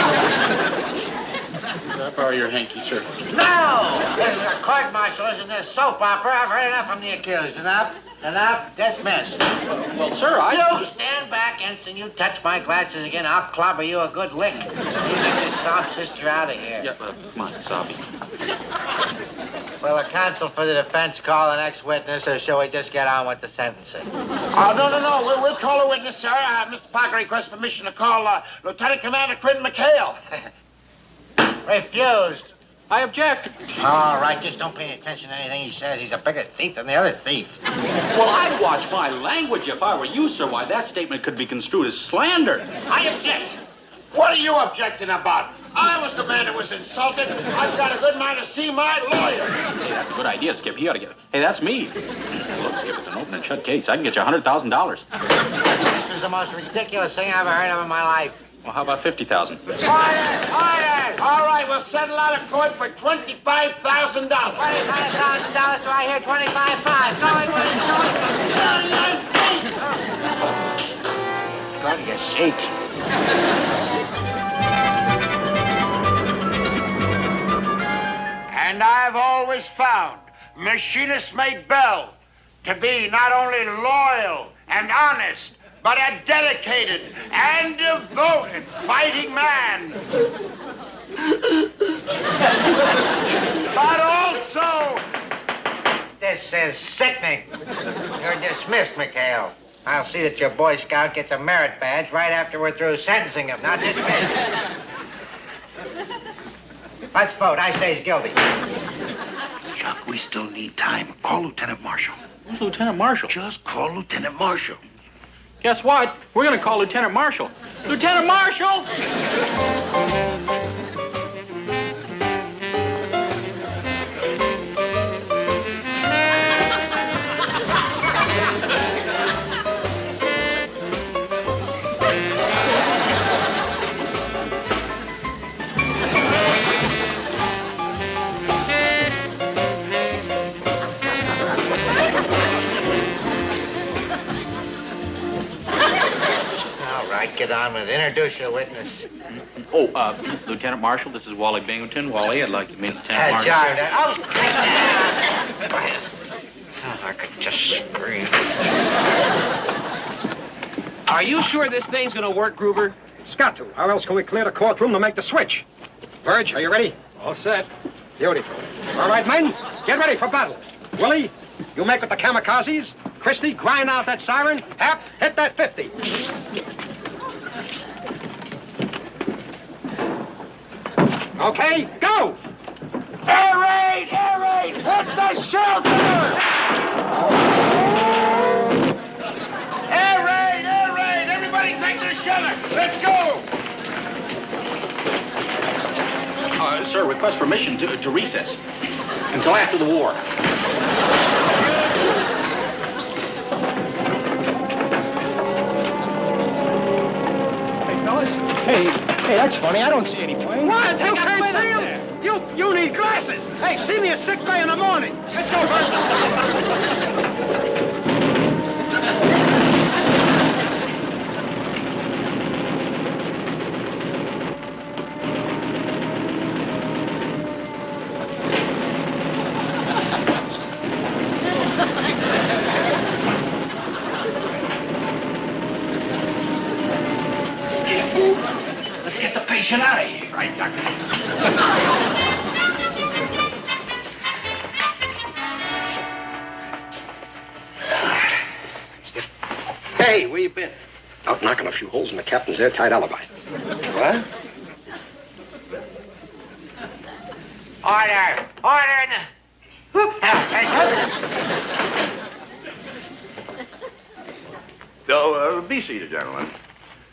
I borrow your hanky, sir? No! This is a court-martial, isn't this soap opera? I've heard enough from the accused. Enough? Dismissed. Well, sir, You stand back, Ensign. You touch my glasses again, I'll clobber you a good lick. You get your sob sister out of here. Yeah, come on, Sobby. Will the counsel for the defense call the next witness, or shall we just get on with the sentencing? No. We'll call a witness, sir. Mr. Parker requests permission to call Lieutenant Commander Quentin McHale. Refused. I object. All right, just don't pay attention to anything he says. He's a bigger thief than the other thief. Well, I'd watch my language if I were you, sir. Why, that statement could be construed as slander. I object. What are you objecting about? I was the man that was insulted. I've got a good mind to see my lawyer. Hey, that's a good idea, Skip. He ought to get... Hey, that's me. Look, Skip, it's an open and shut case. I can get you $100,000. This is the most ridiculous thing I've ever heard of in my life. Well, how about 50,000? Order! All right, we'll settle out of court for $25,000. $25,000? Do I hear 25.5? Go to your seat. And I've always found Machinist Mate Bell to be not only loyal and honest, but a dedicated and devoted fighting man. But also... This is sickening. You're dismissed, McHale. I'll see that your Boy Scout gets a merit badge right after we're through sentencing him. Now dismissed. Let's vote. I say he's guilty. Chuck, we still need time. Call Lieutenant Marshal. Who's Lieutenant Marshal? Just call Lieutenant Marshal. Guess what? We're going to call Lieutenant Marshall. Lieutenant Marshall! Get on with it. Introduce your witness. Lieutenant Marshall, this is Wally Binghamton. Wally, I'd like to meet Lieutenant Marshall. I could just scream. Are you sure this thing's gonna work, Gruber? It's got to. How else can we clear the courtroom to make the switch? Verge, are you ready? All set. Beautiful. All right, men, get ready for battle. Willie, you make with the kamikazes. Christy, grind out that siren. Hap, hit that 50. Okay, go! Air raid! Air raid! Hit the shelter! Air raid! Air raid! Everybody take their shelter! Let's go! Sir, request permission to recess until after the war. Hey, fellas. Hey, that's funny. I don't see any plane. What? You can't see them? You need glasses. Hey, see me at sick bay in the morning. Let's go, Let's get the patient out of here. Right, Doctor. Hey, where you been? Out knocking a few holes in the captain's airtight alibi. What? Order! Order in So, be seated, gentlemen.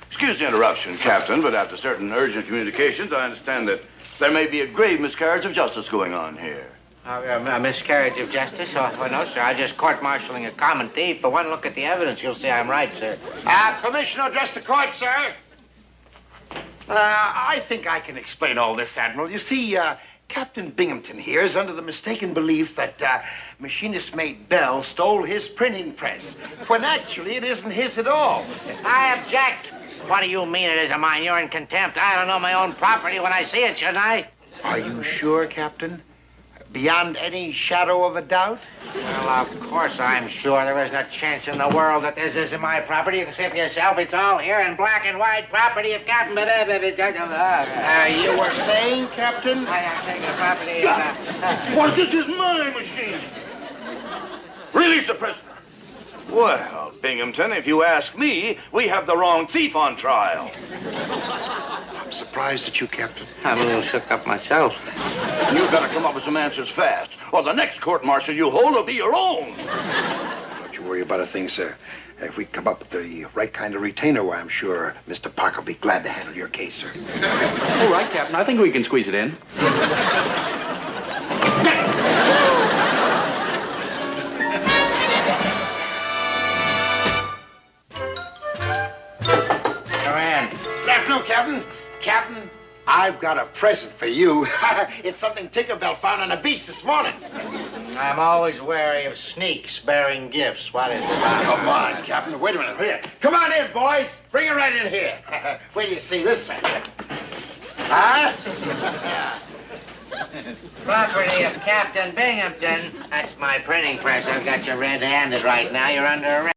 Excuse the interruption, Captain, but after certain urgent communications, I understand that there may be a grave miscarriage of justice going on here. A miscarriage of justice? Oh, no, sir. I'm just court-martialing a common thief. But one look at the evidence, you'll see I'm right, sir. Permission to address the court, sir? I think I can explain all this, Admiral. You see, Captain Binghamton here is under the mistaken belief that machinist-mate Bell stole his printing press, when actually it isn't his at all. I object. What do you mean it isn't mine? You're in contempt. I don't know my own property when I see it, shouldn't I? Are you sure, Captain? Beyond any shadow of a doubt? Well, of course I'm sure. There isn't a chance in the world that this isn't my property. You can see for yourself. It's all here in black and white property of Captain... You were saying, Captain? I am taking the property Well, this is my machine. Release the prisoner. Well, Binghamton, if you ask me, we have the wrong thief on trial. I'm surprised at you, Captain. I'm a little shook up myself. You've got to come up with some answers fast, or the next court-martial you hold will be your own. Don't you worry about a thing, sir. If we come up with the right kind of retainer, why, I'm sure Mr. Parker will be glad to handle your case, sir. All right, Captain. I think we can squeeze it in. Afternoon, Captain. Captain, I've got a present for you. It's something Tinkerbell found on the beach this morning. I'm always wary of sneaks bearing gifts. What is it? Come on, Captain. Wait a minute. Here. Come on in, boys. Bring it right in here. Wait till you see this thing. Huh? Property of Captain Binghamton. That's my printing press. I've got you red-handed right now. You're under arrest.